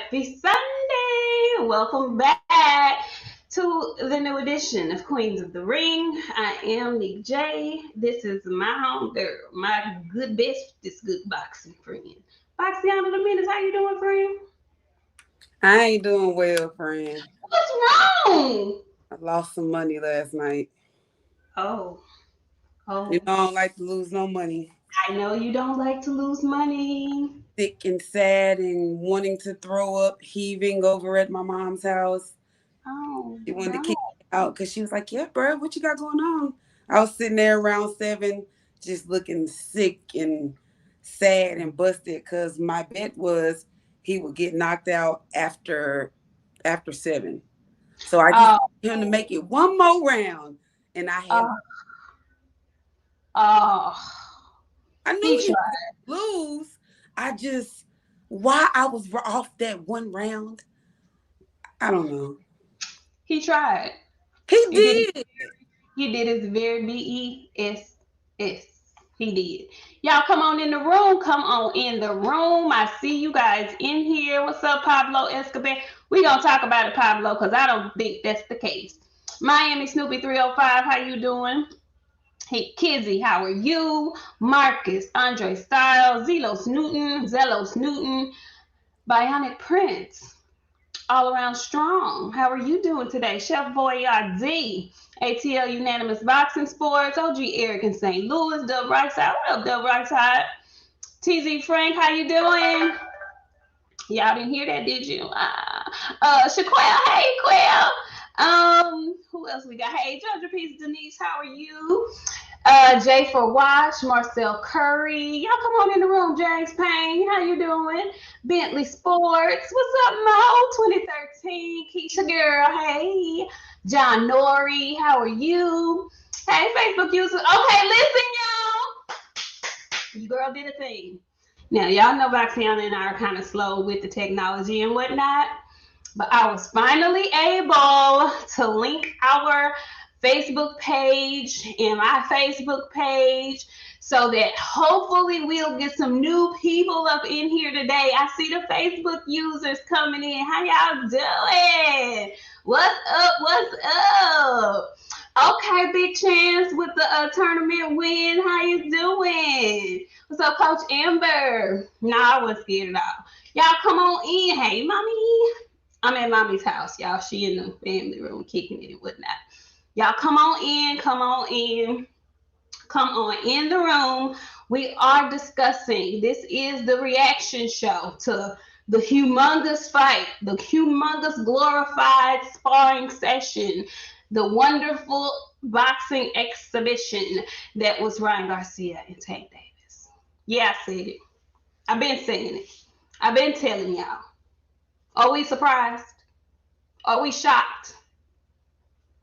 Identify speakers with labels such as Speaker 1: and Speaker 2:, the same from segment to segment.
Speaker 1: Happy Sunday! Welcome back to the new edition of Queens of the Ring. I am Nik J. This is my home girl, my good bestest good boxing friend. BOXIANA the Menace, how you doing, friend?
Speaker 2: I ain't doing well, friend.
Speaker 1: What's wrong?
Speaker 2: I lost some money last night.
Speaker 1: Oh,
Speaker 2: You
Speaker 1: oh.
Speaker 2: know, I don't like to lose no money.
Speaker 1: I know you don't like to lose money.
Speaker 2: Sick and sad and wanting to throw up, heaving over at my mom's house.
Speaker 1: Oh,
Speaker 2: She wanted to
Speaker 1: no.
Speaker 2: kick me out because she was like, "Yeah, bro, what you got going on?" I was sitting there around 7, just looking sick and sad and busted because my bet was he would get knocked out after 7. So I just
Speaker 1: Oh,
Speaker 2: wanted him to make it one more round, and I had
Speaker 1: oh, oh.
Speaker 2: I knew
Speaker 1: He
Speaker 2: he
Speaker 1: tried.
Speaker 2: was gonna lose. I just why I was off that one round. I don't know.
Speaker 1: He tried.
Speaker 2: He
Speaker 1: He did.
Speaker 2: did.
Speaker 1: He did his very BESS. He did. Y'all come on in the room. Come on in the room. I see you guys in here. What's up, Pablo Escobar? We gonna talk about it, Pablo, because I don't think that's the case. Miami Snoopy 305, how you doing? Hey, Kizzy, how are you? Marcus, Andre Styles, Zelos Newton, Bionic Prince, all around strong. How are you doing today? Chef Boyardee, ATL Unanimous Boxing Sports, OG Eric in St. Louis, Dub Rightside. What up, Dub Rightside? TZ Frank, how you doing? Y'all didn't hear that, did you? Shaquelle, hey, Quell. Who else we got? Hey, Georgia Peace, Denise, how are you? Jay for Watch, Marcel Curry. Y'all come on in the room. James Payne, how you doing? Bentley Sports. What's up, Mo? 2013. Keisha Girl, hey. John Nori, how are you? Hey, Facebook users. Okay, listen, y'all. You girl did a thing. Now, y'all know Voxiana and I are kind of slow with the technology and whatnot, but I was finally able to link our Facebook page and my Facebook page so that hopefully we'll get some new people up in here today. I see the Facebook users coming in. How y'all doing? What's up? What's up? Okay, Big Chance with the tournament win. How you doing? What's up, Coach Amber? Nah, I wasn't scared at all. Y'all come on in. Hey, mommy. I'm at mommy's house, y'all. She in the family room kicking it and whatnot. Y'all come on in, come on in, come on in the room. We are discussing, this is the reaction show to the humongous fight, the humongous glorified sparring session, the wonderful boxing exhibition that was Ryan Garcia and Tank Davis. Yeah, I said it. I've been saying it. I've been telling y'all. Are we surprised? Are we shocked?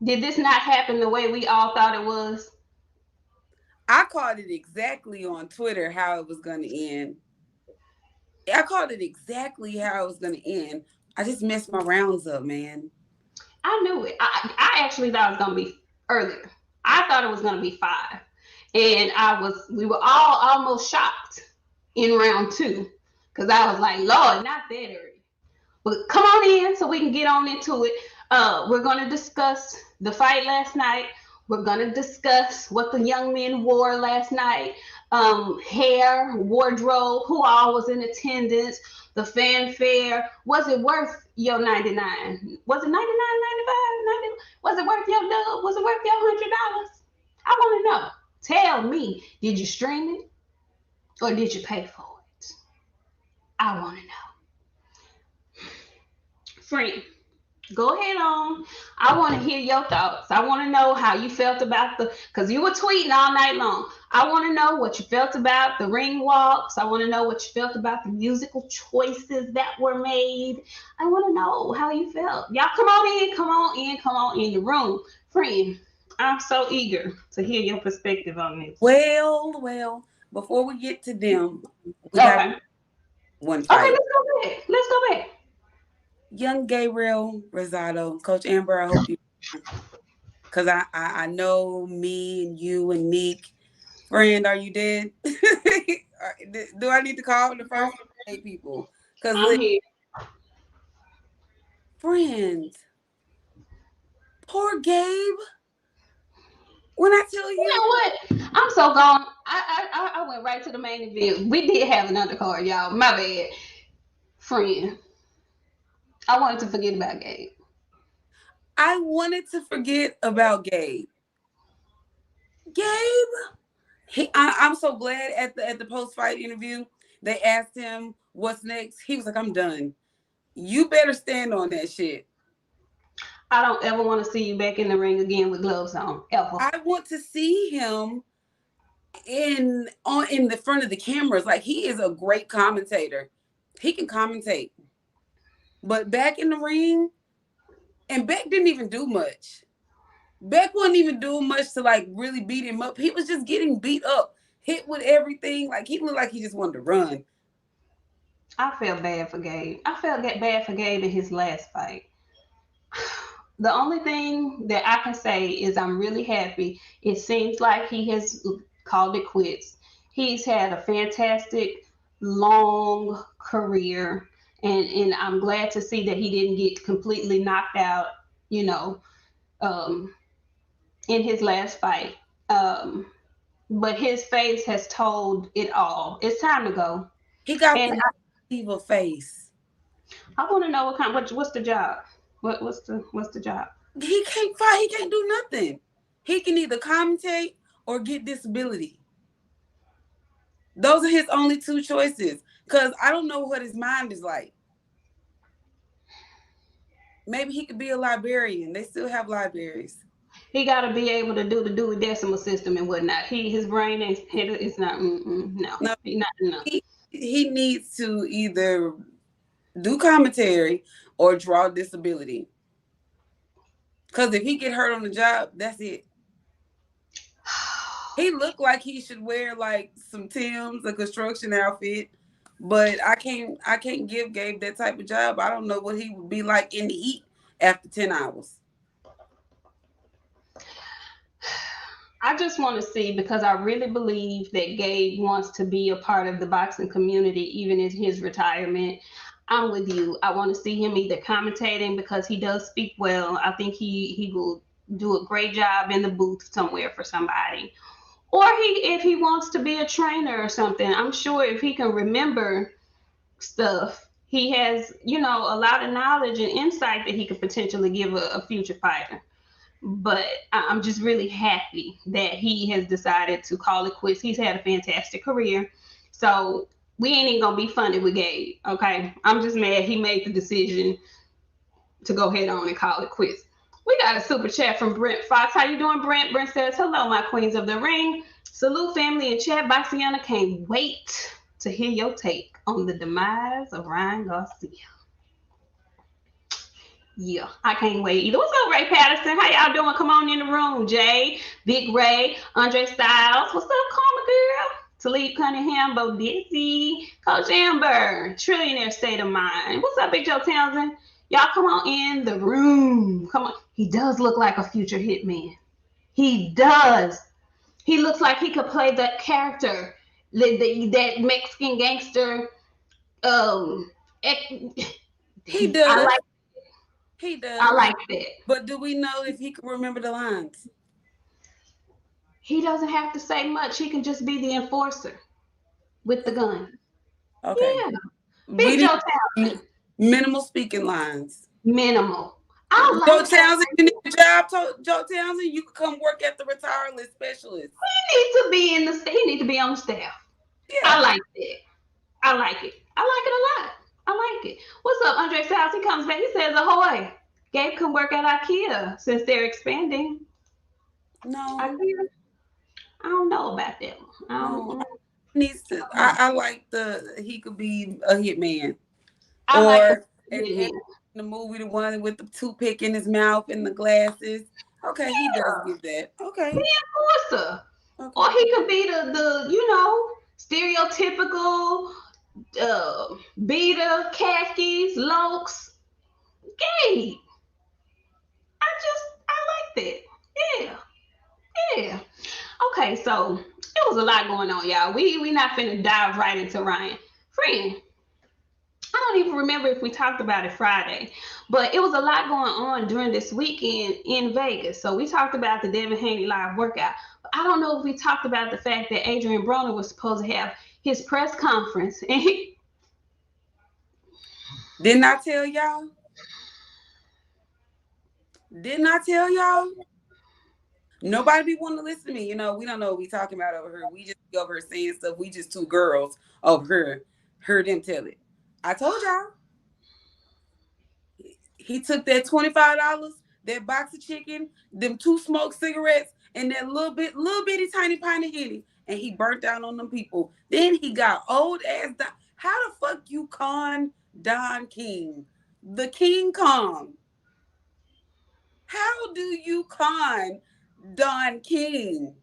Speaker 1: Did this not happen the way we all thought it was?
Speaker 2: I called it exactly on Twitter how it was gonna end. I called it exactly how it was gonna end. I just messed my rounds up, man.
Speaker 1: I knew it. I actually thought it was gonna be earlier. I thought it was gonna be 5, and we were all almost shocked in round 2 because I was like, Lord, not that early. But come on in so we can get on into it. We're gonna discuss the fight last night. We're gonna discuss what the young men wore last night. Hair, wardrobe, who all was in attendance, the fanfare. Was it worth your 99? Was it 99, 95, 90? Was it worth your dub? Was it worth your $100? I want to know. Tell me, did you stream it or did you pay for it? I want to know. Friend, go ahead on. I want to hear your thoughts. I want to know how you felt about because you were tweeting all night long. I want to know what you felt about the ring walks. I want to know what you felt about the musical choices that were made. I want to know how you felt. Y'all come on in, come on in, come on in the room. Friend, I'm so eager to hear your perspective on this.
Speaker 2: Well, before we get to them, we got
Speaker 1: Okay.
Speaker 2: one
Speaker 1: Okay,
Speaker 2: fight.
Speaker 1: let's go back. Let's go back.
Speaker 2: Young Gabriel Rosado. Coach Amber, I hope you, because I know me and you and Nick. Friend, are you dead? Do I need to call the first 8 people? Because
Speaker 1: I'm here.
Speaker 2: Friends, poor Gabe. When I tell
Speaker 1: You
Speaker 2: you,
Speaker 1: know what? I'm so gone. I went right to the main event. We did have an undercard, y'all. My bad. Friend. I wanted to forget about Gabe.
Speaker 2: I wanted to forget about Gabe. Gabe, I'm so glad at the post fight interview they asked him what's next. He was like, "I'm done. You better stand on that shit."
Speaker 1: I don't ever want to see you back in the ring again with gloves on. Ever.
Speaker 2: I want to see him in the front of the cameras. Like, he is a great commentator. He can commentate, but back in the ring, and Beck didn't even do much. Beck wasn't even doing much to like really beat him up. He was just getting beat up, hit with everything. Like, he looked like he just wanted to run.
Speaker 1: I felt bad for Gabe. I felt bad for Gabe in his last fight. The only thing that I can say is I'm really happy. It seems like he has called it quits. He's had a fantastic, long career, and I'm glad to see that he didn't get completely knocked out, you know, um, in his last fight. Um, but his face has told it all. It's time to go.
Speaker 2: He got the
Speaker 1: And
Speaker 2: evil face.
Speaker 1: I want to know what's the job? What's the job?
Speaker 2: He can't fight. He can't do nothing. He can either commentate or get disability. Those are his only two choices. Cause I don't know what his mind is like. Maybe he could be a librarian. They still have libraries.
Speaker 1: He got to be able to do the Dewey Decimal System and whatnot. His brain is it's not no,
Speaker 2: No,
Speaker 1: he not no.
Speaker 2: he needs to either do commentary or draw disability. Cause if he get hurt on the job, that's it. He looked like he should wear like some Tim's, a construction outfit, but I can't give Gabe that type of job. I don't know what he would be like in the heat after 10 hours.
Speaker 1: I just want to see because I really believe that Gabe wants to be a part of the boxing community, even in his retirement. I'm with you. I want to see him either commentating because he does speak well. I think he will do a great job in the booth somewhere for somebody. Or if he wants to be a trainer or something. I'm sure if he can remember stuff, he has, a lot of knowledge and insight that he could potentially give a future fighter. But I'm just really happy that he has decided to call it quits. He's had a fantastic career. So we ain't even gonna be funny with Gabe. Okay. I'm just mad he made the decision to go head on and call it quits. We got a super chat from Brent Fox. How you doing, Brent? Brent says, hello, my queens of the ring. Salute family in chat. BOXIANA can't wait to hear your take on the demise of Ryan Garcia. Yeah, I can't wait either. What's up, Ray Patterson? How y'all doing? Come on in the room, Jay, Big Ray, Andre Styles. What's up, Karma Girl? Talib Cunningham, Bo Dizzy, Coach Amber, Trillionaire State of Mind. What's up, Big Joe Townsend? Y'all come on in the room. Come on. He does look like a future hitman. He does. He looks like he could play that character, that Mexican gangster. Um,
Speaker 2: He
Speaker 1: I
Speaker 2: does.
Speaker 1: like.
Speaker 2: He
Speaker 1: I
Speaker 2: does.
Speaker 1: like that.
Speaker 2: But do we know if he can remember the lines?
Speaker 1: He doesn't have to say much. He can just be the enforcer with the gun.
Speaker 2: Okay.
Speaker 1: Yeah.
Speaker 2: We
Speaker 1: Big Joe
Speaker 2: need
Speaker 1: Townsend.
Speaker 2: minimal speaking lines.
Speaker 1: Minimal. I
Speaker 2: Joe
Speaker 1: like that.
Speaker 2: Townsend, you need a job. Joe Townsand, you could come work at the retirement specialist.
Speaker 1: He needs to be he needs to be on the staff. I
Speaker 2: Yeah.
Speaker 1: like that. I like it. I like it a lot. I like it. What's up, Andre Styles? He comes back. He says, ahoy. Gabe can work at IKEA since they're expanding.
Speaker 2: No,
Speaker 1: IKEA? I don't know about that one. I
Speaker 2: no.
Speaker 1: don't,
Speaker 2: Needs to. I like he could be a hitman,
Speaker 1: I like the
Speaker 2: or
Speaker 1: hitman.
Speaker 2: the movie, the one with the toothpick in his mouth and the glasses. Okay, he does
Speaker 1: Yeah.
Speaker 2: give that.
Speaker 1: Be
Speaker 2: Okay,
Speaker 1: enforcer. Or
Speaker 2: okay.
Speaker 1: he could be the stereotypical beater, khakis, lokes. Gay. I like that. Yeah. Yeah. Okay, so it was a lot going on, y'all. We not finna dive right into Ryan. Friend, I don't even remember if we talked about it Friday, but it was a lot going on during this weekend in Vegas. So we talked about the Devin Haney live workout. But I don't know if we talked about the fact that Adrian Broner was supposed to have his press conference. And
Speaker 2: Didn't I tell y'all? Didn't I tell y'all? Nobody be wanting to listen to me. You know, we don't know what we talking about over here. We just be over here saying stuff. We just two girls over here. Heard them tell it. I told y'all. He took that $25, that box of chicken, them 2 smoked cigarettes, and that little bitty tiny pint of Henny, and he burnt down on them people. Then he got old ass Don. How the fuck you con Don King? The King Kong. How do you con Don King?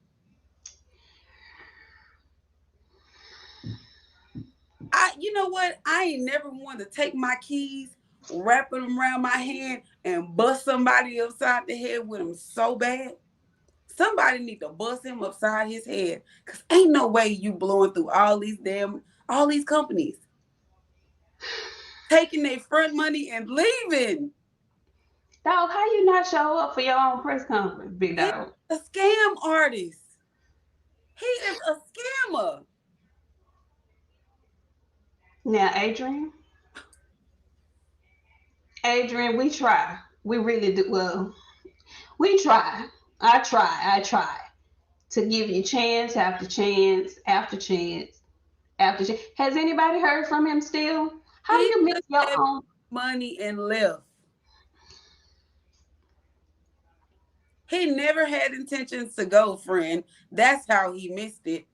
Speaker 2: You know what? I ain't never wanted to take my keys, wrap them around my hand, and bust somebody upside the head with them so bad. Somebody need to bust him upside his head. Cause ain't no way you blowing through all these companies. Taking their front money and leaving.
Speaker 1: dog, how you not show up for your own press conference, big
Speaker 2: He's
Speaker 1: dog?
Speaker 2: a scam artist. He is a scammer.
Speaker 1: Now, Adrian, we try. We really do. Well, we try. I try to give you chance after chance after chance after chance. Has anybody heard from him still? How do
Speaker 2: He
Speaker 1: you miss
Speaker 2: took
Speaker 1: your
Speaker 2: that
Speaker 1: own?
Speaker 2: money and left. He never had intentions to go, friend. That's how he missed it.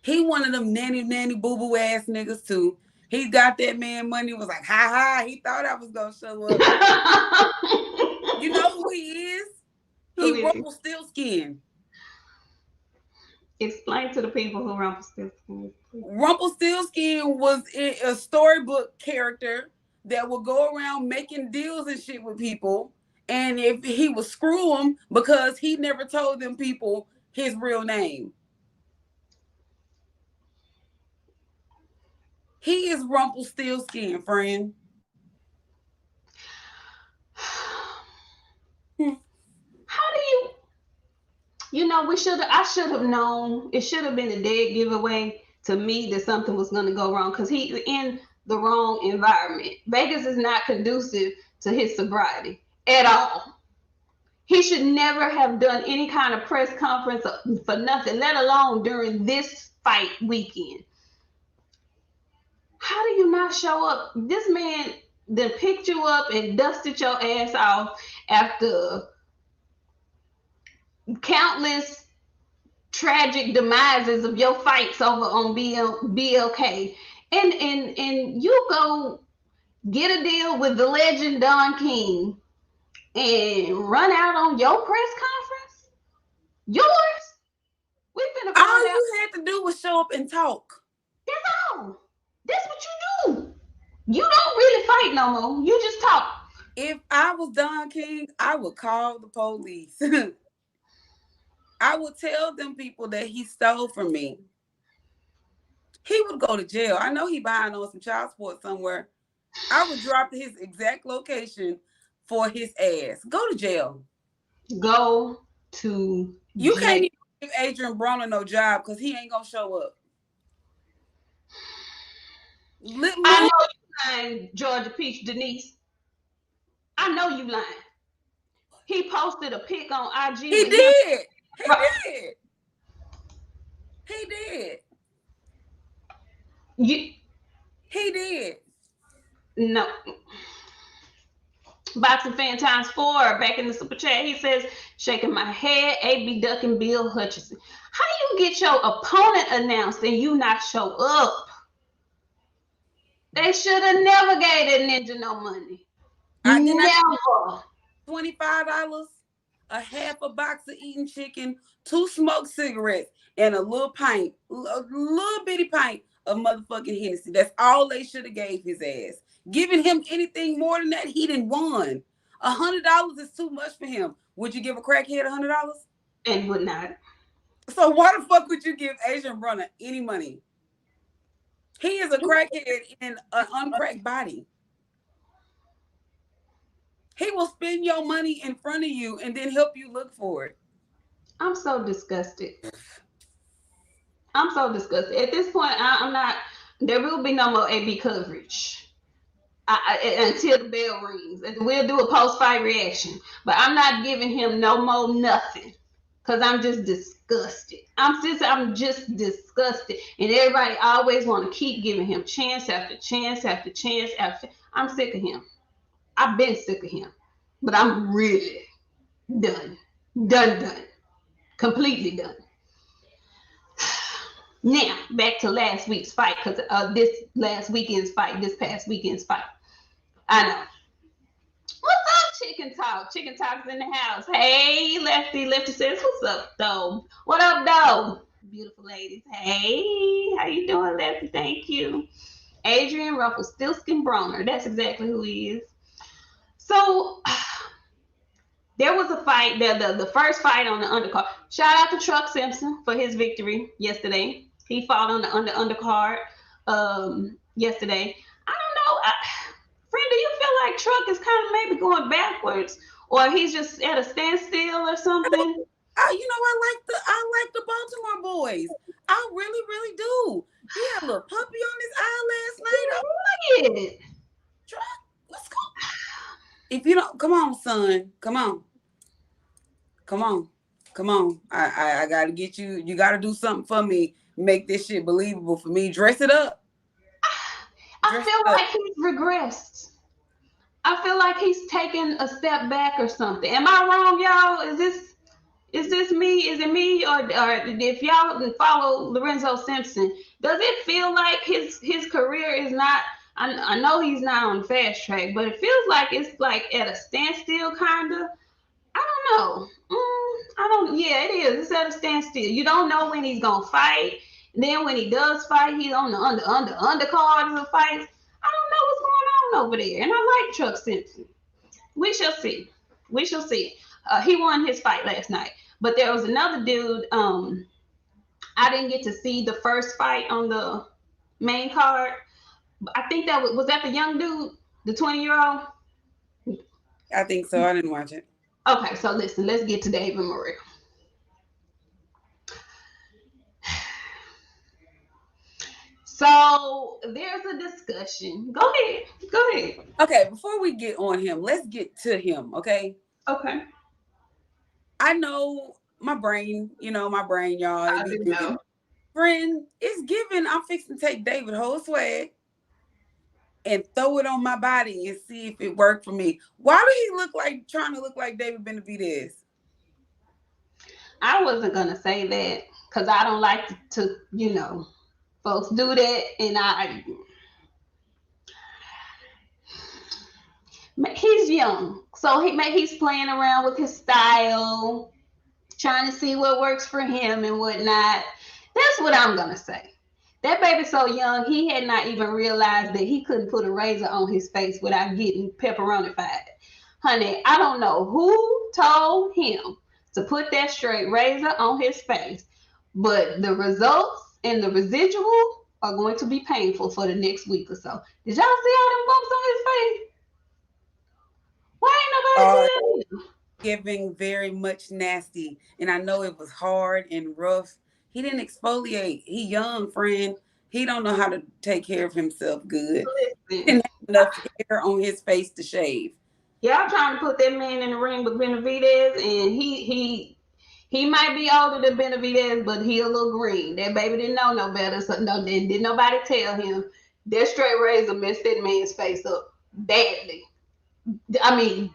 Speaker 2: He one of them nanny boo boo ass niggas too. He got that man money, was like, ha ha. He thought I was gonna show up. You know who he is?
Speaker 1: Who
Speaker 2: He
Speaker 1: is he?
Speaker 2: Rumpelstiltskin.
Speaker 1: Explain to the people who Rumpelstiltskin.
Speaker 2: Rumpelstiltskin was a storybook character that would go around making deals and shit with people. And if he would screw them because he never told them people his real name. He is Rumpelstiltskin, friend.
Speaker 1: How do you? You know, we should. I should have known. It should have been a dead giveaway to me that something was going to go wrong because he's in the wrong environment. Vegas is not conducive to his sobriety at all. He should never have done any kind of press conference for nothing, let alone during this fight weekend. How do you not show up? This man then picked you up and dusted your ass off after countless tragic demises of your fights over on BLK. And you go get a deal with the legend Don King and run out on your press conference? Yours? We've been to
Speaker 2: All
Speaker 1: find out.
Speaker 2: you had to do was show up and talk.
Speaker 1: That's all. That's what you do. You don't really fight no more. You just talk.
Speaker 2: If I was Don King, I would call the police. I would tell them people that he stole from me. He would go to jail. I know he behind on some child support somewhere. I would drop his exact location for his ass. Go to jail.
Speaker 1: Go to
Speaker 2: You
Speaker 1: jail.
Speaker 2: can't even give Adrian Broner no job because he ain't gonna show up.
Speaker 1: I
Speaker 2: Little,
Speaker 1: know you lying, Georgia Peach Denise. I know you lying. He posted a pic on IG
Speaker 2: he
Speaker 1: with him.
Speaker 2: did. He did. He did.
Speaker 1: You
Speaker 2: He did.
Speaker 1: no. Boxing fan times 4 back in the super chat. He says, shaking my head, AB ducking Bill Hutchinson. How you get your opponent announced and you not show up? They should have never gave that ninja no money.
Speaker 2: I did not.
Speaker 1: Never.
Speaker 2: $25, a half a box of eating chicken, 2 smoked cigarettes, and a little pint, a little bitty pint of motherfucking Hennessy. That's all they should have gave his ass. Giving him anything more than that, he didn't won. $100 is too much for him. Would you give a crackhead $100?
Speaker 1: And would not.
Speaker 2: So why the fuck would you give Adrian Broner any money? He is a crackhead in an uncracked body. He will spend your money in front of you and then help you look for it.
Speaker 1: I'm so disgusted. I'm so disgusted. At this point, I'm not. There will be no more AB coverage until the bell rings. And we'll do a post-fight reaction, but I'm not giving him no more nothing because I'm just disgusted. I'm just disgusted, and everybody always want to keep giving him chance after chance after chance after. I'm sick of him. I've been sick of him, but I'm really done, done, completely done. Now back to last week's fight because this past weekend's fight. I know. What's up, Chicken Talk? Chicken Talk's in the house. Hey, Lefty. Lefty says, "What's up, though? What up, though? Beautiful ladies. Hey, how you doing, Lefty? Thank you. Adrian Rumpelstiltskin Broner. That's exactly who he is. So there was a fight, the first fight on the undercard. Shout out to Truck Simpson for his victory yesterday. He fought on the undercard yesterday. I don't know. Friend, do you feel like Truck is kind of maybe going backwards, or he's just at a standstill or something?
Speaker 2: I like the Baltimore boys. I really, really do. He had a little puppy on his eye last night. I'm like, Truck, let's go. If you don't, come on, son. Come on. I gotta get you. You gotta do something for me. Make this shit believable for me. Dress it up.
Speaker 1: I feel like he's regressed. I feel like he's taken a step back or something. Am I wrong, y'all? Is this me? Is it me? Or if y'all follow Lorenzo Simpson, does it feel like his career is not? I know he's not on the fast track, but it feels like it's like at a standstill, kind of. I don't know. I don't. Yeah, it is. It's at a standstill. You don't know when he's gonna fight. Then when he does fight, he's on the undercard of the fights. I don't know what's going on over there. And I like Chuck Simpson. We shall see. We shall see. He won his fight last night. But there was another dude. I didn't get to see the first fight on the main card. I think that was that the young dude, the 20-year-old.
Speaker 2: I think so. I didn't watch it.
Speaker 1: Okay, so listen. Let's get to David Morrell. So there's a discussion. Go ahead.
Speaker 2: Okay, before we get on him, let's get to him, okay?
Speaker 1: Okay.
Speaker 2: I know my brain, y'all.
Speaker 1: I do know.
Speaker 2: Friend, it's given. I'm fixing to take David whole swag and throw it on my body and see if it worked for me. Why do he trying to look like David Benavidez?
Speaker 1: I wasn't gonna say that because I don't like to, folks do that, and he's young, so he's playing around with his style, trying to see what works for him and whatnot. That's what I'm gonna say. That baby's so young, he had not even realized that he couldn't put a razor on his face without getting pepperoni-fied. Honey, I don't know who told him to put that straight razor on his face, but the results and the residual are going to be painful for the next week or so. Did y'all see all them bumps on his face? Why ain't nobody telling him?
Speaker 2: Giving very much nasty, and I know it was hard and rough. He didn't exfoliate. He young, friend. He don't know how to take care of himself good. He didn't have enough hair on his face to shave.
Speaker 1: Y'all trying to put that man in the ring with Benavidez, and he might be older than Benavidez, but he a little green. That baby didn't know no better, so didn't nobody tell him. That straight razor messed that man's face up badly. I mean,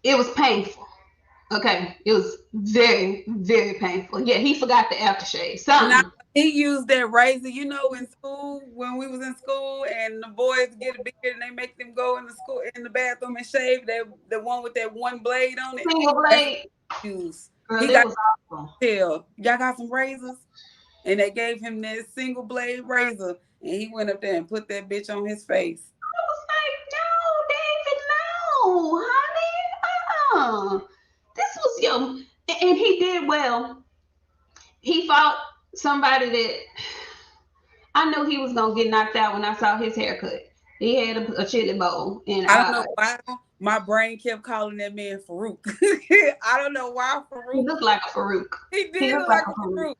Speaker 1: it was painful. Okay, it was very, very painful. Yeah, he forgot the aftershave. Something.
Speaker 2: He used that razor, in school when we was in school, and the boys get a beard and they make them go in the bathroom and shave. The one with that one blade on it.
Speaker 1: Single blade.
Speaker 2: Use.
Speaker 1: Girl,
Speaker 2: he
Speaker 1: got
Speaker 2: was awful. Y'all got some razors, and they gave him that single blade razor, and he went up there and put that bitch on his face.
Speaker 1: I was like, no, David, no, honey, this was young, and he did well. He fought somebody that I knew he was gonna get knocked out when I saw his haircut. He had a chili bowl, and
Speaker 2: I don't know why my brain kept calling that man Farouk. I don't know why
Speaker 1: he
Speaker 2: Farouk.
Speaker 1: looked like a Farouk.
Speaker 2: He
Speaker 1: He
Speaker 2: did
Speaker 1: looked
Speaker 2: look
Speaker 1: like
Speaker 2: like
Speaker 1: a
Speaker 2: a
Speaker 1: Farouk.
Speaker 2: Farouk.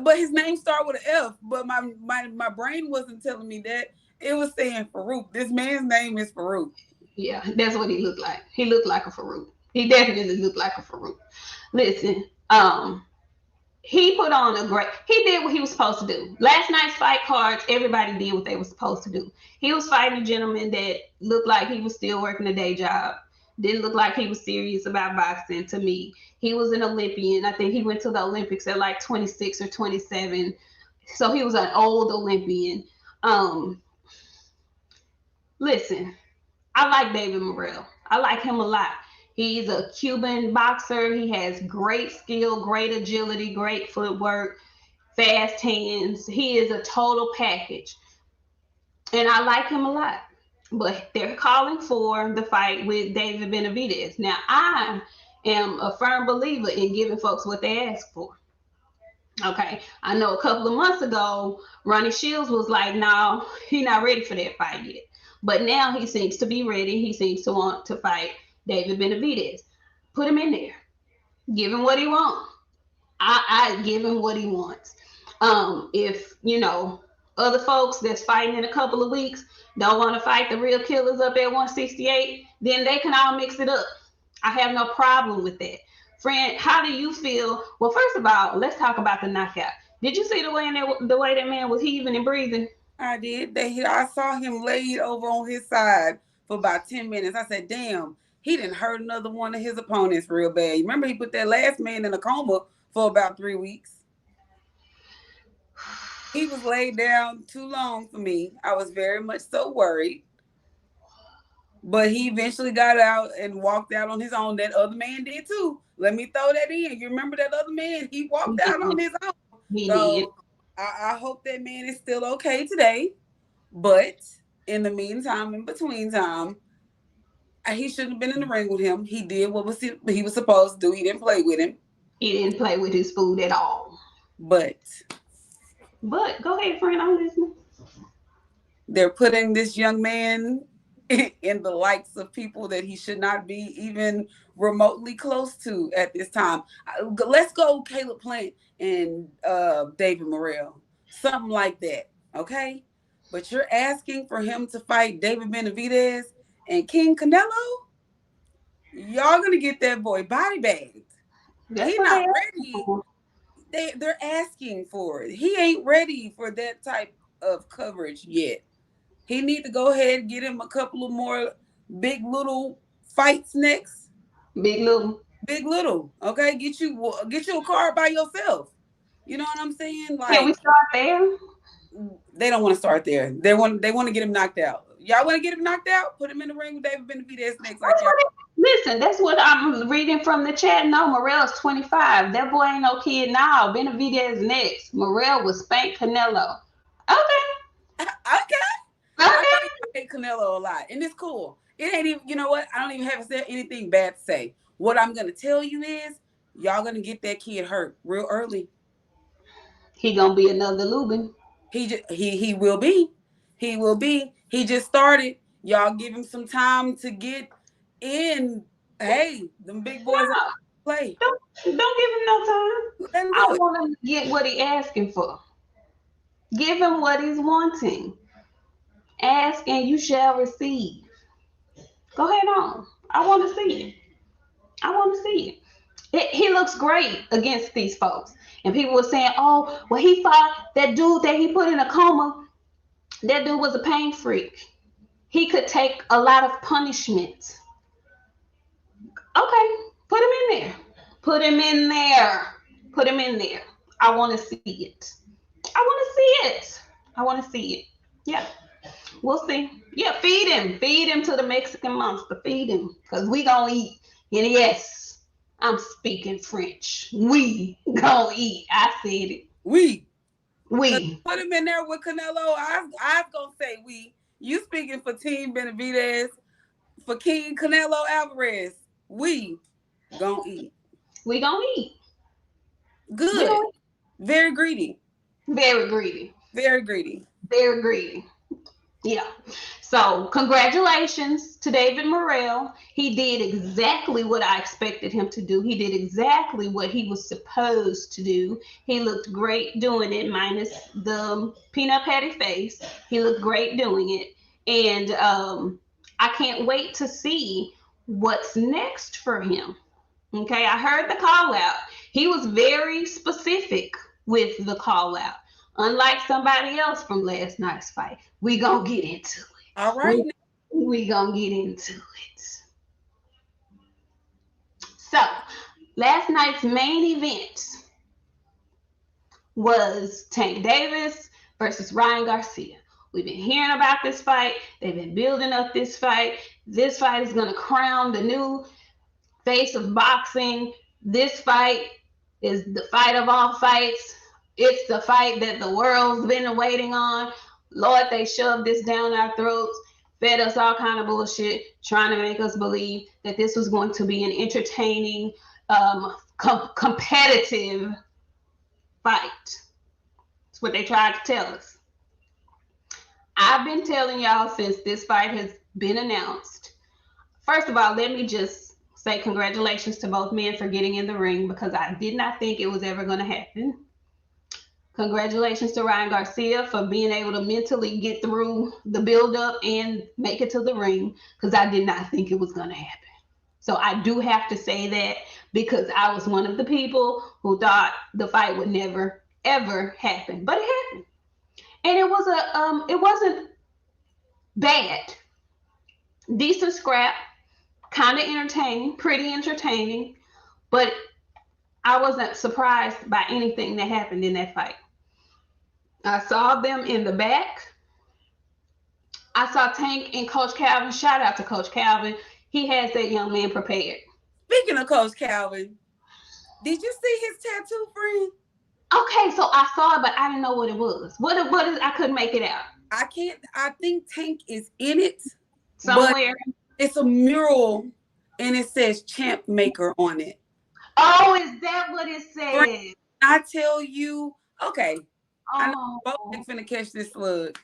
Speaker 2: But his name started with an F. But my brain wasn't telling me that. It was saying Farouk. This man's name is Farouk.
Speaker 1: Yeah, that's what he looked like. He looked like a Farouk. He definitely looked like a Farouk. Listen, he put on a great. He did what he was supposed to do. Last night's fight cards, everybody did what they were supposed to do. He was fighting a gentleman that looked like he was still working a day job. Didn't look like he was serious about boxing to me. He was an Olympian. I think he went to the Olympics at like 26 or 27. So he was an old Olympian. Um, Listen, I like David Morrell. I like him a lot. He's a Cuban boxer. He has great skill, great agility, great footwork, fast hands. He is a total package. And I like him a lot. But they're calling for the fight with David Benavidez. Now, I am a firm believer in giving folks what they ask for. Okay. I know a couple of months ago, Ronnie Shields was like, no, he's not ready for that fight yet. But now he seems to be ready. He seems to want to fight David Benavidez. Put him in there. Give him what he wants. I give him what he wants. If other folks that's fighting in a couple of weeks don't want to fight the real killers up at 168, then they can all mix it up. I have no problem with that. Friend, how do you feel? Well, first of all, let's talk about the knockout. Did you see the way that man was heaving and breathing?
Speaker 2: I did. I saw him laid over on his side for about 10 minutes. I said, damn, he didn't hurt another one of his opponents real bad. You remember he put that last man in a coma for about 3 weeks? He was laid down too long for me. I was very much so worried. But he eventually got out and walked out on his own. That other man did too. Let me throw that in. You remember that other man? He
Speaker 1: He
Speaker 2: walked out
Speaker 1: did.
Speaker 2: on his own.
Speaker 1: He did.
Speaker 2: So I hope that man is still okay today. But in the meantime, in between time, he shouldn't have been in the ring with him. He did what he was supposed to do. He didn't play with him.
Speaker 1: He didn't play with his food at all.
Speaker 2: But
Speaker 1: But go ahead, friend. I'm listening.
Speaker 2: they're putting this young man in the likes of people that he should not be even remotely close to at this time. Let's go Caleb Plant and David Morrell. Something like that. Okay? But you're asking for him to fight David Benavidez and King Canelo? Y'all gonna get that boy body bagged.
Speaker 1: That's
Speaker 2: He
Speaker 1: what they
Speaker 2: not
Speaker 1: asked
Speaker 2: ready.
Speaker 1: for.
Speaker 2: They're asking for it. He ain't ready for that type of coverage yet. He need to go ahead and get him a couple of more big little fights next.
Speaker 1: Big Little.
Speaker 2: Big little, okay? Get you a car by yourself. You know what I'm saying?
Speaker 1: Can we
Speaker 2: Like
Speaker 1: start there?
Speaker 2: they don't want to start there. They want to get him knocked out. Y'all want to get him knocked out? Put him in the ring with David Benavidez next, like y'all.
Speaker 1: Listen, that's what I'm reading from the chat. No, Morel's 25. That boy ain't no kid now. Benavidez next. Morel will spank Canelo. Okay.
Speaker 2: Okay. I know
Speaker 1: Okay.
Speaker 2: you hate Canelo a lot, and it's cool. It ain't even, you know what? I don't even have to say anything bad to say. What I'm gonna tell you is, y'all gonna get that kid hurt real early.
Speaker 1: He gonna be another Lubin.
Speaker 2: He will be. He will be. He just started. Y'all give him some time to get in. Hey, them big boys
Speaker 1: No,
Speaker 2: play.
Speaker 1: don't give him no time.
Speaker 2: Let him
Speaker 1: I
Speaker 2: do it.
Speaker 1: want him to get what he asking for. Give him what he's wanting. Ask and you shall receive. Go ahead on. I want to see it. I want to see he looks great against these folks. And people were saying, oh, well, he fought that dude that he put in a coma. That dude was a pain freak. He could take a lot of punishment. Okay, put him in there. Put him in there. Put him in there. I want to see it. I want to see it. I want to see it. Yeah, we'll see. Yeah, feed him. Feed him to the Mexican monster. Feed him. Because we going to eat. And yes, I'm speaking French. We gonna eat. I said it.
Speaker 2: We
Speaker 1: We.
Speaker 2: put him in there with Canelo. I was gonna say we. You speaking for Team Benavidez, for King Canelo Alvarez. We gonna eat.
Speaker 1: We gonna eat. We
Speaker 2: Good.
Speaker 1: gonna eat.
Speaker 2: Very greedy.
Speaker 1: Very greedy.
Speaker 2: Very greedy.
Speaker 1: Very greedy. Yeah. So, congratulations to David Morrell. He did exactly what I expected him to do. He did exactly what he was supposed to do. He looked great doing it, minus the peanut patty face. He looked great doing it. And I can't wait to see what's next for him. Okay, I heard the call out. He was very specific with the call out. Unlike somebody else from last night's fight, we gonna get into it.
Speaker 2: All right.
Speaker 1: We, we gonna get into it. So, last night's main event was Tank Davis versus Ryan Garcia. We've been hearing about this fight. They've been building up this fight. This fight is gonna crown the new face of boxing. This fight is the fight of all fights. It's the fight that the world's been waiting on. Lord, they shoved this down our throats, fed us all kind of bullshit, trying to make us believe that this was going to be an entertaining, competitive fight. That's what they tried to tell us. I've been telling y'all since this fight has been announced. First of all, let me just say congratulations to both men for getting in the ring, because I did not think it was ever going to happen. Congratulations to Ryan Garcia for being able to mentally get through the buildup and make it to the ring, because I did not think it was going to happen. So I do have to say that, because I was one of the people who thought the fight would never ever happen, but it happened, and it wasn't bad, decent scrap, kind of entertaining, pretty entertaining, but I wasn't surprised by anything that happened in that fight. I saw them in the back. I saw Tank and Coach Calvin. Shout out to Coach Calvin. He has that young man prepared.
Speaker 2: Speaking of Coach Calvin, did you see his tattoo, friend?
Speaker 1: Okay, so I saw it, but I didn't know what it was. What is? I couldn't make it out.
Speaker 2: I think Tank is in it
Speaker 1: somewhere.
Speaker 2: It's a mural, and it says "Champ Maker" on it.
Speaker 1: Oh, is that what it says? Friend,
Speaker 2: I tell you, okay. Oh. I know Bo's finna catch this slug.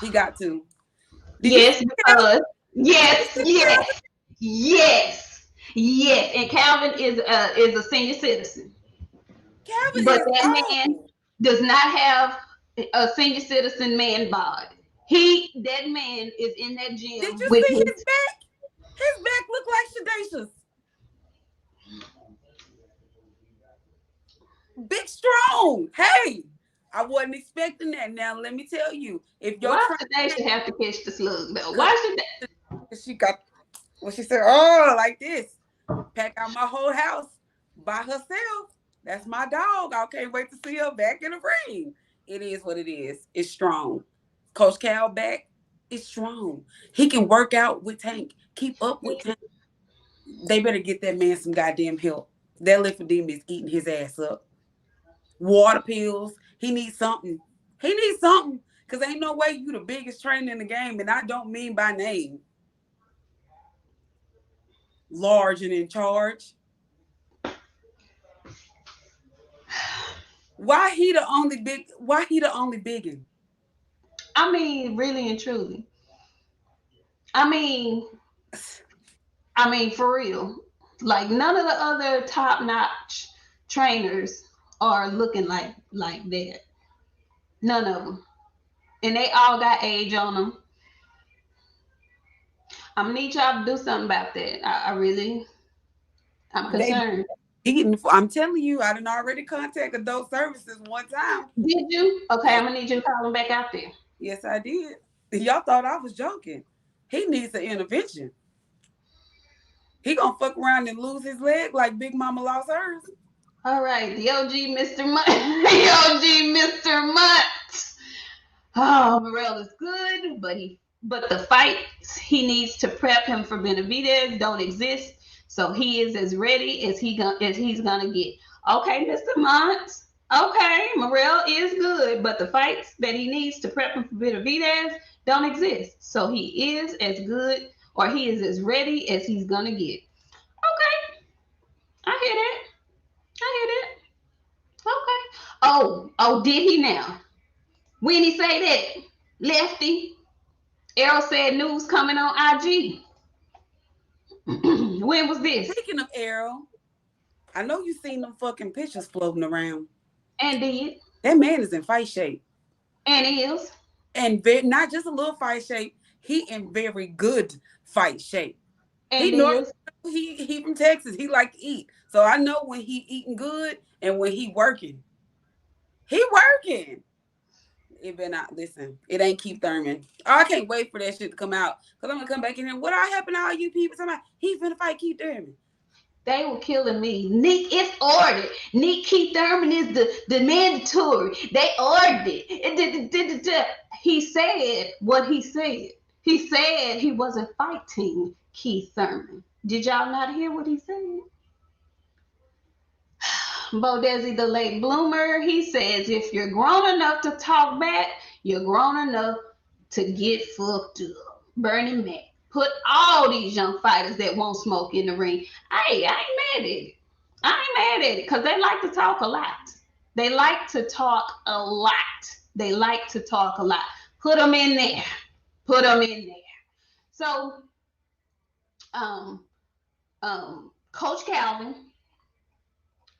Speaker 2: He got to.
Speaker 1: Yes, because yes. And Calvin is a senior citizen.
Speaker 2: Calvin,
Speaker 1: but that man does not have a senior citizen man bod. That man is in that gym.
Speaker 2: Did you see his back? His back looked like Shadacious. Big strong. Hey, I wasn't expecting that. Now let me tell you, if you're
Speaker 1: why should have to catch the slug though? Why should that?
Speaker 2: She got what she said. Oh, like this. Pack out my whole house by herself. That's my dog. I can't wait to see her back in the ring. It is what it is. It's strong. Coach Cal back is strong. He can work out with Tank. Keep up with Tank. They better get that man some goddamn help. That lymphedema is eating his ass up. Water pills. He needs something. Because ain't no way you the biggest trainer in the game, and I don't mean by name. Large and in charge. Why he the only biggin?
Speaker 1: I mean, really and truly. I mean, for real. Like, none of the other top-notch trainers are looking like that. None of them. And they all got age on them. I'm gonna need y'all to do something about that. I'm concerned.
Speaker 2: I'm telling you, I done already contacted adult services one time.
Speaker 1: Did you? Okay, I'm gonna need you to call him back out there.
Speaker 2: Yes, I did. Y'all thought I was joking. He needs an intervention. He gonna fuck around and lose his leg like Big Mama lost hers.
Speaker 1: All right, the OG Mr. Mutt. The OG Mr. Mutt. Oh, Morrell is good, but the fights he needs to prep him for Benavidez don't exist. So he is as ready as he's gonna get. Okay, Mr. Mutt. Okay, Morrell is good, but the fights that he needs to prep him for Benavidez don't exist. So he is as good, or he is as ready as he's gonna get. Okay, I hear that. Okay. Oh, did he now? When he say that, Lefty, Errol said news coming on IG. When was this?
Speaker 2: Speaking of Errol, I know you seen them fucking pictures floating around.
Speaker 1: And did.
Speaker 2: That man is in fight shape.
Speaker 1: And is.
Speaker 2: And not just a little fight shape, he in very good fight shape. He
Speaker 1: And
Speaker 2: normal.
Speaker 1: is.
Speaker 2: He from Texas. He like to eat. So I know when he eating good and when he working. He working. It better not listen. It ain't Keith Thurman. Oh, I can't wait for that shit to come out. Cause I'm gonna come back in here. What all happened to all you people? Somebody he finna fight Keith Thurman.
Speaker 1: They were killing me. Nick, it's ordered. Nick Keith Thurman is the mandatory. They ordered it. He said what he said. He said he wasn't fighting Keith Thurman. Did y'all not hear what he said? Bo Desi, the late bloomer, he says if you're grown enough to talk back, you're grown enough to get fucked up. Bernie Mac, put all these young fighters that won't smoke in the ring. Hey, I ain't mad at it. I ain't mad at it because they like to talk a lot. They like to talk a lot. They like to talk a lot. Put them in there. Put them in there. So, um, Coach Calvin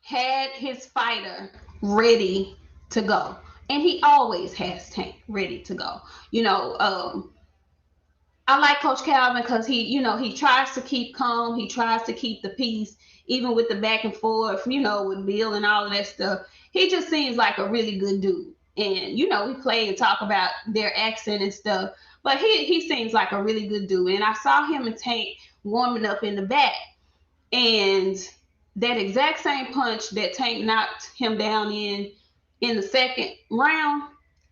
Speaker 1: had his fighter ready to go. And he always has Tank ready to go. I like Coach Calvin because he tries to keep calm. He tries to keep the peace, even with the back and forth, with Bill and all of that stuff. He just seems like a really good dude. And, we play and talk about their accent and stuff. But he seems like a really good dude. And I saw him and Tank warming up in the back. And that exact same punch that Tank knocked him down in the second round,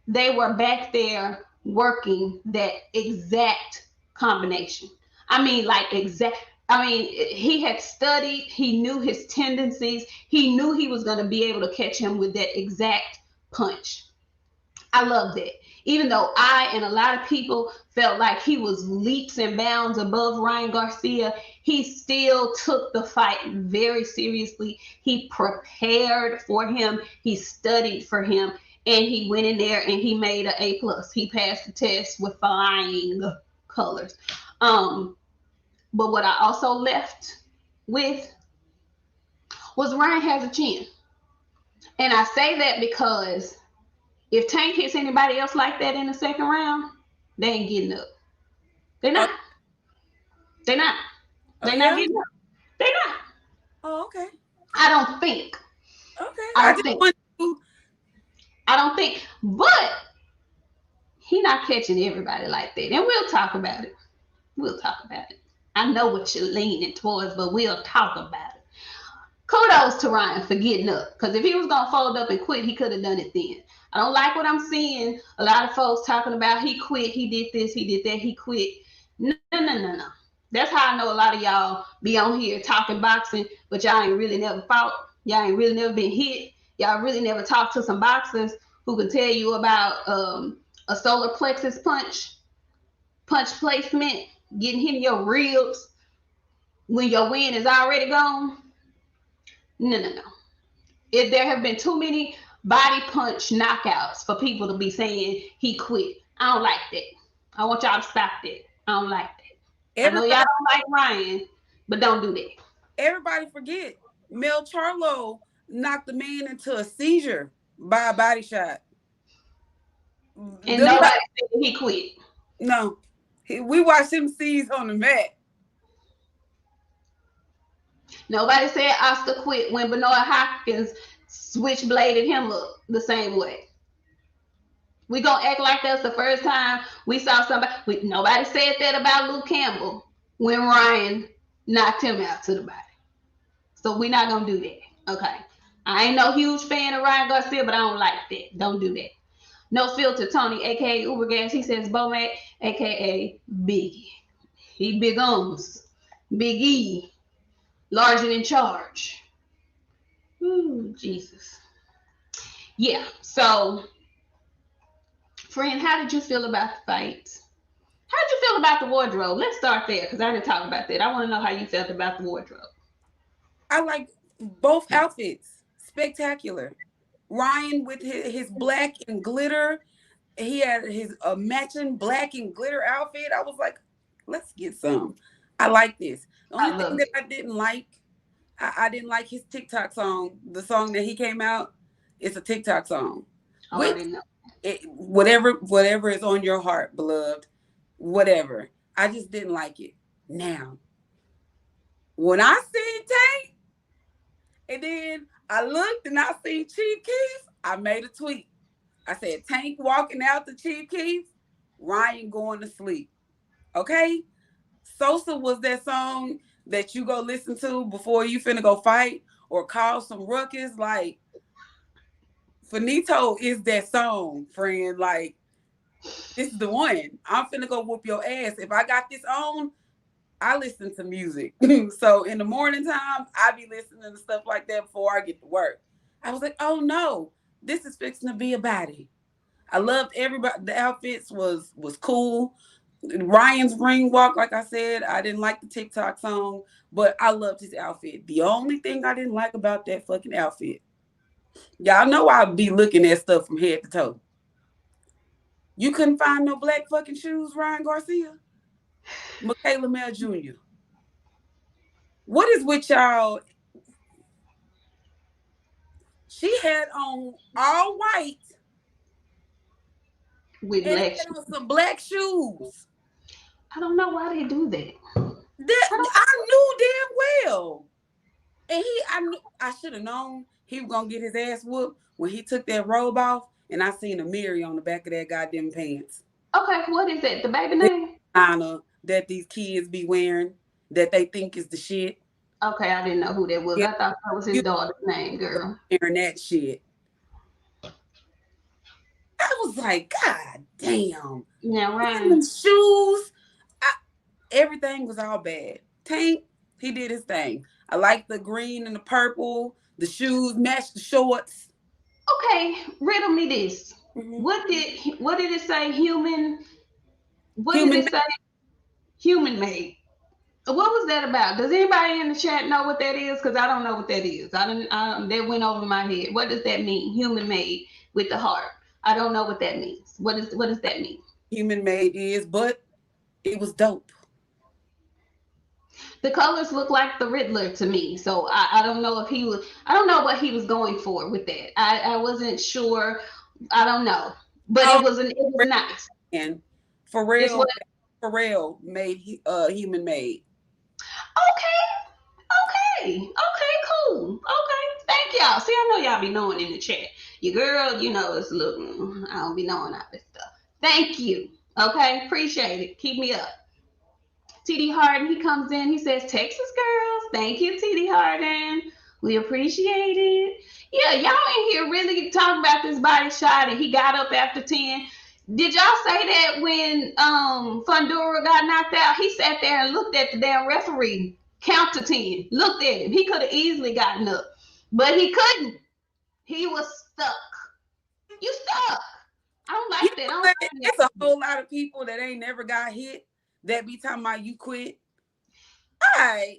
Speaker 1: they were back there working that exact combination. I mean, like exact. I mean, he had studied. He knew his tendencies. He knew he was going to be able to catch him with that exact punch. I love that. Even though I and a lot of people felt like he was leaps and bounds above Ryan Garcia, he still took the fight very seriously. He prepared for him. He studied for him. And he went in there and he made an A+. He passed the test with flying colors. But what I also left with was Ryan has a chin. And I say that because if Tank hits anybody else like that in the second round, they ain't getting up. They're not. They're not. They're not getting up. They're not.
Speaker 2: Oh, okay.
Speaker 1: I don't think.
Speaker 2: Okay.
Speaker 1: I don't think. But he not catching everybody like that. And we'll talk about it. We'll talk about it. I know what you're leaning towards, but we'll talk about it. Kudos to Ryan for getting up. Because if he was going to fold up and quit, he could have done it then. I don't like what I'm seeing. A lot of folks talking about he quit, he did this, he did that, he quit. No. That's how I know a lot of y'all be on here talking boxing, but y'all ain't really never fought. Y'all ain't really never been hit. Y'all really never talked to some boxers who can tell you about a solar plexus punch placement, getting hit in your ribs when your wind is already gone. No. If there have been too many body punch knockouts for people to be saying he quit, I don't like that. I want y'all to stop that. I don't like that. I know y'all don't like Ryan, but don't do that.
Speaker 2: Everybody forget Mel Charlo knocked the man into a seizure by a body shot.
Speaker 1: And nobody said he quit.
Speaker 2: No. We watched him seize on the mat.
Speaker 1: Nobody said Oscar quit when Bernard Hopkins switchbladed him up the same way. We gonna act like that's the first time we saw somebody. Nobody said that about Luke Campbell when Ryan knocked him out to the body. So we're not gonna do that. Okay. I ain't no huge fan of Ryan Garcia, but I don't like that. Don't do that. No filter, Tony, aka Uber Gas. He says Bomac, aka Biggie. He big ums. Big E. Large and in charge. Ooh, Jesus. Yeah. So, friend, how did you feel about the fight? How did you feel about the wardrobe? Let's start there because I didn't talk about that. I want to know how you felt about the wardrobe.
Speaker 2: I like both outfits. Spectacular. Ryan with his black and glitter. He had his matching black and glitter outfit. I was like, let's get some. I like this. The only
Speaker 1: I
Speaker 2: thing
Speaker 1: love
Speaker 2: that
Speaker 1: it.
Speaker 2: I didn't like, I didn't like his TikTok song. The song that he came out, it's a TikTok song.
Speaker 1: Oh, I
Speaker 2: Which
Speaker 1: didn't know.
Speaker 2: whatever is on your heart, beloved, whatever. I just didn't like it. Now, when I seen Tank, and then I looked and I seen Chief Keef, I made a tweet. I said, Tank walking out to Chief Keef, Ryan going to sleep. Okay? Sosa was that song that you go listen to before you finna go fight or cause some ruckus. Like, Finito is that song, friend. Like, this is the one. I'm finna go whoop your ass. If I got this on, I listen to music. So in the morning time, I be listening to stuff like that before I get to work. I was like, oh no, this is fixing to be a body. I loved everybody. The outfits was cool. Ryan's ring walk, like I said, I didn't like the TikTok song, but I loved his outfit. The only thing I didn't like about that fucking outfit, y'all know I'd be looking at stuff from head to toe. You couldn't find no black fucking shoes, Ryan Garcia, Michaela Mel Jr. What is with y'all? She had on all white
Speaker 1: With
Speaker 2: and
Speaker 1: black
Speaker 2: had
Speaker 1: shoes.
Speaker 2: on some black shoes.
Speaker 1: I don't know why they do that.
Speaker 2: That
Speaker 1: I don't.
Speaker 2: I knew damn well. And I should have known he was gonna get his ass whooped when he took that robe off and I seen a mirror on the back of that goddamn pants.
Speaker 1: Okay, what is that? The baby
Speaker 2: This
Speaker 1: name?
Speaker 2: honor that these kids be wearing that they think is the shit.
Speaker 1: Okay, I didn't know who that was.
Speaker 2: Yeah,
Speaker 1: I thought that was his
Speaker 2: you
Speaker 1: daughter's name, girl.
Speaker 2: wearing that shit. I was like, God damn.
Speaker 1: Now,
Speaker 2: Them
Speaker 1: Ryan.
Speaker 2: shoes. I, everything was all bad. Tank, he did his thing. I like the green and the purple. The shoes matched the shorts.
Speaker 1: Okay, riddle me this.
Speaker 2: Mm-hmm.
Speaker 1: What did it say? Human. What did
Speaker 2: Human
Speaker 1: it say? Human made. What was that about? Does anybody in the chat know what that is? Because I don't know what that is. I didn't. That went over my head. What does that mean? Human made with the heart. I don't know what that means. What does that mean?
Speaker 2: human made is, but it was dope.
Speaker 1: The colors look like the Riddler to me. So I don't know if he was. I don't know what he was going for with that. I wasn't sure. I don't know. But
Speaker 2: Oh,
Speaker 1: it was nice.
Speaker 2: and
Speaker 1: It's what.
Speaker 2: Pharrell made human made.
Speaker 1: Okay. Okay. Cool. Okay. Thank y'all. See, I know y'all be knowing in the chat. Your girl, it's looking. I don't be knowing all this stuff. Thank you. Okay. Appreciate it. Keep me up. TD Harden, he comes in. He says, Texas girls. Thank you, TD Harden. We appreciate it. Yeah, y'all in here really talking about this body shot, and he got up after 10. Did y'all say that when Fundura got knocked out? He sat there and looked at the damn referee, count to 10, looked at him. He could have easily gotten up, but he couldn't. He was stuck. You stuck. I don't
Speaker 2: You
Speaker 1: like that. I
Speaker 2: know
Speaker 1: don't
Speaker 2: what?
Speaker 1: like
Speaker 2: It's a whole lot of people that ain't never got hit that be talking about you quit. All right,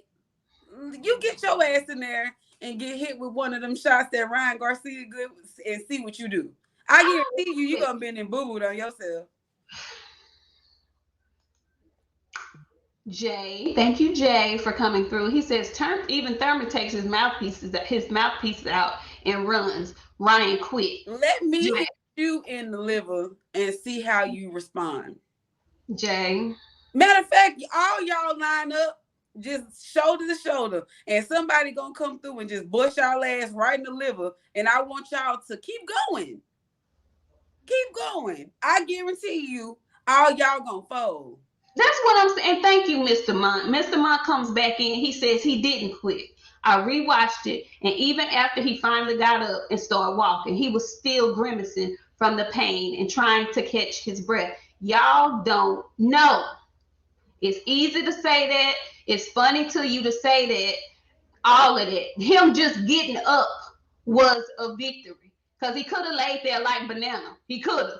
Speaker 2: you get your ass in there and get hit with one of them shots that Ryan Garcia good and see what you do. I guarantee you
Speaker 1: that.
Speaker 2: gonna bend and boo booed on yourself.
Speaker 1: Jay, thank you, Jay, for coming through. He says, even Thurman takes his mouthpieces out and runs. Ryan quit.
Speaker 2: Let me
Speaker 1: Jay,
Speaker 2: hit you in the liver and see how you respond.
Speaker 1: Jay,
Speaker 2: Matter of fact, all y'all line up just shoulder to shoulder, and somebody gonna come through and just bust y'all ass right in the liver. And I want y'all to keep going. Keep going. I guarantee you, all y'all gonna fold.
Speaker 1: that's what I'm saying. Thank you, Mr. Mont. Mr. Mont comes back in. He says he didn't quit. I rewatched it, and even after he finally got up and started walking, he was still grimacing from the pain and trying to catch his breath. Y'all don't know. It's easy to say that. It's funny to you to say that. All of that. Him just getting up was a victory. Because he could have laid there like banana. He could have.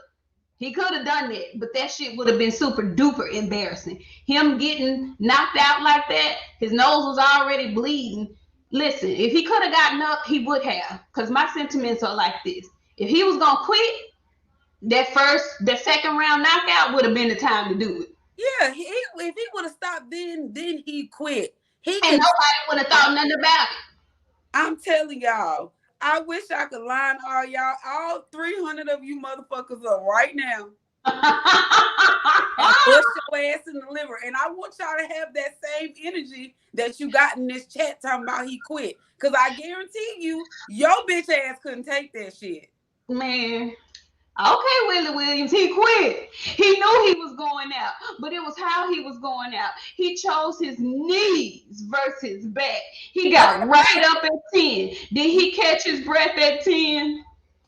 Speaker 1: He could have done that, but that shit would have been super duper embarrassing. Him getting knocked out like that, his nose was already bleeding. Listen, if he could have gotten up, he would have. Because my sentiments are like this. If he was going to quit, The second round knockout would have been the time to do it.
Speaker 2: Yeah, if he would have stopped then he quit. He
Speaker 1: And
Speaker 2: could.
Speaker 1: nobody would have thought nothing about
Speaker 2: I'm telling y'all, I wish I could line all 300 of you motherfuckers up right now and
Speaker 1: it.
Speaker 2: bust your ass in the liver. And I want y'all to have that same energy that you got in this chat talking about he quit. Because I guarantee you, your bitch ass couldn't take that shit.
Speaker 1: Man. Okay, Willie Williams, he quit. He knew he was going out, but it was how he was going out. He chose his knees versus back. He got right up at 10. Did he catch his breath at 10?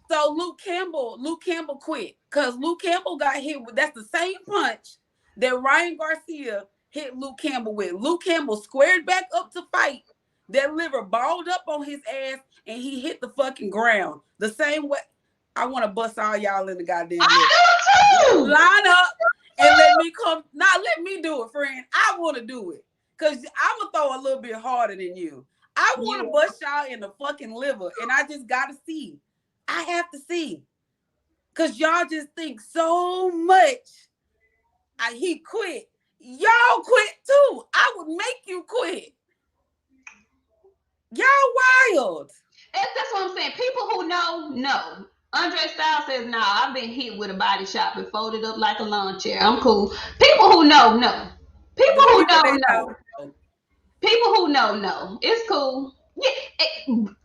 Speaker 2: So Luke Campbell quit because Luke Campbell got hit with that's the same punch that Ryan Garcia hit Luke Campbell with. Luke Campbell squared back up to fight. That liver balled up on his ass and he hit the fucking ground. The same way I want to bust all y'all in the goddamn liver.
Speaker 1: I do too.
Speaker 2: Line up and let me come. Now let me do it, friend. I want to do it. Cause I'm gonna throw a little bit harder than you. I want to bust y'all in the fucking liver. And I just gotta see. I have to see. Because y'all just think so much. He quit. Y'all quit too. I would make you quit. Y'all wild.
Speaker 1: That's what I'm saying. People who know. Andre Styles says, "Nah, I've been hit with a body shot and folded up like a lawn chair. I'm cool." People who know. People who know. People who know. It's cool. Yeah,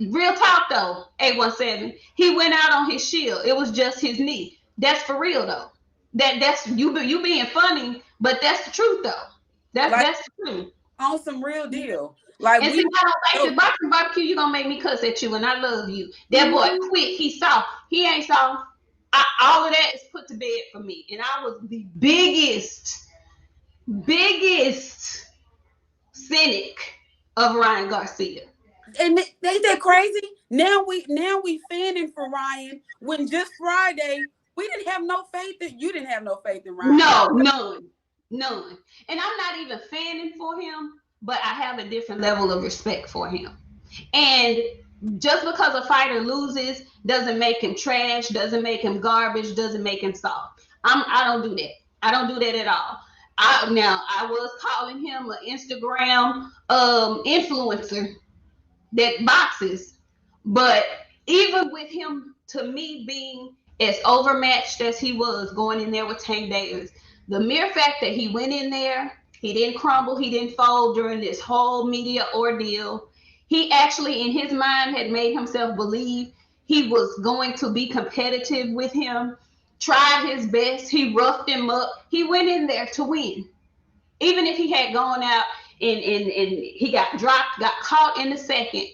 Speaker 1: real talk though. 817. He went out on his shield. It was just his knee. That's for real though. That's you being funny, but that's the truth though. That's the truth.
Speaker 2: On some real deal. Like
Speaker 1: and see, I don't like the boxing barbecue. You gonna make me cuss at you, and I love you. That boy quit. He soft. He ain't soft. All of that is put to bed for me, and I was the biggest cynic of Ryan Garcia.
Speaker 2: And ain't that crazy? Now we fanning for Ryan when just Friday we didn't have no faith that you didn't have no faith in Ryan.
Speaker 1: No, none. And I'm not even fanning for him, but I have a different level of respect for him. And just because a fighter loses doesn't make him trash, doesn't make him garbage, doesn't make him soft. I don't do that. I don't do that at all. I was calling him an Instagram influencer that boxes, but even with him, to me, being as overmatched as he was going in there with Tank Davis, the mere fact that he went in there, he didn't crumble, he didn't fold during this whole media ordeal. He actually, in his mind, had made himself believe he was going to be competitive with him, tried his best, he roughed him up. He went in there to win. Even if he had gone out and he got dropped, got caught in the second,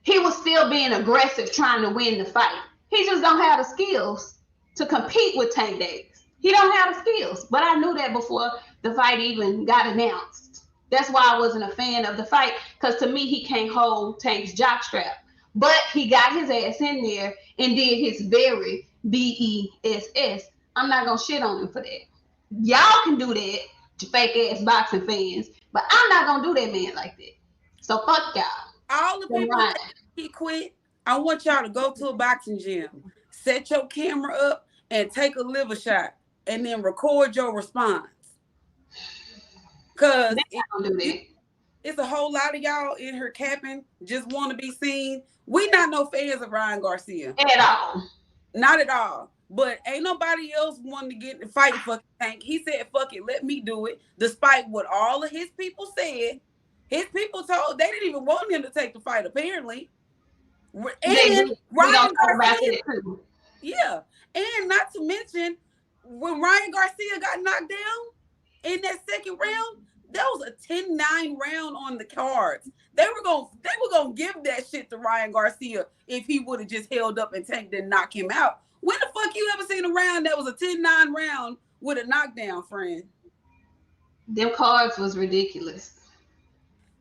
Speaker 1: he was still being aggressive trying to win the fight. He just don't have the skills to compete with Tank Davis. He don't have the skills. But I knew that before the fight even got announced. That's why I wasn't a fan of the fight, because to me, he can't hold Tank's jockstrap. But he got his ass in there and did his very BESS. I'm not going to shit on him for that. Y'all can do that, fake ass boxing fans, but I'm not going to do that man like that. So fuck y'all.
Speaker 2: All the people that he quit, I want y'all to go to a boxing gym, set your camera up, and take a liver shot, and then record your response. Cause it's a whole lot of y'all in here capping, just want to be seen. We not no fans of Ryan Garcia
Speaker 1: at all.
Speaker 2: Not at all. But ain't nobody else wanting to get in the fight fucking Tank. He said, "Fuck it, let me do it," despite what all of his people said. His people told they didn't even want him to take the fight, apparently. And Ryan Garcia, yeah. And not to mention, when Ryan Garcia got knocked down in that second round, that was a 10-9 round on the cards. They were gonna give that shit to Ryan Garcia if he would have just held up and Tank didn't knock him out. When the fuck you ever seen a round that was a 10-9 round with a knockdown, friend?
Speaker 1: Them cards was ridiculous.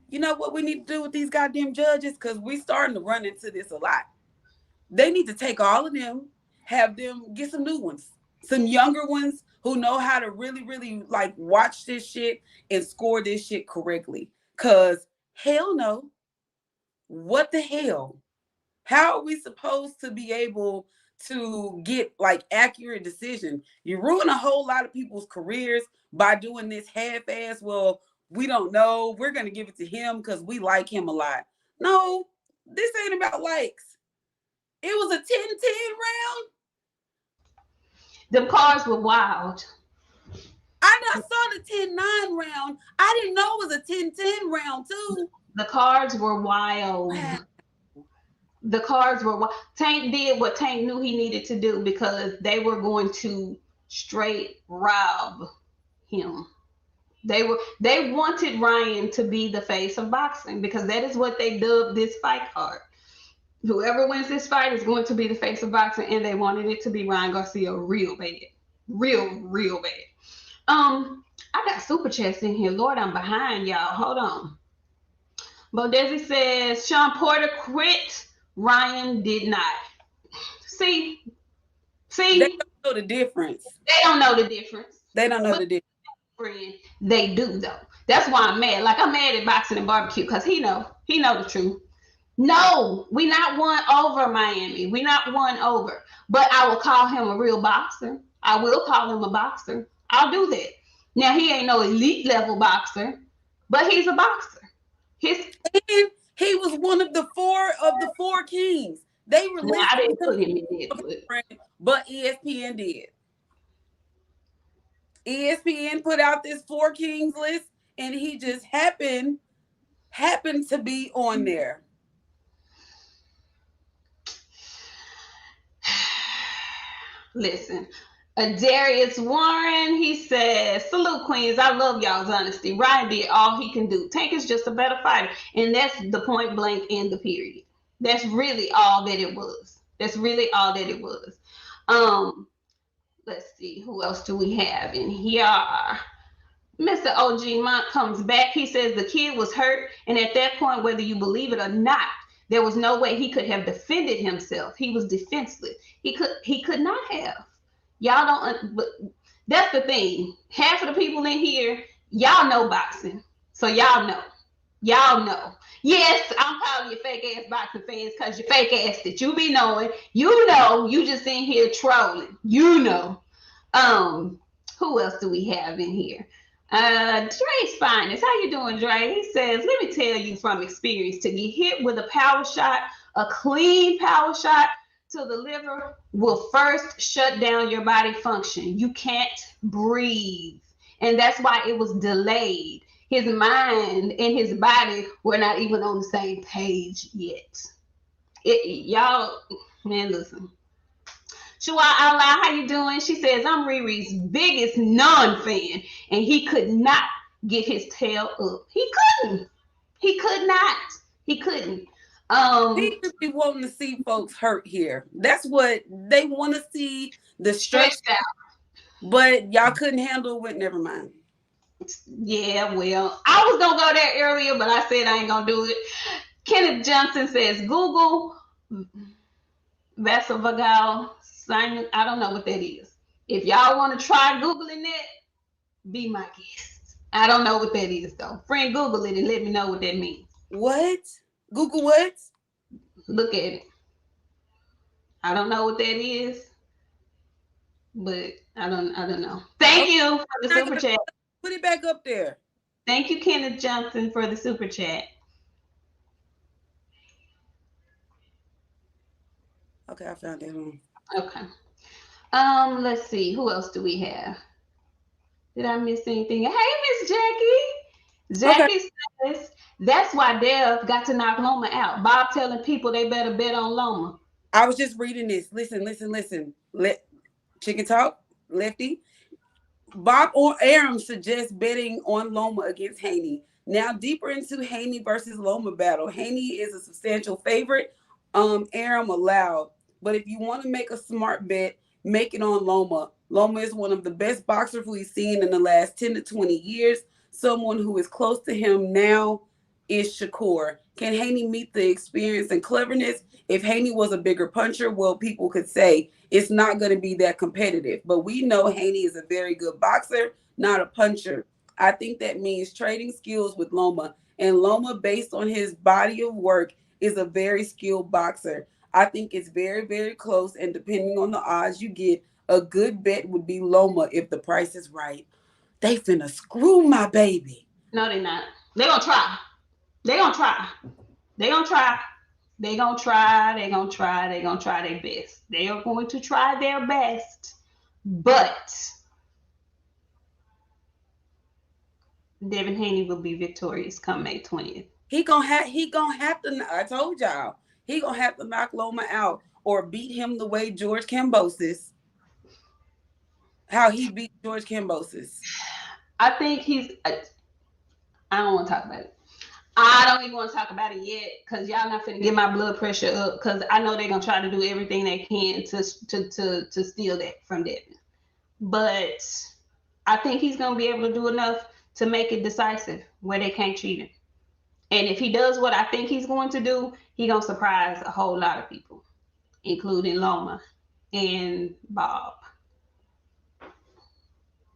Speaker 2: You know what we need to do with these goddamn judges? Because we starting to run into this a lot. They need to take all of them, have them get some new ones, some younger ones who know how to really, really like watch this shit and score this shit correctly. Because hell no. What the hell? How are we supposed to be able to get like accurate decision. You ruin a whole lot of people's careers by doing this half-ass. Well, we don't know. We're gonna give it to him because we like him a lot. No, this ain't about likes. It was a 10-10 round.
Speaker 1: The cards were wild.
Speaker 2: I saw the 10-9 round. I didn't know it was a 10-10 round too.
Speaker 1: The cards were wild.
Speaker 2: Wow.
Speaker 1: The cards were wild. Tank did what Tank knew he needed to do because they were going to straight rob him. They wanted Ryan to be the face of boxing because that is what they dubbed this fight card. Whoever wins this fight is going to be the face of boxing, and they wanted it to be Ryan Garcia real bad. Real bad. I got super chats in here. Lord, I'm behind y'all. Hold on. Bo Desi says Sean Porter quit. Ryan did not. See,
Speaker 2: They don't know the difference.
Speaker 1: They don't know the difference.
Speaker 2: They don't know the difference.
Speaker 1: Friend, they do though. That's why I'm mad. Like I'm mad at Boxing and Barbecue because he know the truth. No, we not won over Miami. We not won over. But I will call him a real boxer. I will call him a boxer. I'll do that. Now he ain't no elite level boxer, but he's a boxer.
Speaker 2: And he was one of the four kings. They released.
Speaker 1: I didn't put him in there,
Speaker 2: but ESPN did. ESPN put out this 4 kings list, and he just happened to be on there.
Speaker 1: Listen, Darius Warren, he says, salute queens, I love y'all's honesty. Ryan did all he can do. Tank is just a better fighter, and that's the point blank in the period. That's really all that it was. Let's see, who else do we have in here? Mr. OG Monk comes back. He says the kid was hurt, and at that point, whether you believe it or not, there was no way he could have defended himself. He was defenseless. He could not have. Y'all don't, but that's the thing. Half of the people in here, y'all know boxing. So y'all know. Yes, I'm calling you fake ass boxing fans because you fake ass that you be knowing. You know, you just in here trolling. You know. Who else do we have in here? Dre's Finest. How you doing, Dre? He says, let me tell you from experience, to get hit with a power shot, a clean power shot to the liver will first shut down your body function. You can't breathe. And that's why it was delayed. His mind and his body were not even on the same page yet. Y'all, man, listen. Shua Allah, how you doing? She says, I'm Riri's biggest non-fan, and he could not get his tail up. He couldn't. He could not. He couldn't.
Speaker 2: He could be wanting to see folks hurt here. That's what they want to see, the stretched out. But y'all couldn't handle it. Never mind.
Speaker 1: Yeah, well, I was going to go there earlier, but I said I ain't going to do it. Kenneth Johnson says, Google vasovagal. I don't know what that is. If y'all want to try Googling it, be my guest. I don't know what that is, though. Friend, Google it and let me know what that means.
Speaker 2: What? Google what?
Speaker 1: Look at it. I don't know what that is, but I don't know. Thank you for the super chat.
Speaker 2: Put it back up there.
Speaker 1: Thank you, Kenneth Johnson, for the super chat.
Speaker 2: Okay, I found that one.
Speaker 1: Okay. Let's see. Who else do we have? Did I miss anything? Hey, Miss Jackie. Jackie says that's why Dev got to knock Loma out. Bob telling people they better bet on Loma.
Speaker 2: I was just reading this. Listen. Let Chicken Talk, Lefty. Bob or Aram suggests betting on Loma against Haney. Now deeper into Haney versus Loma battle. Haney is a substantial favorite. Aram allowed. But if you want to make a smart bet, make it on Loma. Loma is one of the best boxers we've seen in the last 10 to 20 years. Someone who is close to him now is Shakur. Can Haney meet the experience and cleverness? If Haney was a bigger puncher, well, people could say it's not going to be that competitive. But we know Haney is a very good boxer, not a puncher. I think that means trading skills with Loma. And Loma, based on his body of work, is a very skilled boxer. I think it's very, very close. And depending on the odds you get, a good bet would be Loma if the price is right. They finna screw my baby.
Speaker 1: No, they're not. They gonna try. They gonna try. They gonna try. They gonna try. They gonna try. They gonna try their best. They are going to try their best. But Devin Haney will be victorious come May 20th.
Speaker 2: He gonna have to. I told y'all he gonna have to knock Loma out or beat him the way George Kambosos. How he beat George Kambosos.
Speaker 1: I think he's. I don't want to talk about it. I don't even want to talk about it yet because y'all not finna get my blood pressure up because I know they're gonna try to do everything they can to steal that from Devin. But I think he's gonna be able to do enough to make it decisive where they can't cheat him. And if he does what I think he's going to do, he gonna surprise a whole lot of people, including Loma and Bob.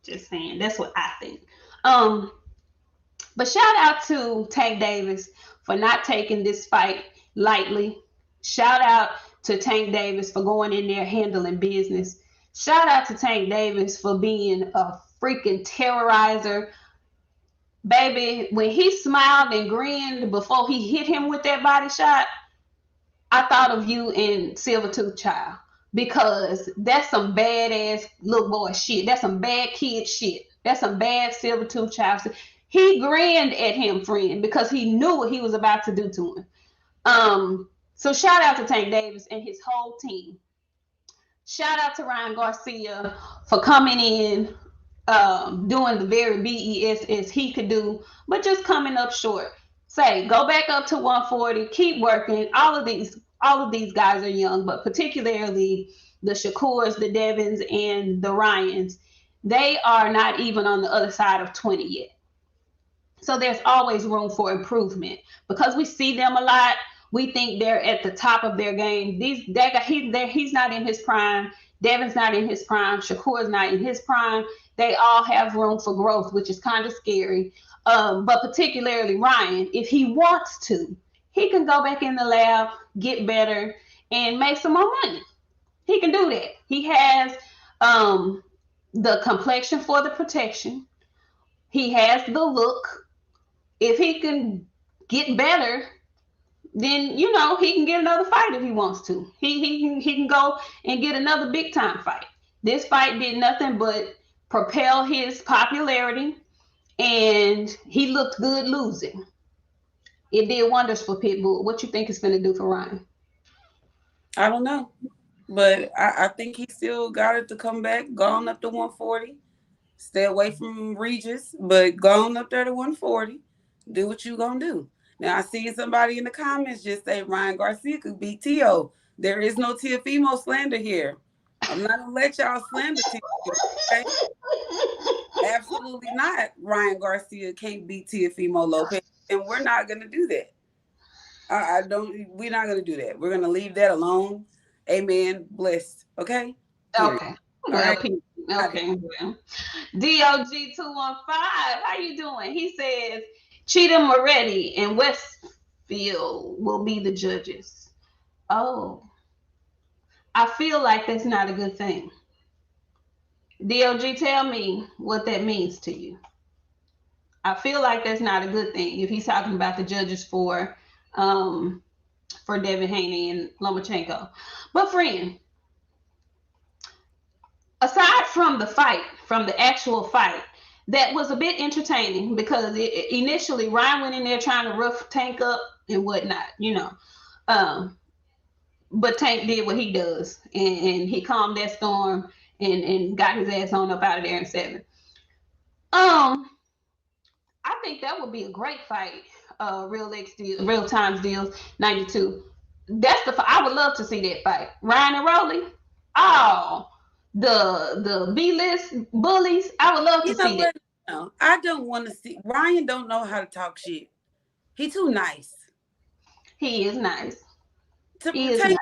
Speaker 1: Just saying, that's what I think. Um, but shout out to Tank Davis for not taking this fight lightly. Shout out to Tank Davis for going in there handling business. Shout out to Tank Davis for being a freaking terrorizer. Baby, when he smiled and grinned before he hit him with that body shot, I thought of you in Silvertooth Child because that's some badass little boy shit. That's some bad kid shit. That's some bad Silvertooth Child shit. He grinned at him, friend, because he knew what he was about to do to him. So shout out to Tank Davis and his whole team. Shout out to Ryan Garcia for coming in, doing the very best as he could do, but just coming up short. Say, go back up to 140, keep working. All of these guys are young, but particularly the Shakurs, the Devins, and the Ryans, they are not even on the other side of 20 yet. So there's always room for improvement because we see them a lot. We think they're at the top of their game. He's not in his prime. Devin's not in his prime. Shakur's not in his prime. They all have room for growth, which is kind of scary. But particularly Ryan, if he wants to, he can go back in the lab, get better, and make some more money. He can do that. He has the complexion for the protection. He has the look. If he can get better, then he can get another fight if he wants to. He can go and get another big time fight. This fight did nothing but propel his popularity, and he looked good losing. It did wonders for Pitbull. What you think it's going to do for Ryan?
Speaker 2: I don't know, but I think he still got it to come back. Gone up to 140. Stay away from Regis, but gone up there to 140. Do what you gonna do. Now I see somebody in the comments just say Ryan Garcia could beat T.O. There is no Teofimo slander here. I'm not gonna let y'all slander Teofimo. Okay? Absolutely not. Ryan Garcia can't beat Teofimo Lopez, and we're not gonna do that. I don't. We're not gonna do that. We're gonna leave that alone. Amen. Blessed. Okay.
Speaker 1: Period. Okay. Well, right. Okay. Well. DOG215, how you doing? He says Cheatham Moretti and Westfield will be the judges. Oh, I feel like that's not a good thing. DOG, tell me what that means to you. I feel like that's not a good thing if he's talking about the judges for Devin Haney and Lomachenko. But friend, aside from the fight, from the actual fight, that was a bit entertaining because initially Ryan went in there trying to rough Tank up and whatnot, but Tank did what he does, and he calmed that storm and got his ass on up out of there in 7. I think that would be a great fight. Real Times Deals 92. That's the I would love to see that fight. Ryan and Rolly. Oh, the B-list bullies. I would love to see that.
Speaker 2: No, I don't want to see. Ryan don't know how to talk shit. He too nice.
Speaker 1: He is nice.
Speaker 2: He is nice.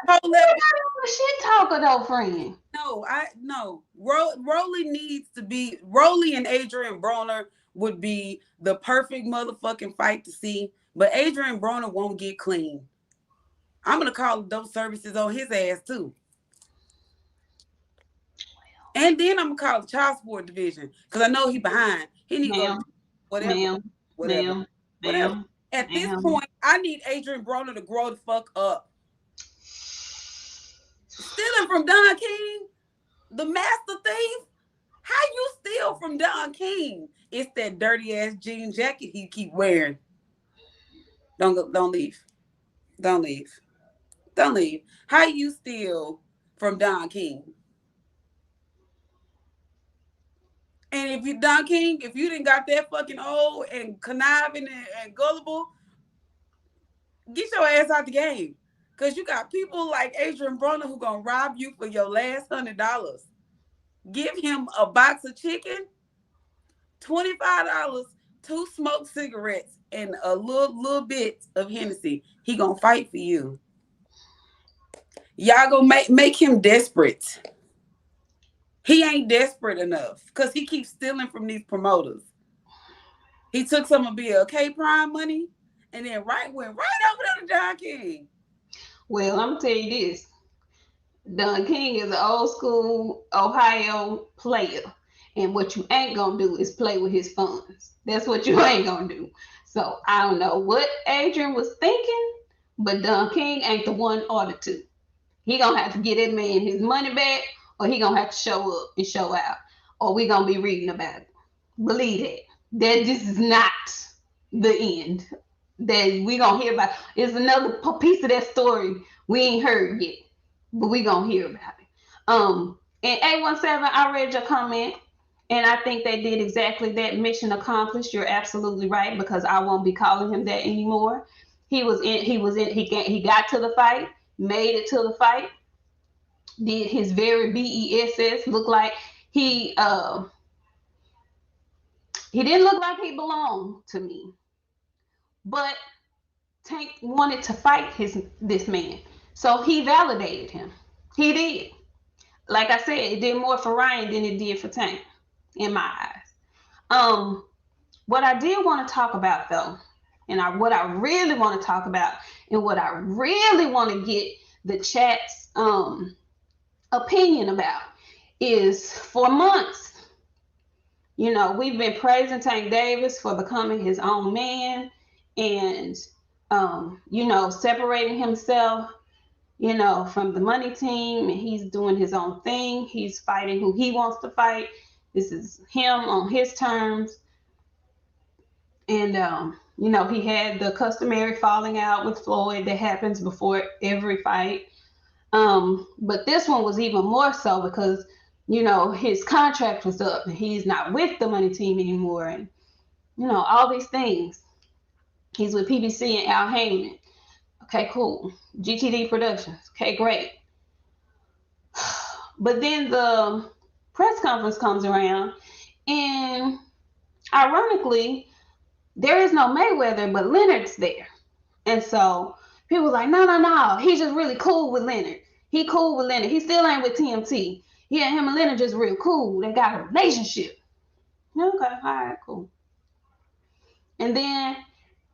Speaker 1: Shit talker though, friend.
Speaker 2: No. Rolly needs to be. Rolly and Adrian Broner would be the perfect motherfucking fight to see. But Adrian Broner won't get clean. I'm gonna call those services on his ass too. And then I'm gonna call the child support division because I know he behind. He need to go to
Speaker 1: Ma'am,
Speaker 2: whatever,
Speaker 1: ma'am,
Speaker 2: whatever,
Speaker 1: ma'am,
Speaker 2: whatever.
Speaker 1: ma'am,
Speaker 2: At this
Speaker 1: ma'am.
Speaker 2: point, I need Adrian Broner to grow the fuck up. Stealing from Don King, the master thief. How you steal from Don King? It's that dirty ass jean jacket he keep wearing. Don't go, don't leave. Don't leave. Don't leave. How you steal from Don King? And if you Don King, if you didn't got that fucking old and conniving and gullible, get your ass out the game. Cause you got people like Adrian Broner who gonna rob you for your last $100. Give him a box of chicken, $25, two smoked cigarettes, and a little bit of Hennessy. He gonna fight for you. Y'all gonna make him desperate. He ain't desperate enough because he keeps stealing from these promoters. He took some of BLK Prime money and then went right over there to Don King.
Speaker 1: Well, I'm gonna tell you this. Don King is an old school Ohio player. And what you ain't gonna do is play with his funds. That's what you ain't gonna do. So I don't know what Adrian was thinking, but Don King ain't the one or the two. He gonna have to get that man his money back, or he gonna have to show up and show out, or we gonna be reading about it. Believe it. That this is not the end. That we gonna hear about. It's another piece of that story we ain't heard yet, but we gonna hear about it. And 817, I read your comment, and I think they did exactly that. Mission accomplished. You're absolutely right because I won't be calling him that anymore. He was in. He was in. He got to the fight, made it to the fight, did his very bess, look like he he didn't look like he belonged to me, but Tank wanted to fight this man, so he validated him. He did. Like I said, it did more for Ryan than it did for Tank in my eyes. What I did want to talk about though, and what I really want to talk about, and what I really want to get the chat's opinion about is for months, we've been praising Tank Davis for becoming his own man and, separating himself, from the money team, and he's doing his own thing. He's fighting who he wants to fight. This is him on his terms. And, he had the customary falling out with Floyd that happens before every fight. But this one was even more so because, his contract was up and he's not with the money team anymore. And, all these things. He's with PBC and Al Heyman. Okay, cool. GTD Productions. Okay, great. But then the press conference comes around, and ironically, there is no Mayweather, but Leonard's there. And so people were like, no, no, no. He's just really cool with Leonard. He cool with Leonard. He still ain't with TMT. He and him and Leonard just real cool. They got a relationship. Okay, all right, cool. And then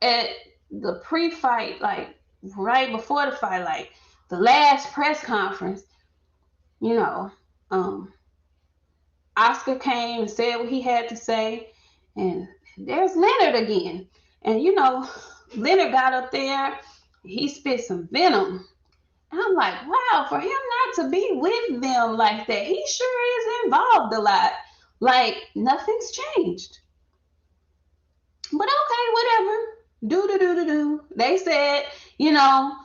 Speaker 1: at the pre-fight, like right before the fight, like the last press conference, you know, um, Oscar came and said what he had to say, and there's Leonard again. And Leonard got up there, he spit some venom. And I'm like, wow, for him not to be with them like that, he sure is involved a lot. Like nothing's changed. But okay, whatever. Do. They said, no.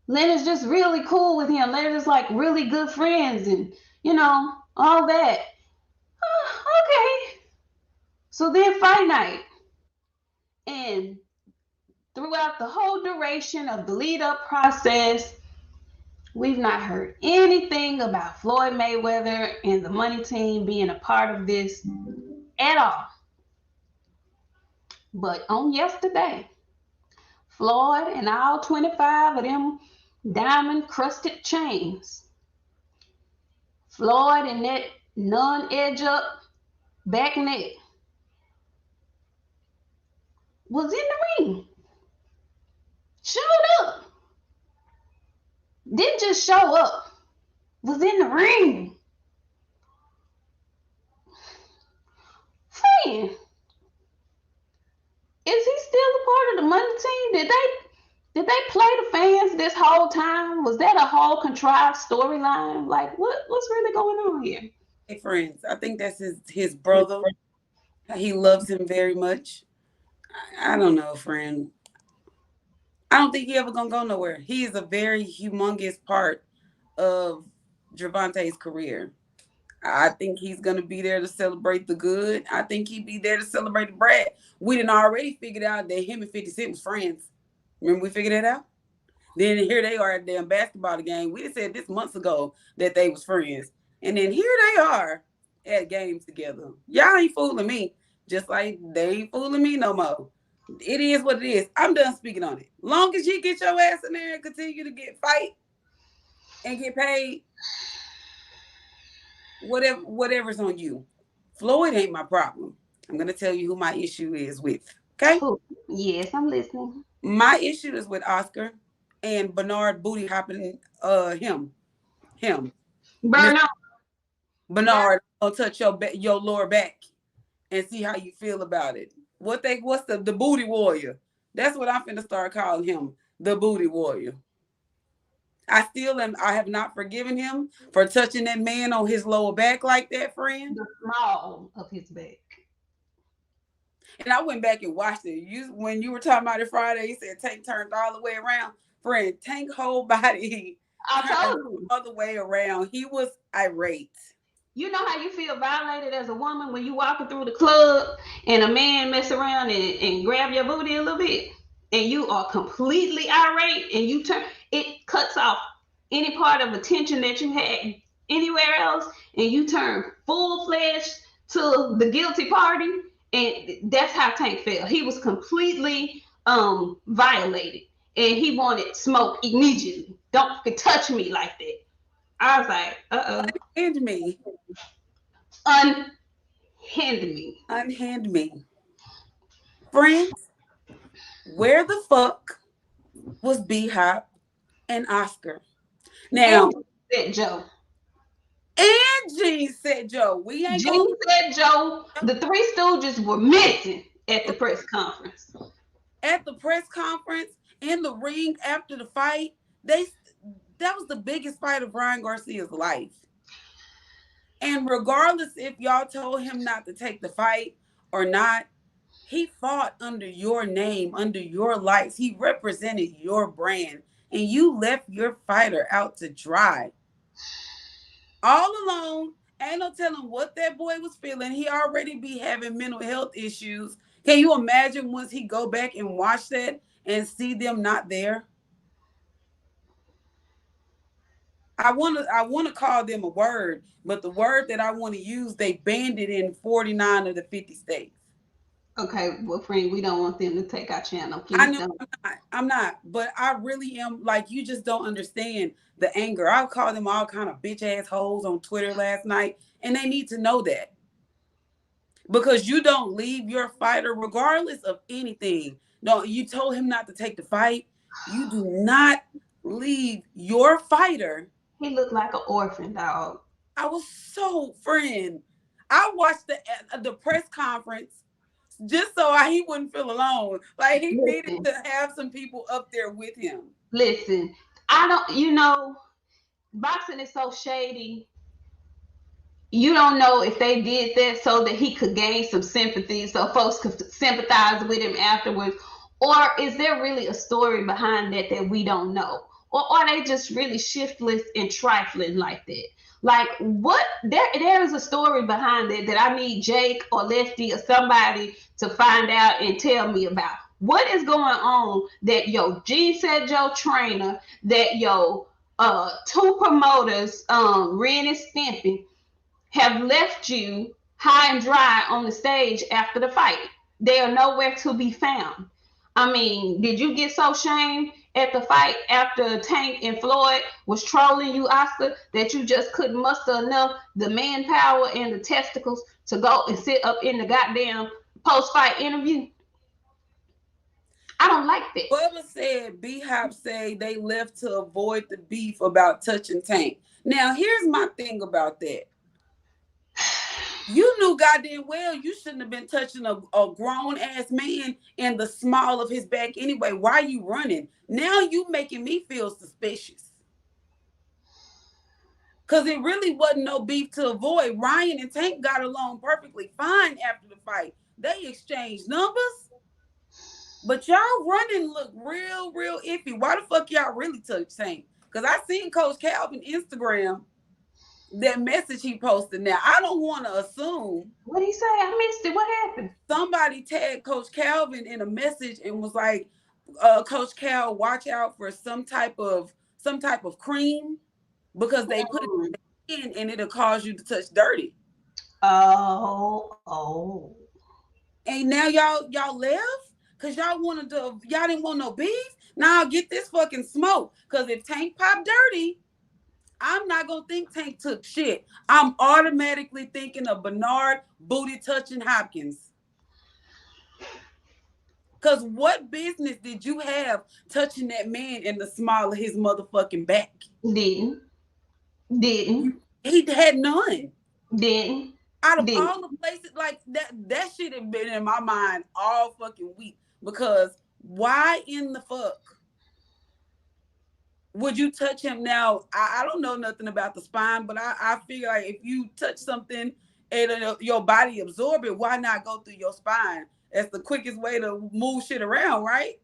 Speaker 1: Leonard's just really cool with him. They're just like really good friends and, all that. Okay. So then fight night. And throughout the whole duration of the lead up process, we've not heard anything about Floyd Mayweather and the money team being a part of this at all. But on yesterday, Floyd and all 25 of them diamond crusted chains, Floyd and that non edge up back neck was in the ring. Showed up. didn't just show up, was in the ring. Friend, is he still a part of the money team? Did they play the fans this whole time? Was that a whole contrived storyline? Like what's really going on here?
Speaker 2: Hey, friends, I think that's his brother. He loves him very much. I don't know, friend. I don't think he ever gonna go nowhere. He is a very humongous part of Gervonta's career. I think he's gonna be there to celebrate the good. I think he'd be there to celebrate the bad. We done already figured out that him and 50 Cent was friends. Remember we figured that out? Then here they are at the damn basketball game. We said this months ago that they was friends. And then here they are at games together. Y'all ain't fooling me. Just like they ain't fooling me no more. It is what it is. I'm done speaking on it. Long as you get your ass in there and continue to get fight and get paid, whatever's on you. Floyd ain't my problem. I'm gonna tell you who my issue is with. Okay?
Speaker 1: Oh, yes, I'm listening.
Speaker 2: My issue is with Oscar and Bernard booty hopping him.
Speaker 1: Burn up.
Speaker 2: Bernard, I'll touch your lower back and see how you feel about it. What's the booty warrior? That's what I'm finna start calling him, the booty warrior. I have not forgiven him for touching that man on his lower back like that, friend.
Speaker 1: The small of his back.
Speaker 2: And I went back and watched it. When you were talking about it Friday, you said Tank turned all the way around. Friend, Tank whole body
Speaker 1: I told you.
Speaker 2: all the way around. He was irate.
Speaker 1: You know how you feel violated as a woman when you walking through the club and a man mess around and grab your booty a little bit and you are completely irate and you turn it cuts off any part of attention that you had anywhere else and you turn full-fledged to the guilty party, and that's how Tank felt. He was completely violated and he wanted smoke immediately. Don't touch me like that. I was like,
Speaker 2: Unhand me.
Speaker 1: Unhand me.
Speaker 2: Unhand me. Friends, where the fuck was B-Hop and Oscar? Now,
Speaker 1: And said Joe.
Speaker 2: and Gene said Joe. We ain't
Speaker 1: Gene said Joe. The Three Stooges were missing at the press conference.
Speaker 2: At the press conference, in the ring after the fight, that was the biggest fight of Ryan Garcia's life. And regardless if y'all told him not to take the fight or not, he fought under your name, under your lights. He represented your brand. And you left your fighter out to dry. All alone. Ain't no telling what that boy was feeling. He already be having mental health issues. Can you imagine once he go back and watch that and see them not there? I want to call them a word, but the word that I want to use, they banned it in 49 of the 50 states.
Speaker 1: Okay, well, friend, we don't want them to take our channel. Please
Speaker 2: I know
Speaker 1: don't.
Speaker 2: I'm not, but I really am. Like, you just don't understand the anger. I called them all kind of bitch ass hoes on Twitter last night, and they need to know that. Because you don't leave your fighter regardless of anything. No, you told him not to take the fight. You do not leave your fighter.
Speaker 1: He looked like an orphan dog.
Speaker 2: I was so friend. I watched the press conference just so he wouldn't feel alone. Like, he needed to have some people up there with him.
Speaker 1: Listen, boxing is so shady. You don't know if they did that so that he could gain some sympathy, so folks could sympathize with him afterwards. Or is there really a story behind that we don't know? Or are they just really shiftless and trifling like that? Like, what? There is a story behind it that I need Jake or Lefty or somebody to find out and tell me about. What is going on that G said Joe trainer, that two promoters, Ren and Stimpy, have left you high and dry on the stage after the fight? They are nowhere to be found. I mean, did you get so shamed at the fight after Tank and Floyd was trolling you, Oscar, that you just couldn't muster enough the manpower and the testicles to go and sit up in the goddamn post-fight interview? I don't like that.
Speaker 2: Bubba said B-Hop say they left to avoid the beef about touching Tank. Now, here's my thing about that. You knew goddamn well you shouldn't have been touching a grown-ass man in the small of his back anyway. Why are you running? Now you making me feel suspicious. Because it really wasn't no beef to avoid. Ryan and Tank got along perfectly fine after the fight. They exchanged numbers. But y'all running look real iffy. Why the fuck y'all really touch Tank? Because I seen Coach Calvin Instagram, that message he posted. Now, I don't want to assume.
Speaker 1: What did he say? I missed it. What happened?
Speaker 2: Somebody tagged Coach Calvin in a message and was like, Coach Cal, watch out for some type of cream because they put it in and it'll cause you to touch dirty.
Speaker 1: Oh.
Speaker 2: And now y'all left? Cause y'all didn't want no beef. Now get this fucking smoke. Cause if Tank popped dirty, I'm not gonna think Tank took shit. I'm automatically thinking of Bernard booty touching Hopkins. Cause what business did you have touching that man in the small of his motherfucking back?
Speaker 1: Didn't.
Speaker 2: He had none.
Speaker 1: Didn't.
Speaker 2: Out of all the places like that shit have been in my mind all fucking week. Because why in the fuck would you touch him now? I don't know nothing about the spine, but I figure like if you touch something and your body absorb it, why not go through your spine? That's the quickest way to move shit around, right?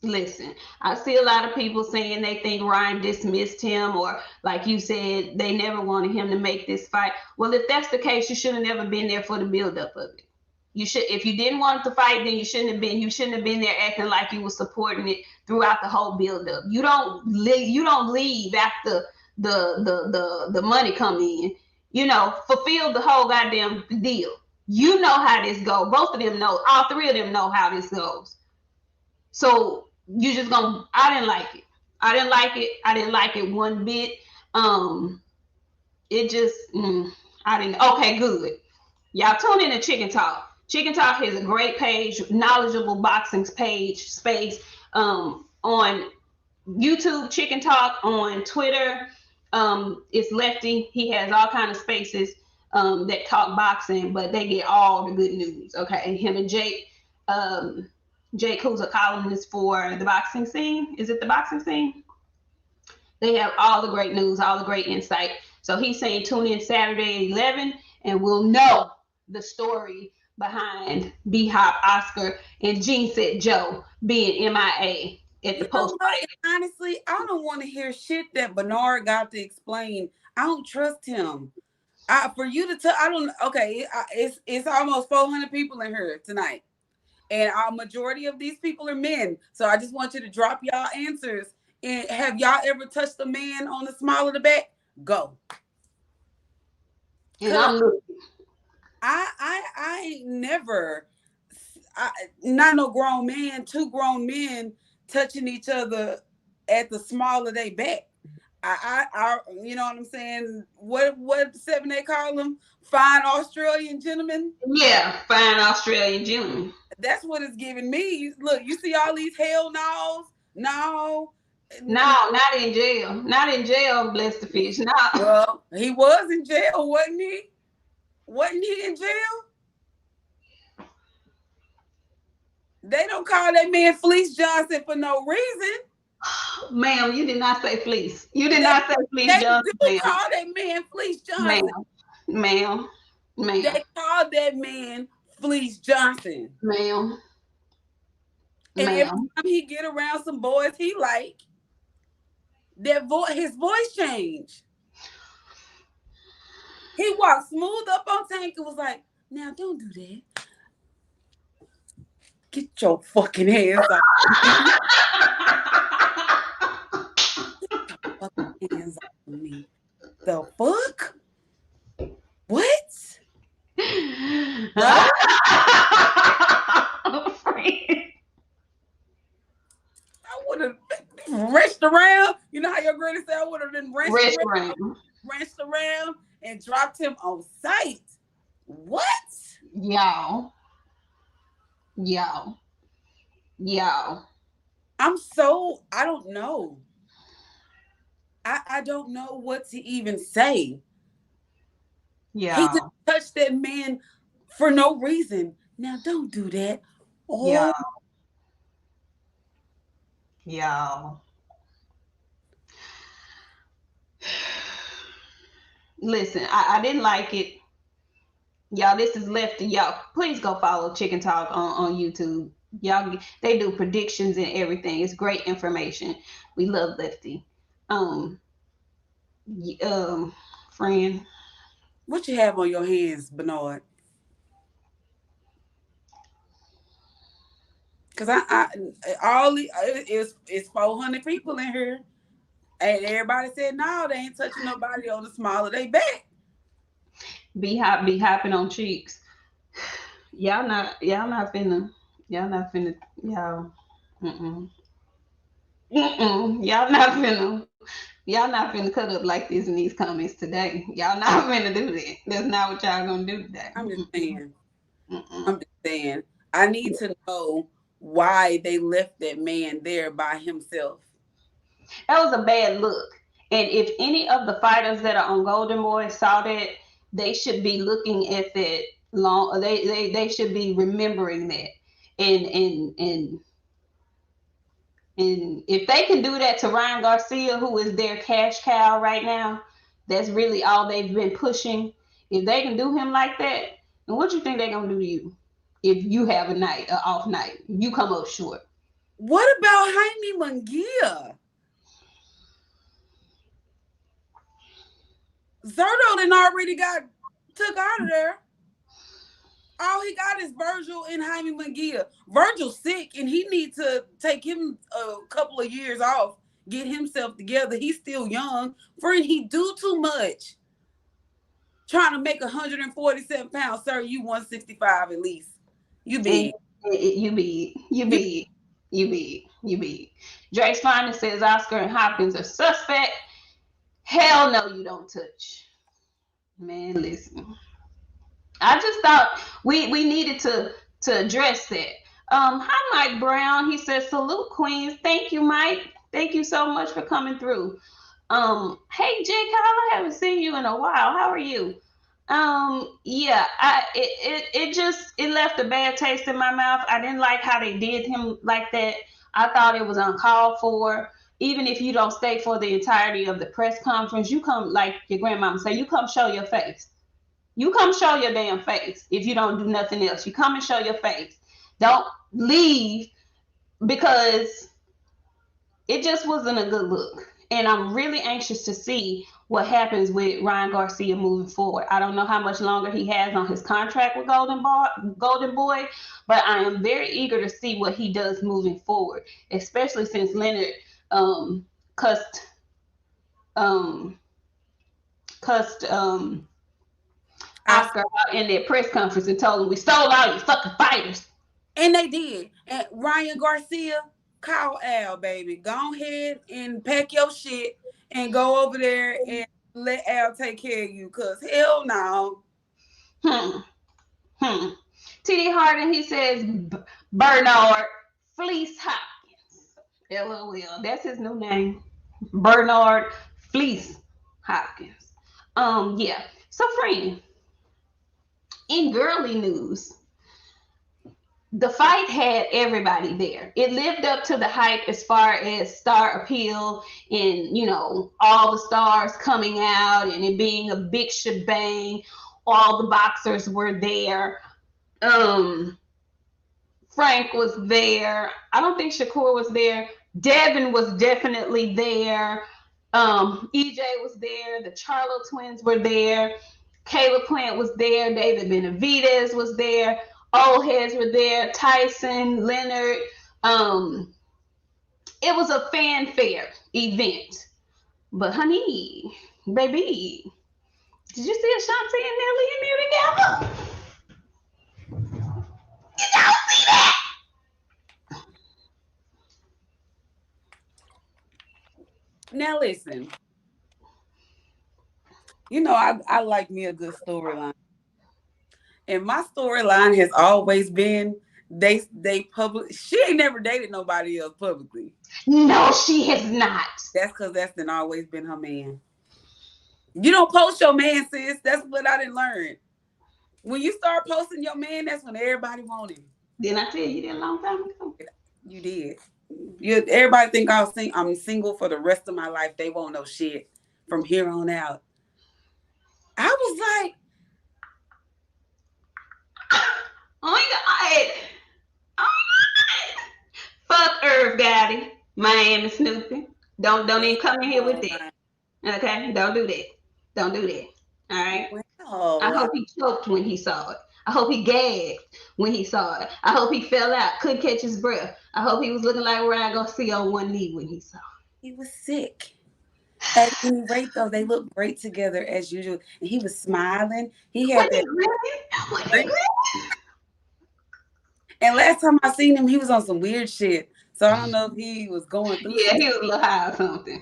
Speaker 1: Listen, I see a lot of people saying they think Ryan dismissed him, or like you said, they never wanted him to make this fight. Well, if that's the case, you should have never been there for the buildup of it. You should, if you didn't want to fight, then you shouldn't have been. You shouldn't have been there acting like you were supporting it throughout the whole buildup. You don't leave after the money come in. You know, fulfill the whole goddamn deal. You know how this goes. Both of them know. All three of them know how this goes. So you just gonna. I didn't like it. I didn't like it one bit. It just. I didn't. Okay, good. Y'all tune in to Chicken Talk. Chicken Talk is a great page, knowledgeable boxing page space on YouTube. Chicken Talk on Twitter. It's Lefty. He has all kind of spaces that talk boxing, but they get all the good news. Okay, him and Jake. Jake, who's a columnist for the boxing scene. Is it the boxing scene? They have all the great news, all the great insight. So he's saying tune in Saturday at 11 and we'll know the story behind B-Hop, Oscar, and Gene Set Joe being MIA at the post.
Speaker 2: Honestly, I don't want to hear shit that Bernard got to explain. I don't trust him. For you to tell, I don't. Okay, it's almost 400 people in here tonight, and our majority of these people are men. So I just want you to drop y'all answers. And have y'all ever touched a man on the small of the back? Go.
Speaker 1: And I'm looking.
Speaker 2: I ain't never, not no grown man, two grown men touching each other at the small of their back. I you know what I'm saying? What 7 call them? Fine Australian gentlemen?
Speaker 1: Yeah, fine Australian gentlemen.
Speaker 2: That's what it's giving me. Look, you see all these hell no's? No,
Speaker 1: not in jail. Not in jail, bless the fish. No.
Speaker 2: Well, he was in jail, wasn't he? Wasn't he in jail? They don't call that man Fleece Johnson for no reason.
Speaker 1: Ma'am, you did not say Fleece. You did not say Fleece Johnson.
Speaker 2: They call that man Fleece Johnson.
Speaker 1: Ma'am.
Speaker 2: They call that man Fleece Johnson.
Speaker 1: Ma'am.
Speaker 2: And every time he get around some boys he like, his voice changed. He walked smooth up on Tank and was like, now don't do that. Get your fucking hands off me. Get your fucking hands off me. The fuck? What? I would have wrenched around. You know how your granny said I would have been wrenched around and dropped him on sight. What?
Speaker 1: Y'all. Y'all, y'all,
Speaker 2: I don't know. I don't know what to even say. He just
Speaker 1: y'all,
Speaker 2: touched that man for no reason. Now don't do that. Oh,
Speaker 1: y'all, y'all. Listen, I didn't like it. Y'all, this is Lefty. Y'all, please go follow Chicken Talk on YouTube. Y'all, they do predictions and everything. It's great information. We love Lefty. Um, friend.
Speaker 2: what you have on your hands, Bernard? Cause it's 400 people in here, and everybody said no, they ain't touching nobody on the small of their back.
Speaker 1: Be hopping on cheeks. Y'all not finna y'all. Mm-mm. Mm-mm. Y'all not finna cut up like this in these comments today. Y'all not finna do that. That's not what y'all gonna do today.
Speaker 2: I'm just saying.
Speaker 1: Mm-mm.
Speaker 2: I'm just saying. I need to know why they left that man there by himself.
Speaker 1: That was a bad look. And if any of the fighters that are on Golden Boy saw that, they should be looking at that long. They should be remembering that. And and and and if they can do that to Ryan Garcia, who is their cash cow right now, that's really all they've been pushing. If they can do him like that, then what you think they're gonna do to you? If you have an off night, you come up short.
Speaker 2: What about Jaime Munguia? Zerto then already got took out of there. All he got is Virgil and Jaime Munguia. Virgil's sick and he needs to take him a couple of years off, get himself together. He's still young. Friend, he do too much. Trying to make 147 pounds, sir. You 165 at least. You
Speaker 1: And
Speaker 2: big.
Speaker 1: you
Speaker 2: You
Speaker 1: be, you be. Drake's finest says Oscar and Hopkins are suspect. Hell no, you don't touch. Man, listen. I just thought we needed to address that. Hi Mike Brown. He says salute Queens. Thank you, Mike. Thank you so much for coming through. Hey Jay Kyle, I haven't seen you in a while. How are you? Yeah, it just it left a bad taste in my mouth. I didn't like how they did him like that. I thought it was uncalled for. Even if you don't stay for the entirety of the press conference, you come like your grandmama say, you come show your face. You come show your damn face if you don't do nothing else. You come and show your face. Don't leave because it just wasn't a good look. And I'm really anxious to see what happens with Ryan Garcia moving forward. I don't know how much longer he has on his contract with Golden Boy, but I am very eager to see what he does moving forward, especially since Leonard cussed um, cussed Oscar out in their press conference and told him we stole all your fucking fighters.
Speaker 2: and they did. And Ryan Garcia, call Al, baby. Go ahead and pack your shit and go over there and let Al take care of you. Cause hell no.
Speaker 1: Hmm. Hmm. TD Harden, he says Bernard Fleece Hopkins. LOL. That's his new name. Bernard Fleece Hopkins. Yeah. So friend, in girly news, the fight had everybody there. It lived up to the hype as far as star appeal and, all the stars coming out and it being a big shebang. All the boxers were there. Um, Frank was there. I don't think Shakur was there. Devin was definitely there. EJ was there. The Charlo twins were there. Caleb Plant was there. David Benavidez was there. Old heads were there. Tyson, Leonard. Um, it was a fanfare event. But honey, baby, did you see Ashanti and Nelly in there together? Did y'all see that?
Speaker 2: Now listen, I like me a good storyline. And my storyline has always been They public. She ain't never dated nobody else publicly.
Speaker 1: No, she has not.
Speaker 2: That's because that's been always been her man. You don't post your man, sis. That's what I didn't learn. When you start posting your man, that's when everybody want him.
Speaker 1: Didn't I tell you that a long time ago?
Speaker 2: You did. Everybody think I'm single for the rest of my life. They won't know shit from here on out. I was like,
Speaker 1: oh my God. Oh my God. Fuck Irv Gotti, Miami Snoopy. Don't even come in here with that. Okay? Don't do that. Don't do that. All right? I hope he choked when he saw it. I hope he gagged when he saw it. I hope he fell out, couldn't catch his breath. I hope he was looking like Ryan Garcia on one knee when he saw it.
Speaker 2: He was sick. At any rate, though, they looked great together as usual. And he was smiling. He had that.
Speaker 1: Really?
Speaker 2: And last time I seen him, he was on some weird shit. So I don't know if he was going through.
Speaker 1: Yeah, he was a little high or something.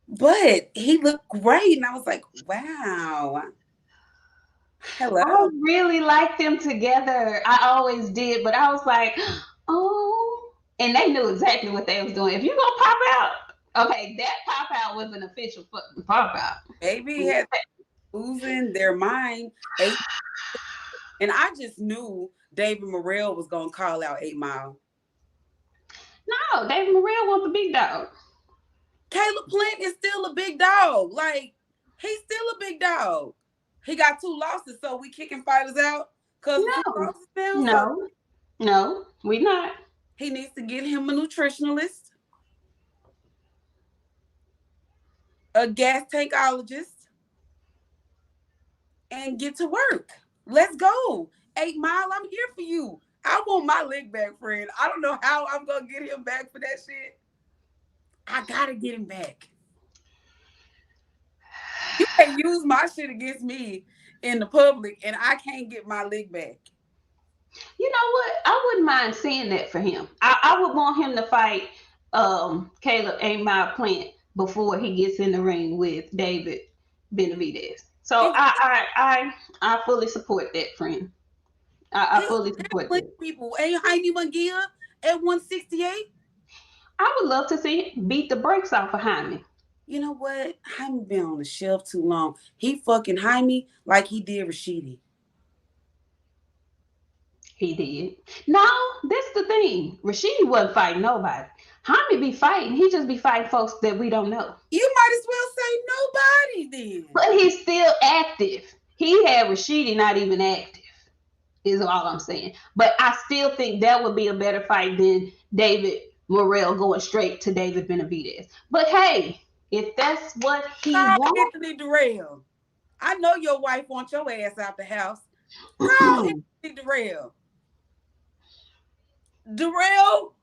Speaker 2: But he looked great. And I was like, wow. Hello.
Speaker 1: I really liked them together. I always did. But I was like, oh. And they knew exactly what they was doing. If you gonna pop out, okay, that pop out was an official fucking pop out.
Speaker 2: Baby had losing their mind. And I just knew David Morrell was gonna call out 8 Mile.
Speaker 1: No, David Morrell was the big dog.
Speaker 2: Caleb Plant is still a big dog. Like, he's still a big dog. He got 2 losses, so we kicking fighters out because
Speaker 1: No, we not.
Speaker 2: He needs to get him a nutritionalist, a gas tankologist, and get to work. Let's go. 8 Mile, I'm here for you. I want my leg back, friend. I don't know how I'm going to get him back for that shit. I got to get him back. You can't use my shit against me in the public, and I can't get my leg back.
Speaker 1: You know what? I wouldn't mind seeing that for him. I would want him to fight Caleb 8 Mile Plant before he gets in the ring with David Benavidez. So I fully support that, friend. I fully support that.
Speaker 2: People, ain't Jaime Munguia at 168?
Speaker 1: I would love to see him beat the brakes off of Jaime.
Speaker 2: You know what? Jaime been on the shelf too long. He fucking Jaime like he did Rashidi.
Speaker 1: He did. No, that's the thing. Rashidi wasn't fighting nobody. Jaime be fighting. He just be fighting folks that we don't know.
Speaker 2: You might as well say nobody then.
Speaker 1: But he's still active. He had Rashidi not even active, is all I'm saying. But I still think that would be a better fight than David Morrell going straight to David Benavidez. But hey, if that's what he wants.
Speaker 2: Anthony Durrell. I know your wife wants your ass out the house. No, Anthony Durrell. Durrell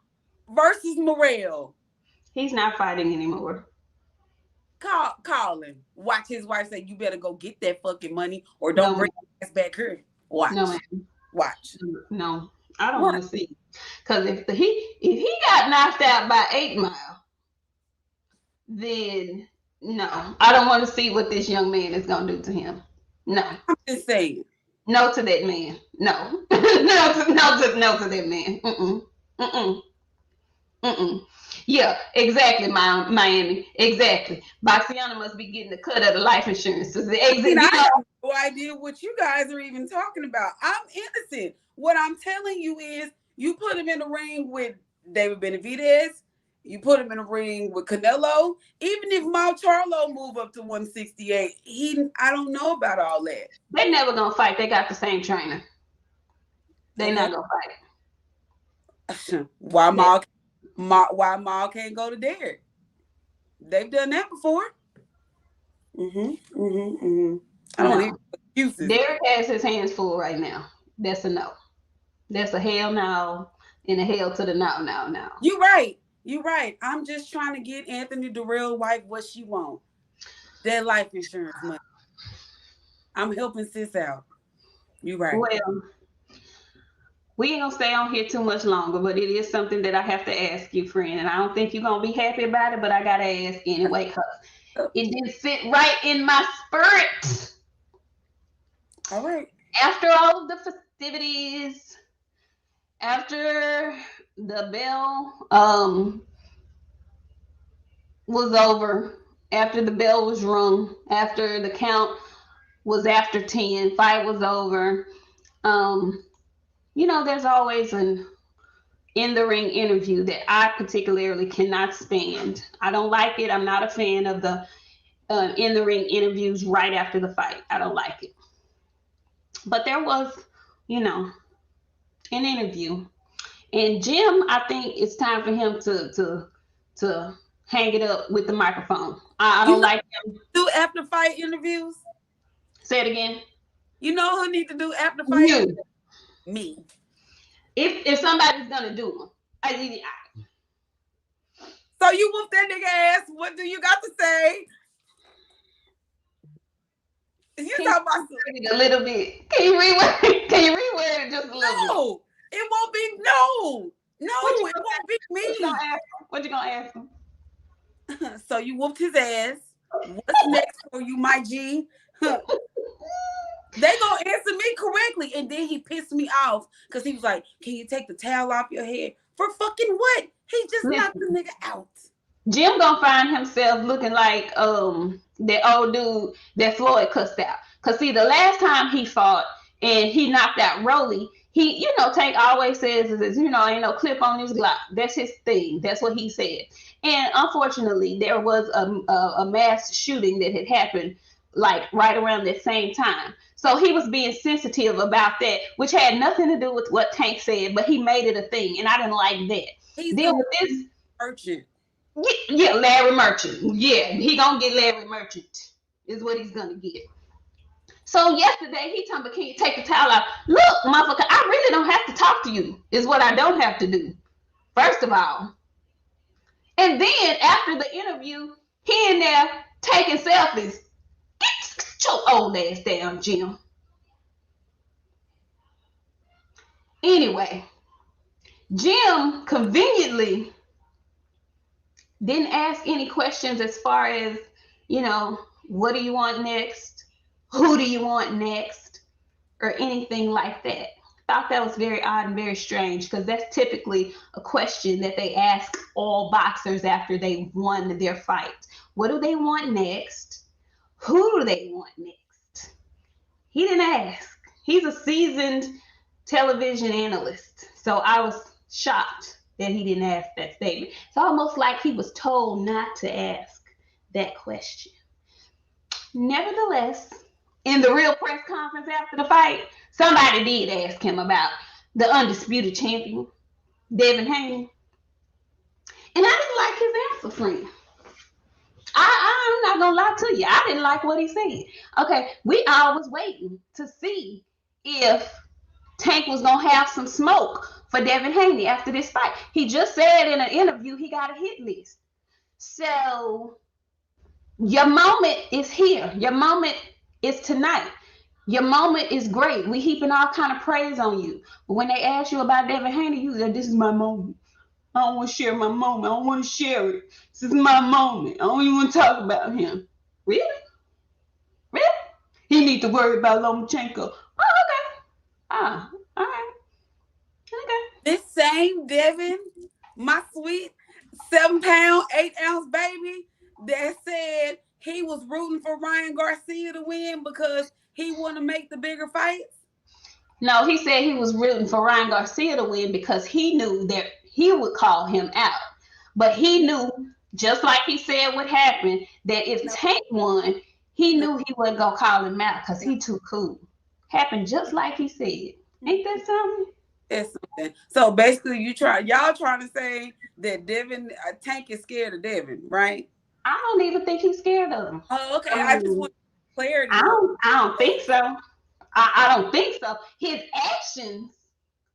Speaker 2: versus Morrell.
Speaker 1: He's not fighting anymore.
Speaker 2: Call him. Watch his wife say, you better go get that fucking money or don't bring your ass back here. Watch.
Speaker 1: No, man.
Speaker 2: Watch.
Speaker 1: No, I don't want to see. Because if he got knocked out by 8 Mile, then no, I don't want to see what this young man is going to do to him. No.
Speaker 2: I'm just saying.
Speaker 1: No to that man. No. no to that man. Yeah, exactly, Miami. Exactly. BOXIANA must be getting the cut of the life insurance.
Speaker 2: I have no idea what you guys are even talking about. I'm innocent. What I'm telling you is you put him in the ring with David Benavidez. You put him in a ring with Canelo. Even if Mal Charlo move up to 168, I don't know about all that.
Speaker 1: They never gonna fight. They got the same trainer. They not gonna
Speaker 2: fight. Why Mal can't go to Derek? They've done that before. I don't need excuses.
Speaker 1: Derek has his hands full right now. That's a no. That's a hell no and a hell to the no.
Speaker 2: You're right. You're right. I'm just trying to get Anthony Durrell wife what she want. That life insurance money. I'm helping sis out. You're right.
Speaker 1: Well, we ain't gonna stay on here too much longer, but it is something that I have to ask you, friend. And I don't think you're gonna be happy about it, but I gotta ask anyway, because it didn't fit right in my spirit.
Speaker 2: All right.
Speaker 1: After all of the festivities, After the bell was over, after the bell was rung, after the count was after 10, fight was over. Um, there's always an in the ring interview that I particularly cannot stand. I don't like it. I'm not a fan of the in the ring interviews right after the fight. I don't like it. But there was, an interview. And Jim, I think it's time for him to hang it up with the microphone. I
Speaker 2: You
Speaker 1: don't
Speaker 2: know
Speaker 1: like him.
Speaker 2: do after fight interviews?
Speaker 1: Say it again.
Speaker 2: You know who need to do after fight
Speaker 1: You.
Speaker 2: interviews? Me.
Speaker 1: If somebody's gonna do them,
Speaker 2: So you whoop that nigga ass. What do you got to say? You talking about
Speaker 1: it a little bit? Can you reword? Can you reword it just a little bit?
Speaker 2: no? It won't be no. No, it won't be me.
Speaker 1: What you gonna ask him?
Speaker 2: So you whooped his ass. What's next for you, my G? They gonna answer me correctly, and then he pissed me off because he was like, "Can you take the towel off your head for fucking what?" He just knocked the nigga out.
Speaker 1: Jim gonna find himself looking like that old dude that Floyd cussed out. Cause see, the last time he fought and he knocked out Rolly, he, Tank always says is, ain't no clip on his Glock. That's his thing. That's what he said. And unfortunately, there was a mass shooting that had happened like right around that same time. So he was being sensitive about that, which had nothing to do with what Tank said, but he made it a thing, and I didn't like that.
Speaker 2: He's
Speaker 1: then with this
Speaker 2: merchant.
Speaker 1: Yeah, Larry Merchant. Yeah, he gonna get Larry Merchant is what he's gonna get. So yesterday he told me, "Can you take the towel out?" Look, motherfucker, I really don't have to talk to you. Is what I don't have to do. First of all, and then after the interview, he in there taking selfies. Get your old ass down, Jim. Anyway, Jim conveniently didn't ask any questions as far as, what do you want next? Who do you want next? Or anything like that. Thought that was very odd and very strange because that's typically a question that they ask all boxers after they won their fight. What do they want next? Who do they want next? He didn't ask. He's a seasoned television analyst. So I was shocked that he didn't ask that statement. It's almost like he was told not to ask that question. Nevertheless, in the real press conference after the fight, somebody did ask him about the undisputed champion, Devin Haney. And I didn't like his answer, friend. I'm not going to lie to you. I didn't like what he said. Okay, we all was waiting to see if Tank was going to have some smoke for Devin Haney after this fight. He just said in an interview he got a hit list. So your moment is here. Your moment is tonight. Your moment is great. We heaping all kind of praise on you. But when they ask you about Devin Haney, you say, "This is my moment. I don't want to share my moment. I don't want to share it. This is my moment. I don't even want to talk about him." Really? Really? He need to worry about Lomachenko. Oh, okay. Ah, all right. Okay.
Speaker 2: This same Devin, my sweet 7-pound, 8-ounce baby that said he was rooting for Ryan Garcia to win because he want to make the bigger fights.
Speaker 1: No, he said he was rooting for Ryan Garcia to win because he knew that he would call him out. But he knew, just like he said what happened, that if Tank won, he knew he wasn't going to call him out because he too cool. Happened just like he said. Ain't that something?
Speaker 2: That's something. So basically, y'all trying to say that Tank is scared of Devin, right?
Speaker 1: I don't even think he's scared of him.
Speaker 2: Oh, okay. I just want clarity.
Speaker 1: I don't think so. I don't think so. His actions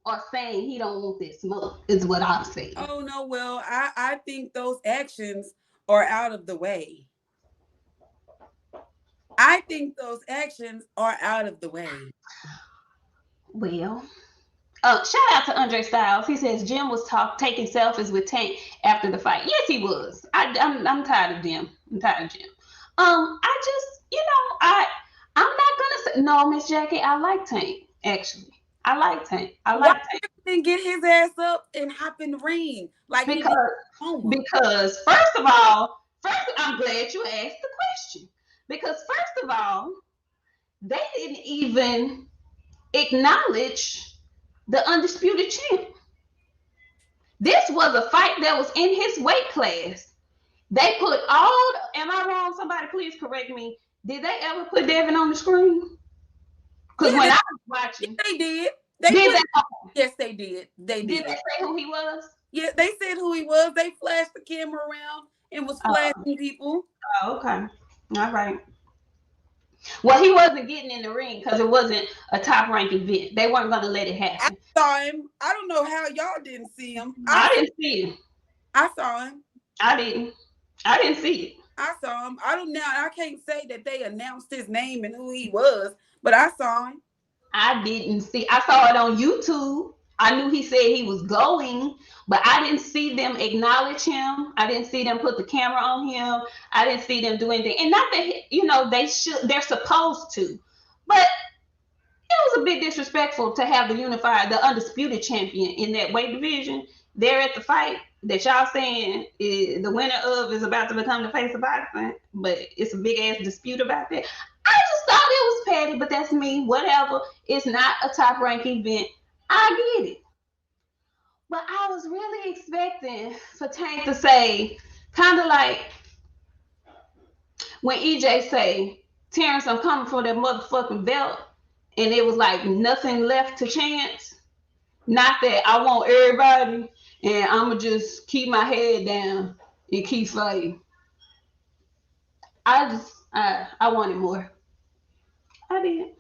Speaker 1: are saying he don't want this smoke, is what I'm saying.
Speaker 2: Oh no, well, I think those actions are out of the way. I think those actions are out of the way.
Speaker 1: Well, shout out to Andre Styles. He says Jim was taking selfies with Tank after the fight. Yes, he was. I'm tired of Jim. I'm tired of Jim. I just, I'm not gonna say no, Miss Jackie. I like Tank. Actually, I like Tank. I like Tank.
Speaker 2: didn't get his ass up and hop in the ring like he did
Speaker 1: because first of all, I'm glad you asked the question. Because first of all, they didn't even acknowledge the undisputed champ. This was a fight that was in his weight class. They put all. Am I wrong? Somebody please correct me. Did they ever put Devin on the screen? Because when I was watching,
Speaker 2: they did. Yes, they did. They did.
Speaker 1: Did they say who he was?
Speaker 2: Yeah, they said who he was. They flashed the camera around and was flashing people.
Speaker 1: Oh, okay. All right. Well, he wasn't getting in the ring because it wasn't a top-ranked event. They weren't going to let it happen.
Speaker 2: I saw him. I don't know how y'all didn't see him.
Speaker 1: I didn't see him.
Speaker 2: I saw him.
Speaker 1: I didn't see it.
Speaker 2: I saw him. I can't say that they announced his name and who he was, but I saw him.
Speaker 1: I didn't see. I saw it on YouTube. I knew he said he was going, but I didn't see them acknowledge him. I didn't see them put the camera on him. I didn't see them do anything. And not that, they're supposed to, but it was a bit disrespectful to have the undisputed champion in that weight division there at the fight that y'all saying the winner of is about to become the face of boxing, but it's a big ass dispute about that. I just thought it was petty, but that's me. Whatever. It's not a top rank event. I get it. But I was really expecting for Tank to say, kind of like when EJ say, Terrence, I'm coming for that motherfucking belt. And it was like nothing left to chance. Not that I want everybody and I'm going to just keep my head down and keep fighting. I wanted more. I did.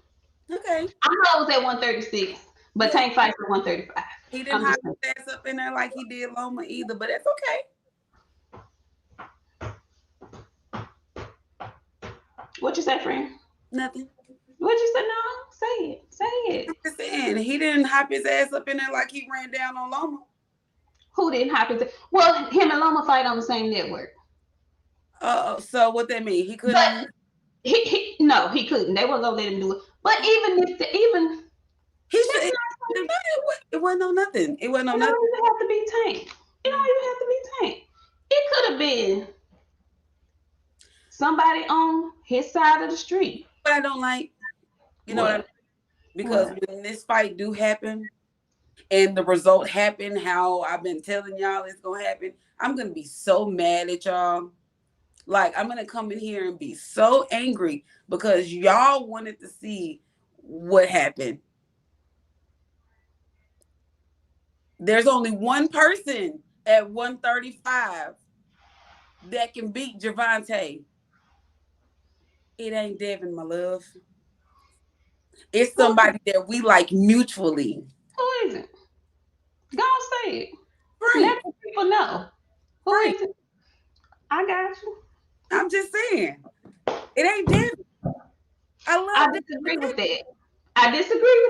Speaker 2: Okay.
Speaker 1: I know it was at 136, but Tank fights at 135.
Speaker 2: He didn't have his ass up in there like he did Loma either, but that's okay.
Speaker 1: What you say, friend?
Speaker 2: Nothing.
Speaker 1: What you say? No, say it. Say it.
Speaker 2: I'm just saying, he didn't hop his ass up in there like he ran down on Loma.
Speaker 1: Who didn't hop his ass? Well, him and Loma fight on the same network.
Speaker 2: So what that mean? He couldn't.
Speaker 1: But no, he couldn't. They weren't gonna let him do it. But even
Speaker 2: he should. It wasn't on nothing. It wasn't on nothing.
Speaker 1: It don't even have to be Tank. It don't even have to be Tank. It could have been somebody on his side of the street.
Speaker 2: But I don't like, what I mean? Because when this fight do happen and the result happen, how I've been telling y'all it's gonna happen, I'm gonna be so mad at y'all. Like, I'm gonna come in here and be so angry because y'all wanted to see what happened. There's only one person at 135 that can beat Gervonta. It ain't Devin, my love. It's somebody that we like mutually.
Speaker 1: Who is it? Go say it. Right. Let the people know. Who is it? I got you.
Speaker 2: I'm just saying. It ain't Devin.
Speaker 1: I disagree with that. I disagree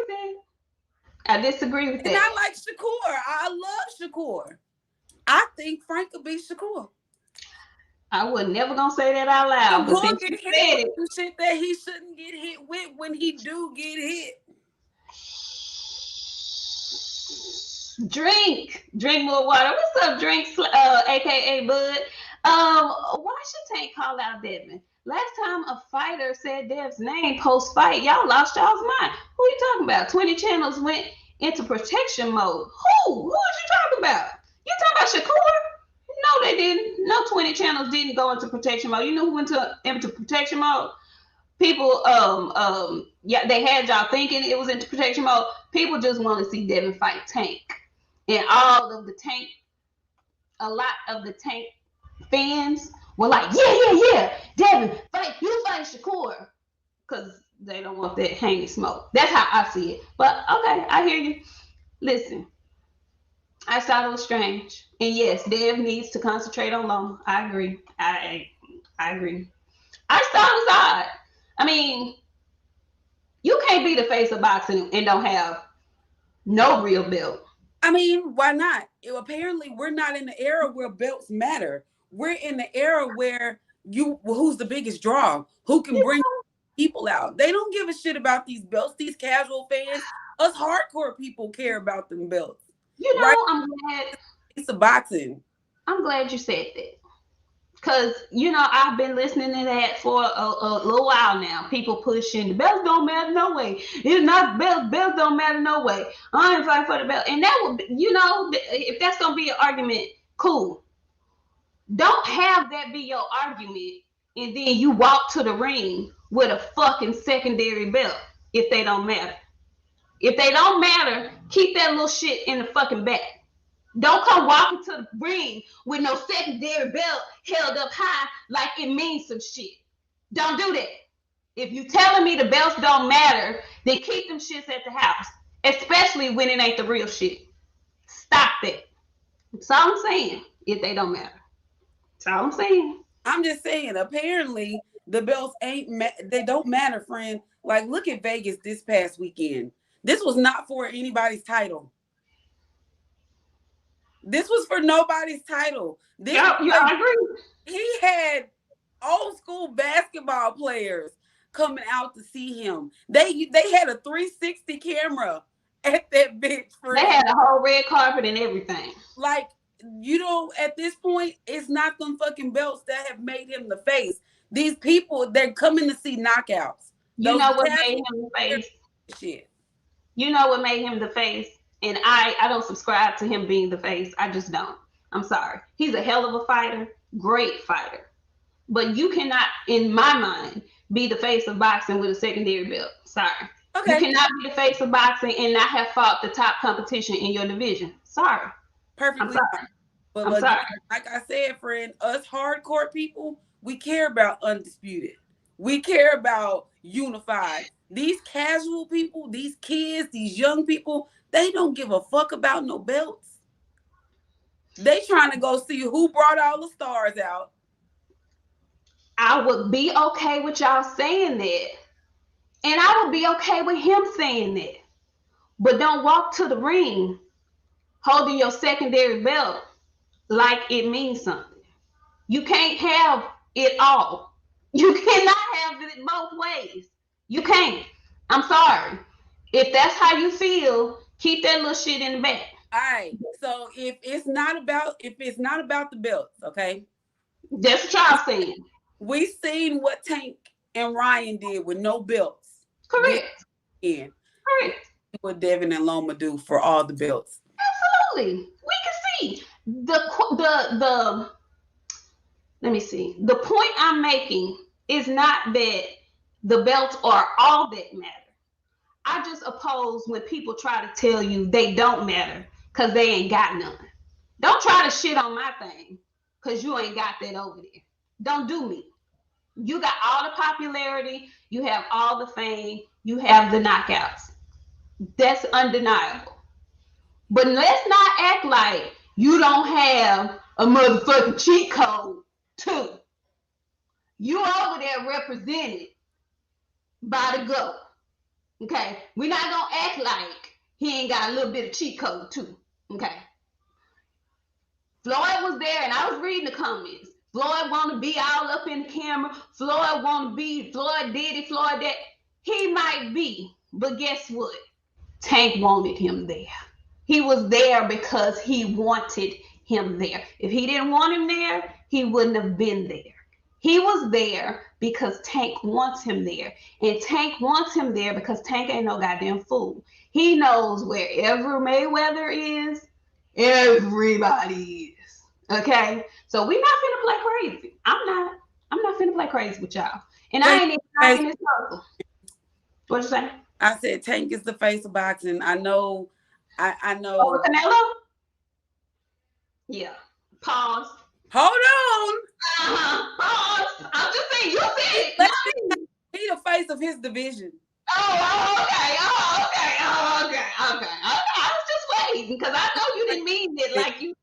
Speaker 1: with that.
Speaker 2: And I like Shakur. I love Shakur. I think Frank could beat Shakur.
Speaker 1: I was never gonna say that out loud.
Speaker 2: Shakur but get hit with shit that he shouldn't get hit with when he do get hit.
Speaker 1: Drink more water. What's up, Drinks? AKA Bud. Why should Tank call out Devin? Last time a fighter said Dev's name post-fight, y'all lost y'all's mind. Who are you talking about? 20 channels went into protection mode. Who? Who are you talking about? You talking about Shakur? No, they didn't. No 20 channels didn't go into protection mode. You know who went into protection mode? People, they had y'all thinking it was into protection mode. People just want to see Devin fight Tank. And a lot of the Tank fans were like, yeah, Devin, you fight Shakur. Because they don't want that hanging smoke. That's how I see it. But, okay, I hear you. Listen, I thought it was strange. And yes, Dev needs to concentrate on Loma. I agree. I agree. I just thought it was odd. I mean, you can't be the face of boxing and don't have no real belt.
Speaker 2: I mean, why not? Apparently, we're not in the era where belts matter. We're in the era where who's the biggest draw? Who can bring people out? They don't give a shit about these belts. These casual fans, us hardcore people care about them belts. Right?
Speaker 1: I'm glad.
Speaker 2: It's a boxing.
Speaker 1: I'm glad you said that. Cause I've been listening to that for a little while now. People pushing the belts don't matter no way. It's not belts don't matter no way. I ain't fighting for the belt, and that would if that's gonna be an argument, cool. Don't have that be your argument, and then you walk to the ring with a fucking secondary belt if they don't matter. If they don't matter, keep that little shit in the fucking back. Don't come walking to the ring with no secondary belt held up high like it means some shit. Don't do that. If you telling me the belts don't matter, then keep them shits at the house, especially when it ain't the real shit. Stop that. That's all I'm saying. If they don't matter, that's all I'm saying.
Speaker 2: I'm just saying. Apparently, the belts they don't matter, friend. Like, look at Vegas this past weekend. This was not for anybody's title. This was for nobody's title.
Speaker 1: I agree.
Speaker 2: He had old school basketball players coming out to see him. They had a 360 camera at that bitch.
Speaker 1: They had a whole red carpet and everything.
Speaker 2: Like, at this point, it's not them fucking belts that have made him the face. These people, they're coming to see knockouts.
Speaker 1: You know what made him the face?
Speaker 2: Shit.
Speaker 1: You know what made him the face? And I don't subscribe to him being the face. I just don't. I'm sorry. He's a hell of a fighter, great fighter. But you cannot, in my mind, be the face of boxing with a secondary belt. Sorry. Okay. You cannot be the face of boxing and not have fought the top competition in your division. Sorry.
Speaker 2: Perfectly. I'm sorry. But I'm sorry. Like I said, friend, us hardcore people, we care about undisputed. We care about unified. These casual people, these kids, these young people, they don't give a fuck about no belts. They trying to go see who brought all the stars out.
Speaker 1: I would be okay with y'all saying that. And I would be okay with him saying that. But don't walk to the ring holding your secondary belt like it means something. You can't have it all. You cannot have it both ways. You can't. I'm sorry. If that's how you feel, keep that little shit in the back.
Speaker 2: All right. So if it's not about the belts, okay?
Speaker 1: That's what y'all saying.
Speaker 2: We seen what Tank and Ryan did with no belts.
Speaker 1: Correct.
Speaker 2: And
Speaker 1: correct.
Speaker 2: What Devin and Loma do for all the belts.
Speaker 1: Absolutely. We can see the let me see. The point I'm making is not that the belts are all that matter. I just oppose when people try to tell you they don't matter because they ain't got none. Don't try to shit on my thing because you ain't got that over there. Don't do me. You got all the popularity. You have all the fame. You have the knockouts. That's undeniable. But let's not act like you don't have a motherfucking cheat code too. You over there represented by the GOAT. Okay? We're not going to act like he ain't got a little bit of cheat code too. Okay? Floyd was there and I was reading the comments. Floyd want to be all up in the camera. Floyd want to be, Floyd did it, Floyd that. He might be, but guess what? Tank wanted him there. He was there because he wanted him there. If he didn't want him there, he wouldn't have been there. He was there because Tank wants him there. And Tank wants him there because Tank ain't no goddamn fool. He knows wherever Mayweather is, everybody is. Okay? So we not finna play crazy. I'm not finna play crazy with y'all. And I ain't even in this circle. What you say?
Speaker 2: I said Tank is the face of boxing. I know.
Speaker 1: Oh, Canelo? Yeah. Pause.
Speaker 2: Hold on.
Speaker 1: Pause. I'm just saying, you said it.
Speaker 2: He's the face of his division.
Speaker 1: Oh, okay. I was just waiting because I know you didn't mean it like you.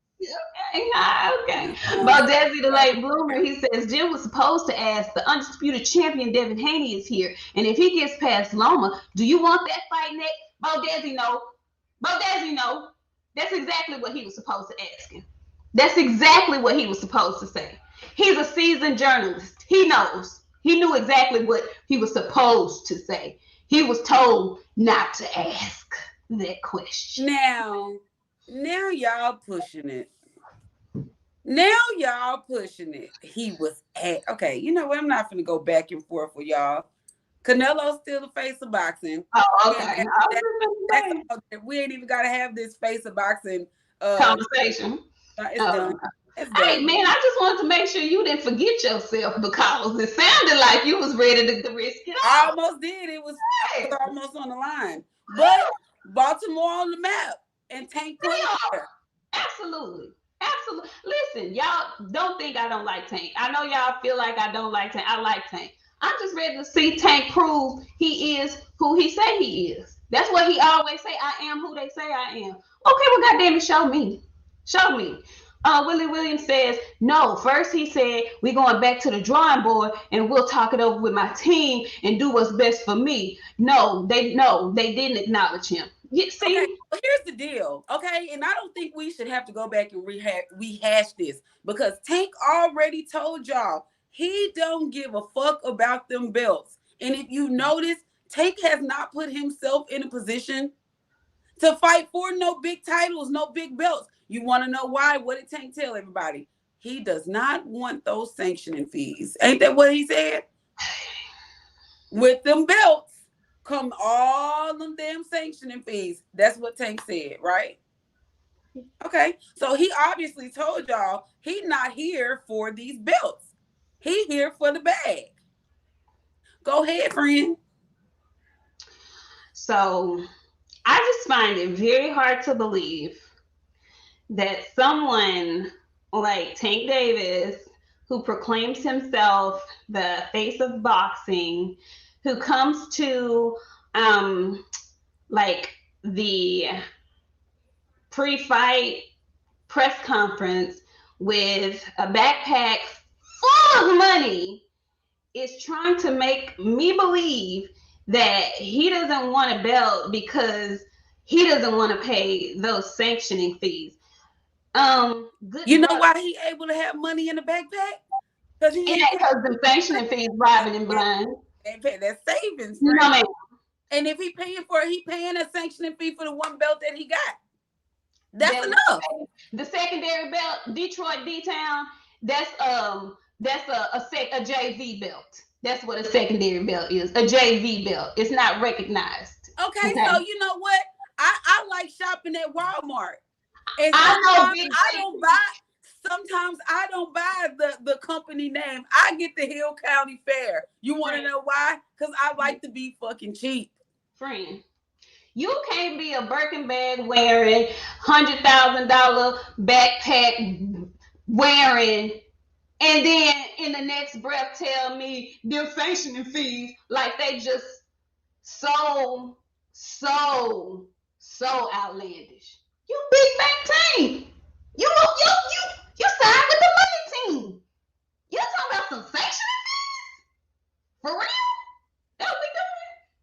Speaker 1: Okay. About Desi the late bloomer, he says Jim was supposed to ask the undisputed champion Devin Haney is here, and if he gets past Loma, do you want that fight next? Desi no. That's exactly what he was supposed to ask him. That's exactly what he was supposed to say. He's a seasoned journalist. He knows. He knew exactly what he was supposed to say. He was told not to ask that question.
Speaker 2: Now, Now y'all pushing it. Now y'all pushing it. He was at okay. You know what? I'm not gonna go back and forth with y'all. Canelo's still the face of boxing,
Speaker 1: Oh,
Speaker 2: and
Speaker 1: okay. I was
Speaker 2: that's
Speaker 1: just
Speaker 2: all. We ain't even gotta have this face of boxing.
Speaker 1: conversation.
Speaker 2: It's done.
Speaker 1: Oh.
Speaker 2: It's
Speaker 1: Hey
Speaker 2: done.
Speaker 1: man, I just wanted to make sure you didn't forget yourself because it sounded like you was ready to risk it
Speaker 2: I
Speaker 1: all.
Speaker 2: almost did. I
Speaker 1: Hey,
Speaker 2: was almost on the line, but Baltimore on the map and Tank
Speaker 1: they
Speaker 2: played
Speaker 1: are.
Speaker 2: there.
Speaker 1: Absolutely. Absolutely. Listen, y'all don't think I don't like Tank. I know y'all feel like I don't like Tank. I like Tank. I'm just ready to see Tank prove he is who he say he is. That's what he always say. I am who they say I am. Okay, well, goddamn it, show me. Show me. Willie Williams says, no, first he said, we're going back to the drawing board and we'll talk it over with my team and do what's best for me. No, they didn't acknowledge him. You
Speaker 2: Okay,
Speaker 1: see?
Speaker 2: well, here's the deal. Okay, and I don't think we should have to go back and rehash this because Tank already told y'all he don't give a fuck about them belts. And if you notice, Tank has not put himself in a position to fight for no big titles, no big belts. You want to know why? What did Tank tell everybody? He does not want those sanctioning fees. Ain't that what he said? With them belts come all them damn sanctioning fees. That's what Tank said, right? Okay. So he obviously told y'all he not here for these belts. He here for the bag. Go ahead, friend.
Speaker 1: So I just find it very hard to believe that someone like Tank Davis, who proclaims himself the face of boxing, who comes to like the pre-fight press conference with a backpack full of money, is trying to make me believe that he doesn't want a belt because he doesn't want to pay those sanctioning fees. Good
Speaker 2: You know
Speaker 1: luck.
Speaker 2: why he able to have money in the backpack? Because he
Speaker 1: It
Speaker 2: ain't
Speaker 1: ain't because the sanctioning fees robbing him blind.
Speaker 2: pay that savings,
Speaker 1: No,
Speaker 2: friend.
Speaker 1: man.
Speaker 2: And if he paying for it, he paying a sanctioning fee for the one belt that he got. That's
Speaker 1: That
Speaker 2: enough.
Speaker 1: the secondary belt, Detroit D Town, that's a JV belt. That's what a secondary belt is. A JV belt. It's not recognized.
Speaker 2: Okay,
Speaker 1: Okay.
Speaker 2: so you know what? I like shopping at Walmart. And
Speaker 1: I know
Speaker 2: sometimes
Speaker 1: big
Speaker 2: I don't
Speaker 1: things.
Speaker 2: buy the company name. I get the Hill County Fair. You want to
Speaker 1: Friend,
Speaker 2: know why? Because I like to be fucking cheap.
Speaker 1: friend. You can't be a Birkin bag wearing $100,000 backpack wearing, and then in the next breath tell me them sanctioning fees like they just so so so outlandish. You big bank team. You signed with the money team. You talking about some sanctioning fees for real? That what we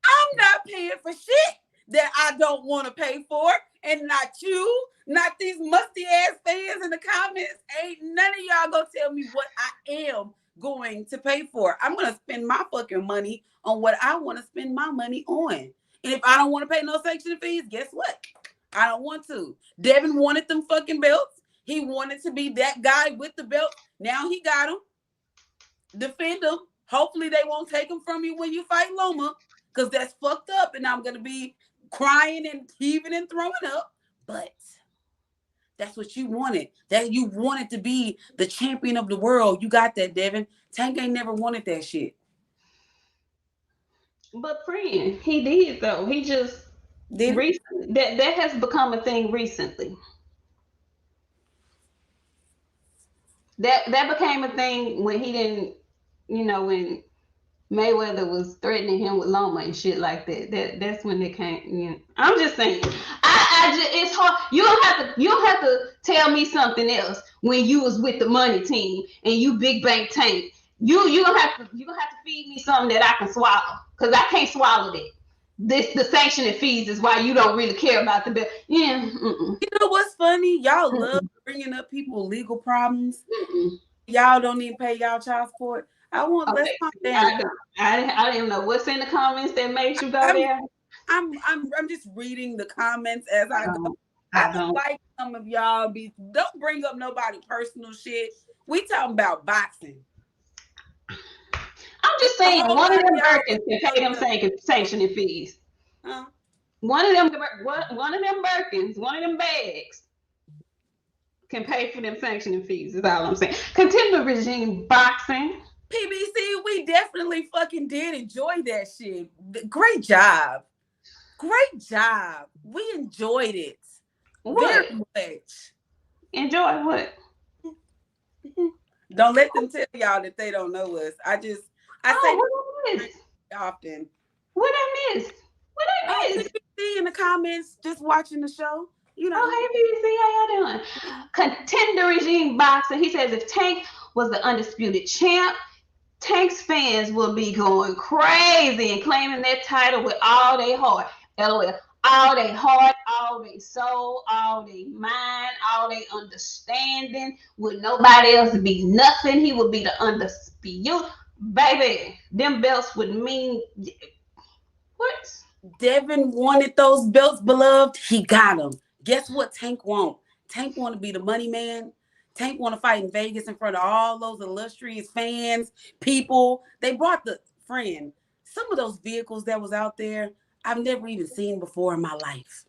Speaker 2: I'm not paying for shit that I don't want to pay for. And not you, not these musty ass fans in the comments. Ain't none of y'all gonna tell me what I am going to pay for. I'm gonna spend my fucking money on what I want to spend my money on. And if I don't want to pay no section fees, guess what? I don't want to. Devin wanted them fucking belts. He wanted to be that guy with the belt. Now he got them. Defend them. Hopefully they won't take them from you when you fight Loma, because that's fucked up, and I'm gonna be crying and heaving and throwing up. But that's what you wanted. That you wanted to be the champion of the world. You got that, Devin. Tank ain't never wanted that shit.
Speaker 1: doing. But friend, he did though. He just
Speaker 2: Did
Speaker 1: recently that has become a thing recently. That became a thing when he didn't, when Mayweather was threatening him with Loma and shit like that. That's when they came. I'm just saying. I just it's hard. You don't have to tell me something else when you was with the money team and you big bank tank. You gonna have to feed me something that I can swallow because I can't swallow that. The sanctioning fees is why you don't really care about the bill. Yeah. Mm-mm,
Speaker 2: you know what's funny? Y'all love
Speaker 1: mm-mm,
Speaker 2: bringing up people legal problems.
Speaker 1: mm-mm.
Speaker 2: Y'all don't even pay y'all child support. I want let's
Speaker 1: Okay.
Speaker 2: calm down.
Speaker 1: I don't. I didn't know what's in the comments that made you go
Speaker 2: I'm
Speaker 1: there.
Speaker 2: I'm just reading the comments as I go. I
Speaker 1: I
Speaker 2: don't
Speaker 1: don't.
Speaker 2: like some of y'all don't bring up nobody personal shit. We talking about boxing.
Speaker 1: I'm
Speaker 2: It's
Speaker 1: just
Speaker 2: a
Speaker 1: saying,
Speaker 2: whole
Speaker 1: one of
Speaker 2: lot of
Speaker 1: them
Speaker 2: y'all
Speaker 1: Birkins can pay them sanctioning fees.
Speaker 2: huh?
Speaker 1: One of them, one of them Birkins, one of them bags can pay for them sanctioning fees. Is all I'm saying. Contempt regime boxing.
Speaker 2: PBC, we definitely fucking did enjoy that shit. Great job. Great job. We enjoyed it very
Speaker 1: What?
Speaker 2: much.
Speaker 1: Enjoy what?
Speaker 2: Don't let them tell y'all that they don't know us. I say
Speaker 1: Oh, what I
Speaker 2: that
Speaker 1: miss?
Speaker 2: often.
Speaker 1: What I miss? What
Speaker 2: Oh,
Speaker 1: I miss?
Speaker 2: PBC in the comments, just watching the show. You know.
Speaker 1: Oh, hey, BBC, how y'all doing? Contender regime boxing. He says if Tank was the undisputed champ, Tank's fans will be going crazy and claiming that title with all their heart. LOL. All their heart, all their soul, all their mind, all their understanding. Would nobody else be nothing? He would be the undisputed. Baby, them belts would mean what?
Speaker 2: Devin wanted those belts, beloved. He got them. Guess what Tank want? Tank want to be the money man. Tank want to fight in Vegas in front of all those illustrious fans, people. They brought the friend. Some of those vehicles that was out there, I've never even seen before in my life.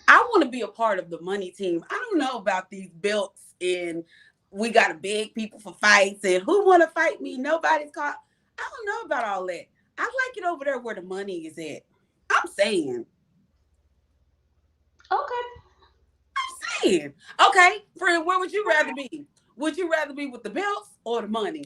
Speaker 2: I want to be a part of the money team. I don't know about these belts and we got to beg people for fights and who want to fight me? Nobody's caught. I don't know about all that. I like it over there where the money is at. I'm saying.
Speaker 1: Okay.
Speaker 2: I'm saying. Okay, friend, where would you rather be? Would you rather be with the belts or the money?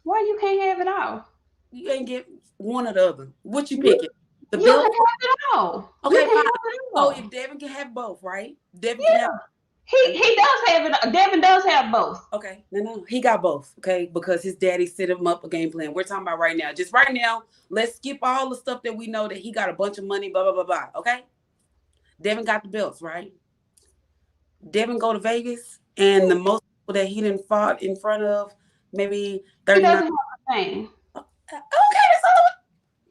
Speaker 1: Why you can't have it all?
Speaker 2: You ain't get one or the other. What you
Speaker 1: You,
Speaker 2: picking? The
Speaker 1: you can
Speaker 2: belt?
Speaker 1: have it all. You
Speaker 2: Okay,
Speaker 1: can
Speaker 2: fine.
Speaker 1: have it
Speaker 2: So
Speaker 1: all.
Speaker 2: if Devin can have both, right? Devin can have.
Speaker 1: Yeah. He does have it. Devin does have both.
Speaker 2: Okay, no, he got both. Okay, because his daddy set him up a game plan. We're talking about right now. Just right now, let's skip all the stuff that we know that he got a bunch of money. Blah blah blah blah. Okay, Devin got the belts, right? Devin go to Vegas, and the most people that he didn't fought in front of, maybe
Speaker 1: He
Speaker 2: 39.
Speaker 1: doesn't have the fame.
Speaker 2: Okay, that's all.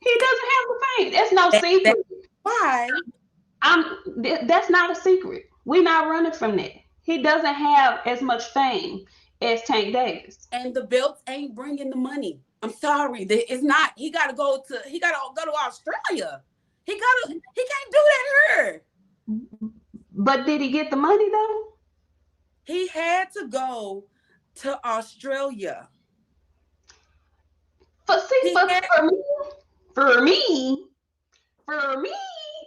Speaker 1: He doesn't have the fame. That's no
Speaker 2: That
Speaker 1: secret.
Speaker 2: why.
Speaker 1: That's not a secret. We're not running from that. He doesn't have as much fame as Tank Davis.
Speaker 2: And the belts ain't bringing the money. I'm sorry, it's not. He got to go to. He got to go to Australia. He got to. He can't do that here.
Speaker 1: But did he get the money though?
Speaker 2: He had to go to Australia.
Speaker 1: For see,
Speaker 2: He
Speaker 1: but
Speaker 2: had,
Speaker 1: for me, for me,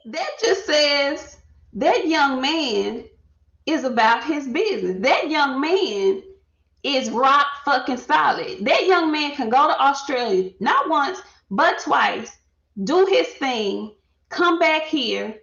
Speaker 1: that just says that young man is about his business. That young man is rock fucking solid. That young man can go to Australia not once, but twice, do his thing, come back here,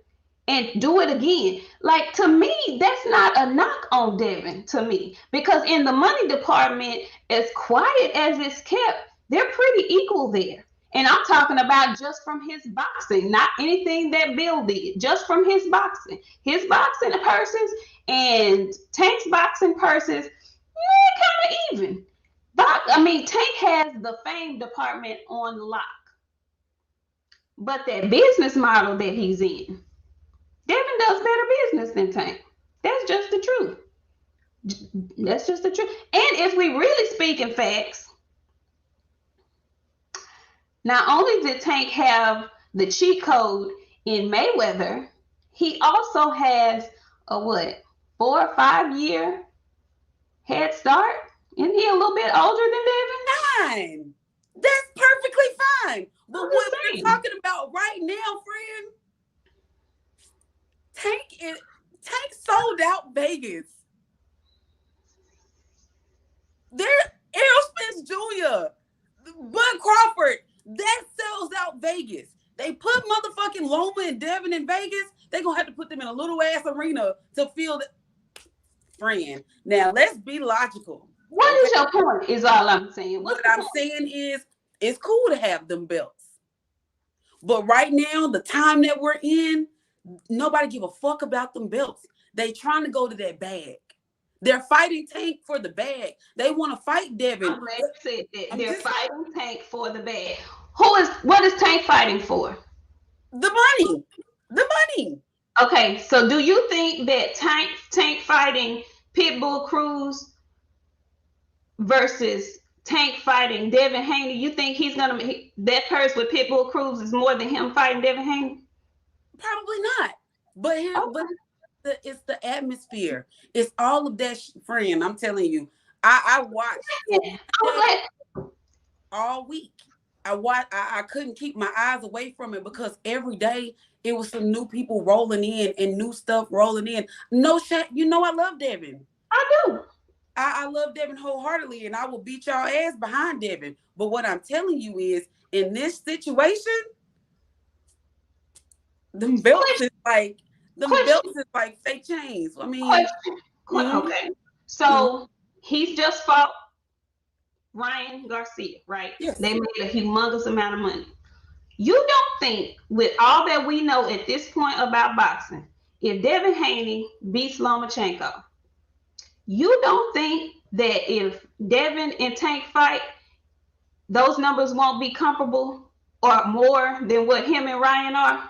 Speaker 1: and do it again. Like to me, that's not a knock on Devin to me. Because in the money department, as quiet as it's kept, they're pretty equal there. And I'm talking about just from his boxing, not anything that Bill did, just from his boxing. His boxing purses and Tank's boxing purses, kind of even. Tank has the fame department on lock. But that business model that he's in, Devin does better business than Tank. That's just the truth. That's just the truth. And if we really speak in facts, not only did Tank have the cheat code in Mayweather, he also has a what, 4 or 5 year head start. Isn't he a little bit older than Devin?
Speaker 2: fine. That's perfectly fine. But
Speaker 1: I'm
Speaker 2: what
Speaker 1: just
Speaker 2: we're
Speaker 1: saying.
Speaker 2: talking about right now, friend, Tank sold out Vegas. There, Errol Spence Jr., Bud Crawford, that sells out Vegas. They put motherfucking Loma and Devin in Vegas. They're gonna have to put them in a little ass arena to feel that. Friend, now let's be logical.
Speaker 1: What
Speaker 2: Okay?
Speaker 1: is your point? Is all I'm saying. What's
Speaker 2: What
Speaker 1: the
Speaker 2: I'm
Speaker 1: point?
Speaker 2: saying is, it's cool to have them belts, but right now, the time that we're in, nobody give a fuck about them belts. They trying to go to that bag. They're fighting Tank for the bag. They want to fight Devin.
Speaker 1: I'm glad you said that.
Speaker 2: I'm
Speaker 1: They're
Speaker 2: just
Speaker 1: fighting Tank for the bag. What is Tank fighting for?
Speaker 2: the money. The money.
Speaker 1: Okay, so do you think that Tank fighting Pitbull Cruz versus Tank fighting Devin Haney, you think he's gonna that purse with Pitbull Cruz is more than him fighting Devin Haney?
Speaker 2: Probably not. But here, but
Speaker 1: Okay.
Speaker 2: it's the atmosphere. It's all of that, friend. I'm telling you. I watched
Speaker 1: Yeah,
Speaker 2: from
Speaker 1: I'm
Speaker 2: Monday
Speaker 1: glad.
Speaker 2: all week. I couldn't keep my eyes away from it because every day it was some new people rolling in and new stuff rolling in. No shit, you know I love Devin.
Speaker 1: I do.
Speaker 2: I love Devin wholeheartedly, and I will beat y'all ass behind Devin. But what I'm telling you is, in this situation, them belts
Speaker 1: Question.
Speaker 2: is like them belts
Speaker 1: Question.
Speaker 2: is like fake chains. I mean,
Speaker 1: Question.
Speaker 2: mm-hmm,
Speaker 1: Okay.
Speaker 2: mm-hmm,
Speaker 1: So he's just fought Ryan Garcia, right?
Speaker 2: yes.
Speaker 1: They made a humongous amount of money. You don't think, with all that we know at this point about boxing, if Devin Haney beats Lomachenko, you don't think that if Devin and Tank fight, those numbers won't be comparable or more than what him and Ryan are?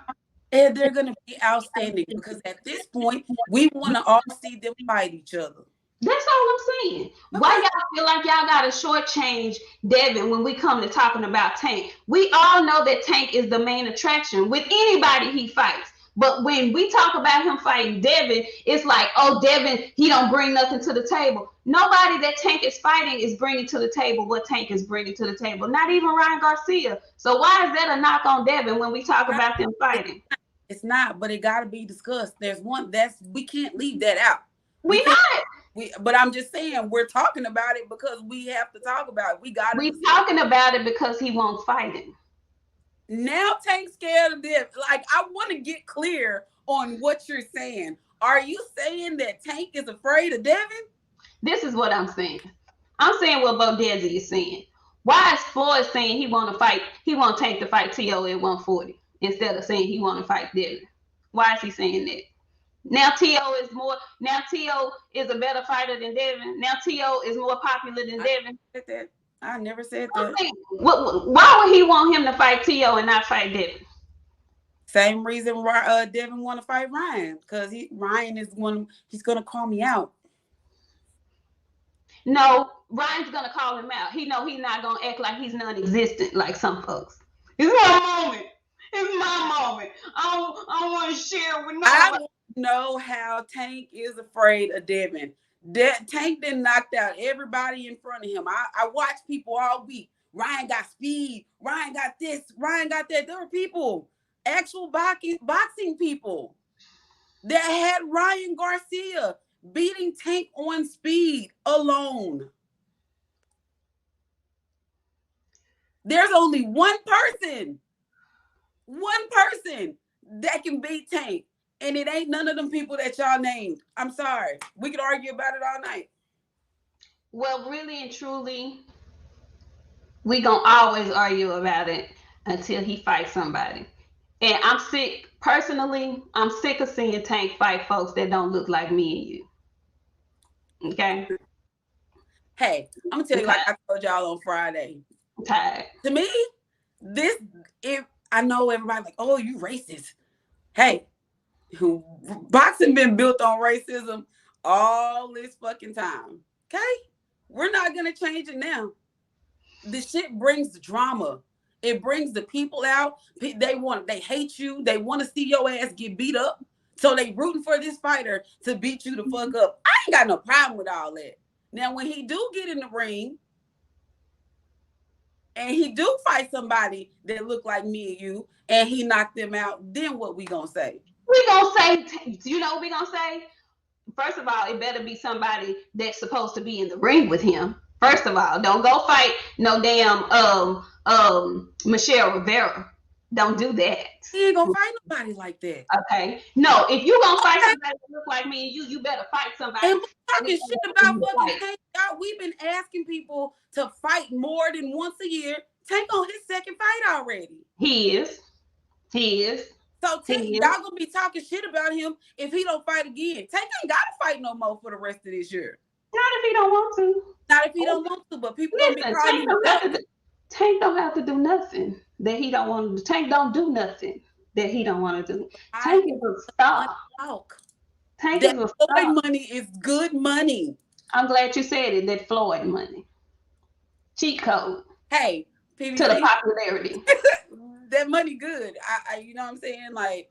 Speaker 2: And they're gonna be outstanding because at this point, we want to all see them fight each other.
Speaker 1: That's all I'm saying. Why
Speaker 2: Okay.
Speaker 1: y'all feel like y'all got to shortchange Devin when we come to talking about Tank? We all know that Tank is the main attraction with anybody he fights. But when we talk about him fighting Devin, it's like, oh, Devin, he don't bring nothing to the table. Nobody that Tank is fighting is bringing to the table what Tank is bringing to the table. Not even Ryan Garcia. So why is that a knock on Devin when we talk about them fighting?
Speaker 2: It's not, but it got to be discussed. There's one that's we can't leave that out. We
Speaker 1: We
Speaker 2: can't.
Speaker 1: know it.
Speaker 2: But I'm just saying we're talking about it because we have to talk about it. We got to
Speaker 1: We
Speaker 2: discuss.
Speaker 1: talking about it because he won't fight him.
Speaker 2: Now Tank scared of this. Like I want to get clear on what you're saying. Are you saying that Tank is afraid of Devin?
Speaker 1: This is what I'm saying. I'm saying what Bo Desi is saying. Why is Floyd saying he want to fight? He want to take the fight T.O. at 140 instead of saying he want to fight Devin. Why is he saying that? Now T.O. is more. Now T.O. is a better fighter than Devin. Now T.O. is more popular than
Speaker 2: I
Speaker 1: Devin.
Speaker 2: said that. I never said
Speaker 1: I'm
Speaker 2: that.
Speaker 1: saying, why would he want him to fight T.O. and not fight Devin?
Speaker 2: Same reason why Devin want to fight Ryan because Ryan is one. He's gonna call me out.
Speaker 1: No, Ryan's gonna call him out. He know he's not gonna act like he's non-existent like some folks. It's my moment. It's my moment. I don't want to share with
Speaker 2: I
Speaker 1: nobody.
Speaker 2: want to know how Tank is afraid of Devin. Tank then knocked out everybody in front of him. I watched people all week. Ryan got speed. Ryan got this. Ryan got that. There were people, actual boxing people, that had Ryan Garcia beating Tank on speed alone. There's only one person that can beat Tank. And it ain't none of them people that y'all named. I'm sorry. We could argue about it all night.
Speaker 1: Well, really and truly, we gonna always argue about it until he fights somebody. And I'm sick personally. I'm sick of seeing Tank fight folks that don't look like me and you. Okay,
Speaker 2: Hey, I'm gonna tell
Speaker 1: I'm
Speaker 2: you
Speaker 1: tired.
Speaker 2: like I told y'all on Friday.
Speaker 1: I'm tired.
Speaker 2: To me, this if I know everybody like, oh, you racist. Hey, who boxing been built on racism all this fucking time. Okay? We're not gonna change it now. The shit brings the drama. It brings the people out. They hate you. They want to see your ass get beat up. So they rooting for this fighter to beat you the fuck up. I ain't got no problem with all that. Now, when he do get in the ring and he do fight somebody that look like me and you, and he knocked them out, then what we gonna say?
Speaker 1: We gonna say, you know, what we gonna say. First of all, it better be somebody that's supposed to be in the ring with him. First of all, don't go fight no damn Michelle Rivera. Don't do that.
Speaker 2: He ain't gonna fight nobody like that.
Speaker 1: Okay. No, if you gonna fight
Speaker 2: Okay.
Speaker 1: somebody that look like me and you better fight somebody.
Speaker 2: And we talking shit about fucking Tank. Y'all, we've been asking people to fight more than once a year. Tank on his second fight already.
Speaker 1: He is. He is.
Speaker 2: So Tank,
Speaker 1: He
Speaker 2: y'all
Speaker 1: is.
Speaker 2: gonna be talking shit about him if he don't fight again. Tank ain't gotta fight no more for the rest of this year.
Speaker 1: Not if he don't want to.
Speaker 2: Not if he don't want to, but people gonna be
Speaker 1: Listen,
Speaker 2: calling him a dumb.
Speaker 1: Tank don't have to do nothing that he don't want to do. Tank don't do nothing. that he don't want to do.
Speaker 2: I
Speaker 1: Tank is a star.
Speaker 2: talk.
Speaker 1: Tank is
Speaker 2: That
Speaker 1: a
Speaker 2: Floyd
Speaker 1: star.
Speaker 2: money is good money.
Speaker 1: I'm glad you said it. That Floyd money, cheat code
Speaker 2: Hey,
Speaker 1: to the
Speaker 2: PBT,
Speaker 1: popularity.
Speaker 2: that money good. You know what I'm saying? Like,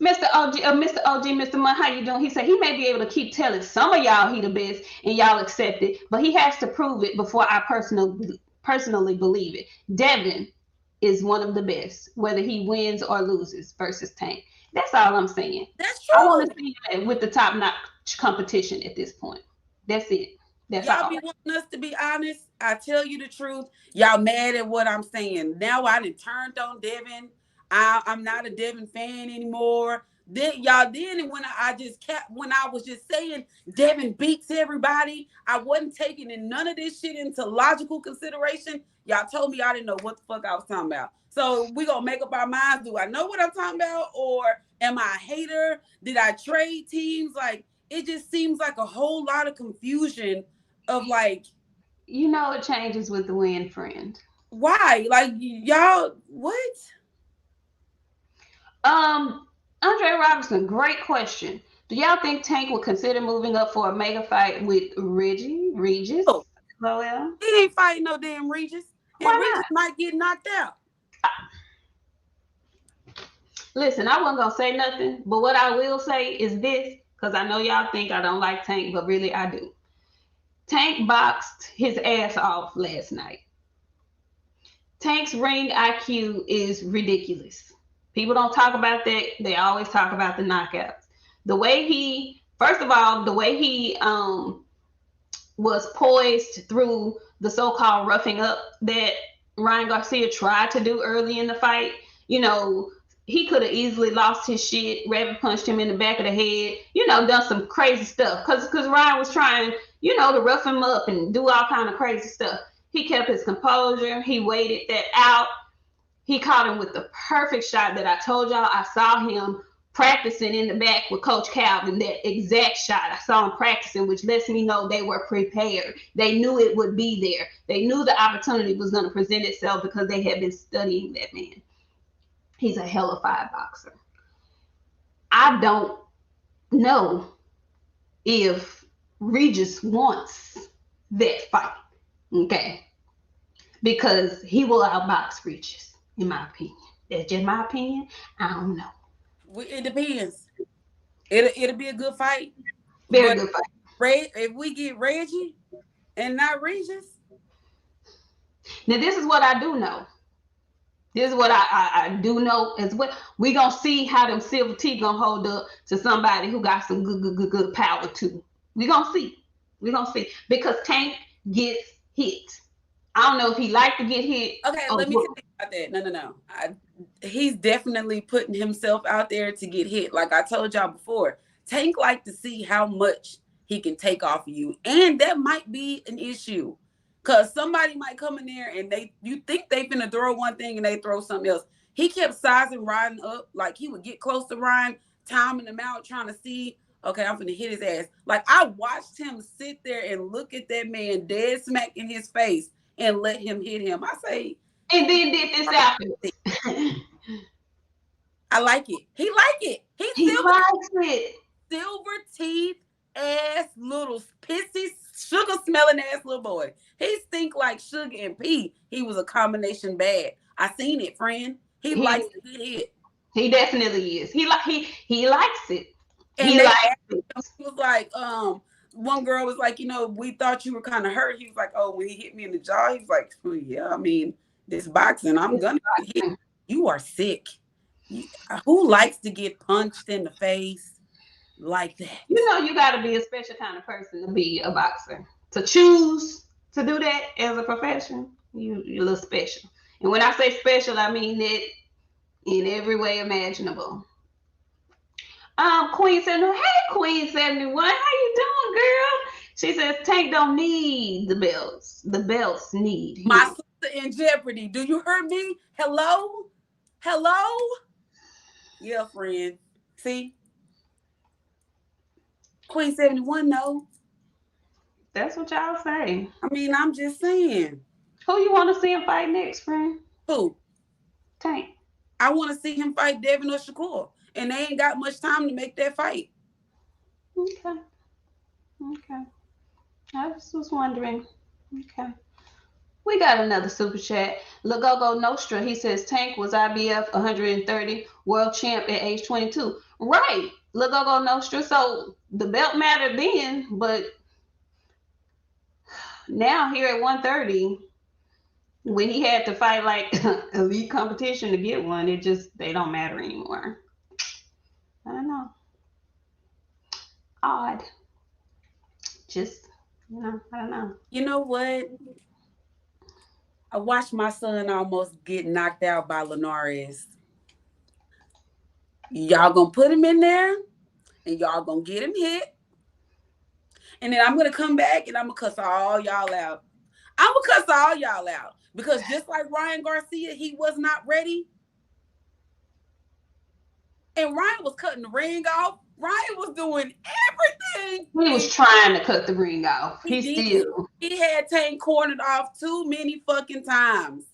Speaker 1: Mr. OG, Mr. OG, Mr. Munn, how you doing? He said he may be able to keep telling some of y'all he the best and y'all accept it, but he has to prove it before I personally believe it. Devin is one of the best, whether he wins or loses versus Tank. That's all I'm saying.
Speaker 2: that's
Speaker 1: I want
Speaker 2: true.
Speaker 1: to see that with the top notch competition at this point. That's it. That's
Speaker 2: Y'all
Speaker 1: all.
Speaker 2: be wanting us to be honest. I tell you the truth. Y'all mad at what I'm saying. Now I done turned on Devin. I'm not a Devin fan anymore. Then y'all then when I just kept when I was just saying Devin beats everybody, I wasn't taking in none of this shit into logical consideration. Y'all told me I didn't know what the fuck I was talking about. So we gonna make up our minds. Do I know what I'm talking about, or am I a hater? Did I trade teams? Like it just seems like a whole lot of confusion of like,
Speaker 1: You know it changes with the win, friend.
Speaker 2: why? Like y'all, what?
Speaker 1: Um, Andre Robinson, great question. Do y'all think Tank will consider moving up for a mega fight with
Speaker 2: Oh,
Speaker 1: Regis? Lowell?
Speaker 2: he ain't fighting no damn Regis, and
Speaker 1: Why
Speaker 2: Regis might get knocked out.
Speaker 1: not? Listen, I wasn't gonna say nothing, but what I will say is this, because I know y'all think I don't like Tank, but really I do. Tank boxed his ass off last night. Tank's ring IQ is ridiculous. People don't talk about that. They always talk about the knockouts. The way he, first of all, the way he was poised through the so-called roughing up that Ryan Garcia tried to do early in the fight. You know, he could have easily lost his shit, rabbit punched him in the back of the head, done some crazy stuff. Cause Ryan was trying, to rough him up and do all kind of crazy stuff. He kept his composure. He waited that out. He caught him with the perfect shot that I told y'all. I saw him practicing in the back with Coach Calvin, that exact shot. I saw him practicing, which lets me know they were prepared. They knew it would be there. They knew the opportunity was going to present itself because they had been studying that man. He's a hell of a boxer. I don't know if Regis wants that fight. Okay. Because he will outbox Regis, in my opinion. That's just my opinion. I don't know.
Speaker 2: It depends. It'll be a good fight,
Speaker 1: Very
Speaker 2: but
Speaker 1: good fight.
Speaker 2: If we get Reggie and not Regis,
Speaker 1: Now, this is what I do know. This is what I do know as well. We gonna see how them silver teeth gonna hold up to somebody who got some good power too. We gonna see. We gonna see because Tank gets hit. I don't know if he like to get hit.
Speaker 2: okay.
Speaker 1: Or
Speaker 2: Let me tell you about that. No. He's definitely putting himself out there to get hit. Like I told y'all before, Tank like to see how much he can take off of you, and that might be an issue. Cause somebody might come in there and you think they finna throw one thing and they throw something else. He kept sizing Ryan up, like he would get close to Ryan, timing him out, trying to see, okay, I'm finna hit his ass. Like I watched him sit there and look at that man dead smack in his face and let him hit him. I say,
Speaker 1: and then did this after.
Speaker 2: I like it. He like it. He's
Speaker 1: He likes it.
Speaker 2: silver teeth ass little pissy sugar smelling ass little boy. He stink like sugar and pee. He was a combination bad. I seen it, friend. He
Speaker 1: He
Speaker 2: likes to get hit.
Speaker 1: he definitely is. He likes it.
Speaker 2: And
Speaker 1: He
Speaker 2: they
Speaker 1: likes
Speaker 2: asked
Speaker 1: it.
Speaker 2: him, he was like, one girl was like, we thought you were kind of hurt. He was like, oh, when he hit me in the jaw, he was like, well, yeah, I mean, this boxing, I'm gonna get hit. You are sick. Who likes to get punched in the face like that?
Speaker 1: You got to be a special kind of person to be a boxer. To choose to do that as a profession, you're a little special. And when I say special, I mean that in every way imaginable. Queen 71. Hey, Queen 71. How you doing, girl? She says Tank don't need the belts. The belts need
Speaker 2: My
Speaker 1: him.
Speaker 2: sister in jeopardy. Do you hear me? Hello? Hello? Yeah, friend. See? Queen 71, no.
Speaker 1: That's what y'all say.
Speaker 2: I mean, I'm just saying.
Speaker 1: Who you want to see him fight next, friend?
Speaker 2: Who?
Speaker 1: Tank.
Speaker 2: I want to see him fight Devin or Shakur, and they ain't got much time to make that fight.
Speaker 1: Okay. Okay. I just was wondering. Okay. We got another super chat. Lagogo Nostra, he says Tank was IBF 130 world champ at age 22. Right, Lagogo Nostra. So the belt mattered then, but now here at 130, when he had to fight like elite competition to get one, it just they don't matter anymore. I don't know. Odd. Just I don't know.
Speaker 2: You know what? I watched my son almost get knocked out by Linares. Y'all gonna put him in there, and y'all gonna get him hit, and then I'm gonna come back and I'm gonna cuss all y'all out. I'm gonna cuss all y'all out because just like Ryan Garcia, he was not ready, and Ryan was cutting the ring off. Ryan was doing everything.
Speaker 1: He was trying to cut the ring off.
Speaker 2: He
Speaker 1: He
Speaker 2: did.
Speaker 1: still.
Speaker 2: He had Tank cornered off too many fucking times.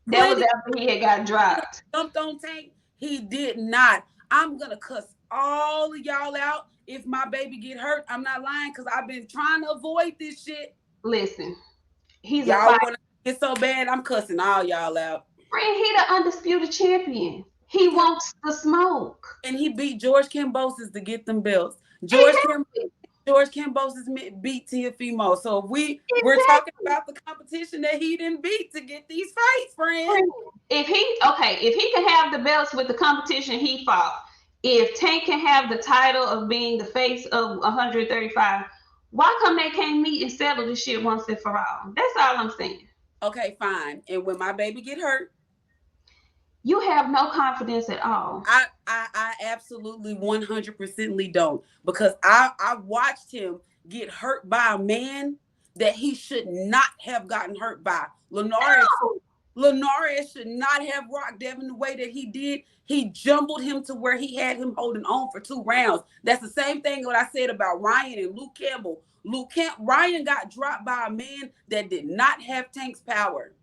Speaker 1: That was
Speaker 2: Plenty
Speaker 1: after he had got dropped.
Speaker 2: jumped on Tank. He did not. I'm gonna cuss all of y'all out if my baby get hurt. I'm not lying because I've been trying to avoid this shit.
Speaker 1: Listen, he's a
Speaker 2: Y'all
Speaker 1: fight.
Speaker 2: want to get so bad? I'm cussing all y'all out.
Speaker 1: Friend, he the undisputed champion. He wants the smoke.
Speaker 2: And he beat George Kambosos to get them belts.
Speaker 1: Exactly.
Speaker 2: George Kambosos beat Tiafimo. So we're talking
Speaker 1: Exactly.
Speaker 2: about the competition that he didn't beat to get these fights, friend.
Speaker 1: Friend, if he can have the belts with the competition he fought, if Tank can have the title of being the face of 135, why come they can't meet and settle this shit once and for all? That's all I'm saying.
Speaker 2: Okay, fine. And when my baby get hurt,
Speaker 1: You have no confidence at all.
Speaker 2: I absolutely 100%ly don't because I watched him get hurt by a man that he should not have gotten hurt by.
Speaker 1: No.
Speaker 2: Linares should not have rocked Devin the way that he did. He jumbled him to where he had him holding on for 2 rounds. That's the same thing what I said about Ryan and Luke Campbell. Ryan got dropped by a man that did not have Tank's power.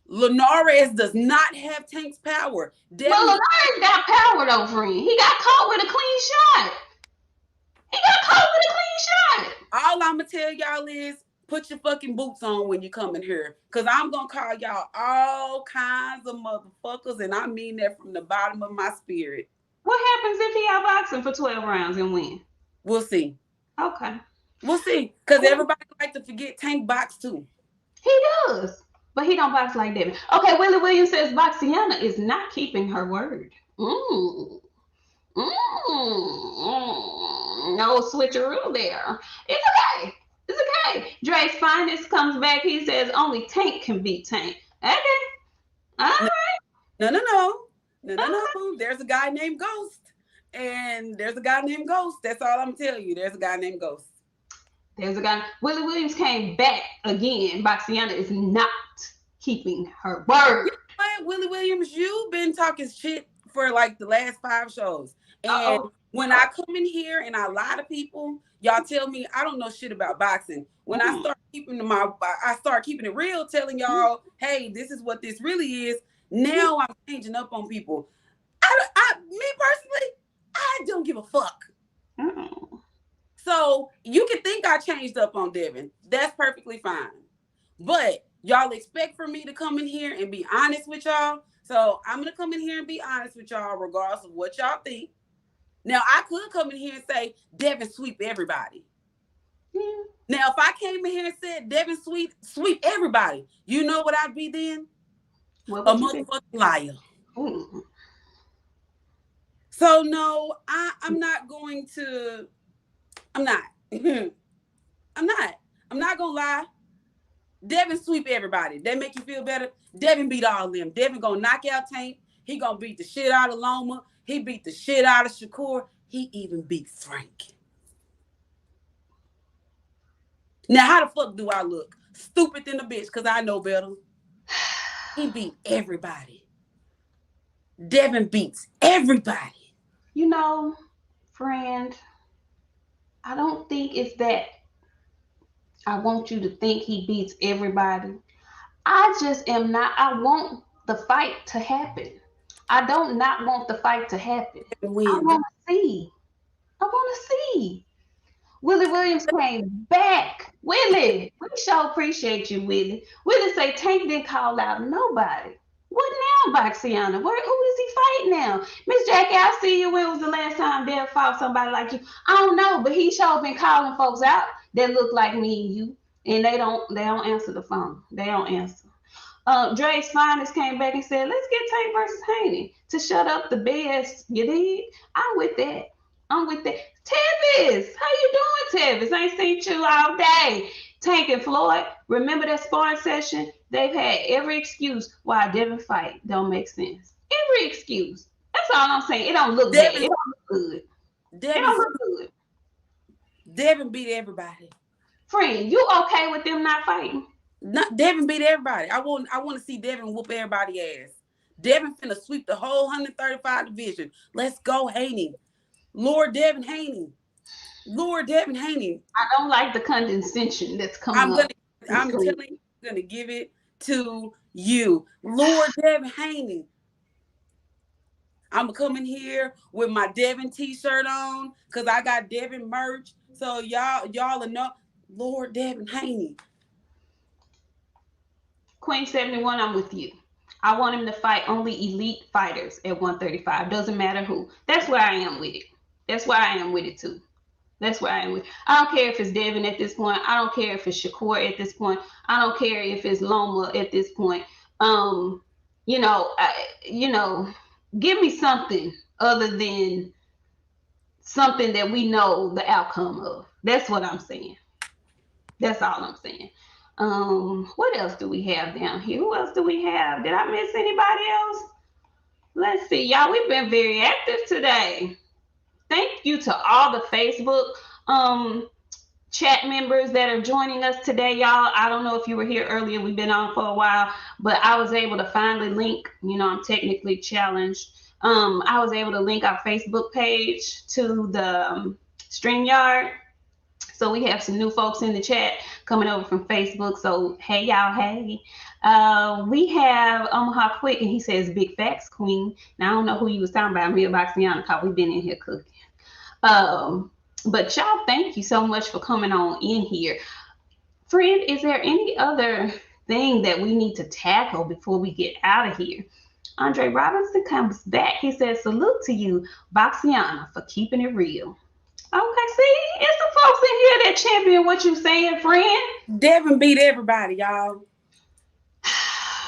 Speaker 2: Linares does not have Tank's power.
Speaker 1: Well, Linares got power though, friend. He got caught with a clean shot. He got caught with a clean shot.
Speaker 2: All I'm gonna tell y'all is put your fucking boots on when you come in here. Cause I'm gonna call y'all all kinds of motherfuckers, and I mean that from the bottom of my spirit.
Speaker 1: What happens if he outboxing for 12 rounds and win?
Speaker 2: We'll see.
Speaker 1: Okay.
Speaker 2: We'll see. Cause everybody like to forget Tank box too.
Speaker 1: He does. But he don't box like David. Okay, Willie Williams says BOXIANA is not keeping her word. No switcheroo there. It's okay. It's okay. Dre's Finest comes back. He says only Tank can beat Tank. Okay. All right.
Speaker 2: No. There's a guy named Ghost. And there's a guy named Ghost. That's all I'm telling you. There's a guy named Ghost.
Speaker 1: There's a guy. Willie Williams came back again. BOXIANA is not keeping her word.
Speaker 2: You know what, Willie Williams, you've been talking shit for like the last 5 shows. And when I come in here and I lie to people, y'all tell me I don't know shit about boxing. When I start keeping it real, telling y'all, hey, this is what this really is. Now I'm changing up on people. Me personally, I don't give a fuck. So you can think I changed up on Devin. That's perfectly fine. But y'all expect for me to come in here and be honest with y'all. So I'm going to come in here and be honest with y'all regardless of what y'all think. Now, I could come in here and say, Devin sweep everybody. Now, if I came in here and said, Devin sweep everybody, you know what I'd be then? A motherfucking liar. So, no, I'm not going to... I'm not going to lie. Devin sweep everybody. That make you feel better? Devin beat all of them. Devin gonna knock out Tank. He gonna beat the shit out of Loma. He beat the shit out of Shakur. He even beat Frank. Now, how the fuck do I look? Stupid than a bitch, because I know better. He beat everybody. Devin beats everybody.
Speaker 1: You know, friend, I don't think it's that I want you to think he beats everybody. I just am not. I want the fight to happen. I don't not want the fight to happen. I
Speaker 2: Win.
Speaker 1: want to see. I want to see. Willie Williams came back. Willie, we sure appreciate you, Willie. Willie say Tank didn't call out nobody. What now, Boxiana? Who does he fight now? Miss Jackie, I see you. When was the last time Dad fought somebody like you? I don't know, but he sure been calling folks out that look like me and you, and they don't answer the phone. They don't answer. Dre's finest came back and said, "Let's get Tank versus Haney to shut up the BS." You did? I'm with that. I'm with that. Tevis, how you doing, Tevis? I ain't seen you all day. Tank and Floyd, remember that sparring session? They've had every excuse why a Devin fight don't make sense. Every excuse. That's all I'm saying. It don't look bad. It don't look good. It don't look good.
Speaker 2: Devin beat everybody.
Speaker 1: Friend, you okay with them not fighting?
Speaker 2: Devin beat everybody. I want to see Devin whoop everybody ass. Devin finna sweep the whole 135 division. Let's go, Haney. Lord Devin Haney. Lord Devin Haney.
Speaker 1: I don't like the condescension that's coming up.
Speaker 2: I'm telling you, I'm gonna give it to you. Lord Devin Haney. I'm coming here with my Devin t-shirt on because I got Devin merch. So y'all will know. Lord Devin Haney.
Speaker 1: Queen 71, I'm with you. I want him to fight only elite fighters at 135. Doesn't matter who. That's where I am with it. That's where I am with it too. That's where I am with it. I don't care if it's Devin at this point. I don't care if it's Shakur at this point. I don't care if it's Loma at this point. Give me something other than something that we know the outcome of. That's what I'm saying. That's all I'm saying. What else do we have down here? Who else do we have? Did I miss anybody else? Let's see, y'all. We've been very active today. Thank you to all the Facebook chat members that are joining us today, y'all. I don't know if you were here earlier. We've been on for a while, but I was able to finally link. I'm technically challenged. I was able to link our Facebook page to the StreamYard. So we have some new folks in the chat coming over from Facebook. So hey y'all, hey. We have Omaha Quick, and he says big facts, Queen. Now I don't know who you was talking about, me or Boxiana, because we've been in here cooking. But y'all, thank you so much for coming on in here. Friend, is there any other thing that we need to tackle before we get out of here? Andre Robinson comes back. He says, salute to you, Boxiana, for keeping it real. Okay, see, it's the folks in here that champion what you saying, friend.
Speaker 2: Devin beat everybody, y'all.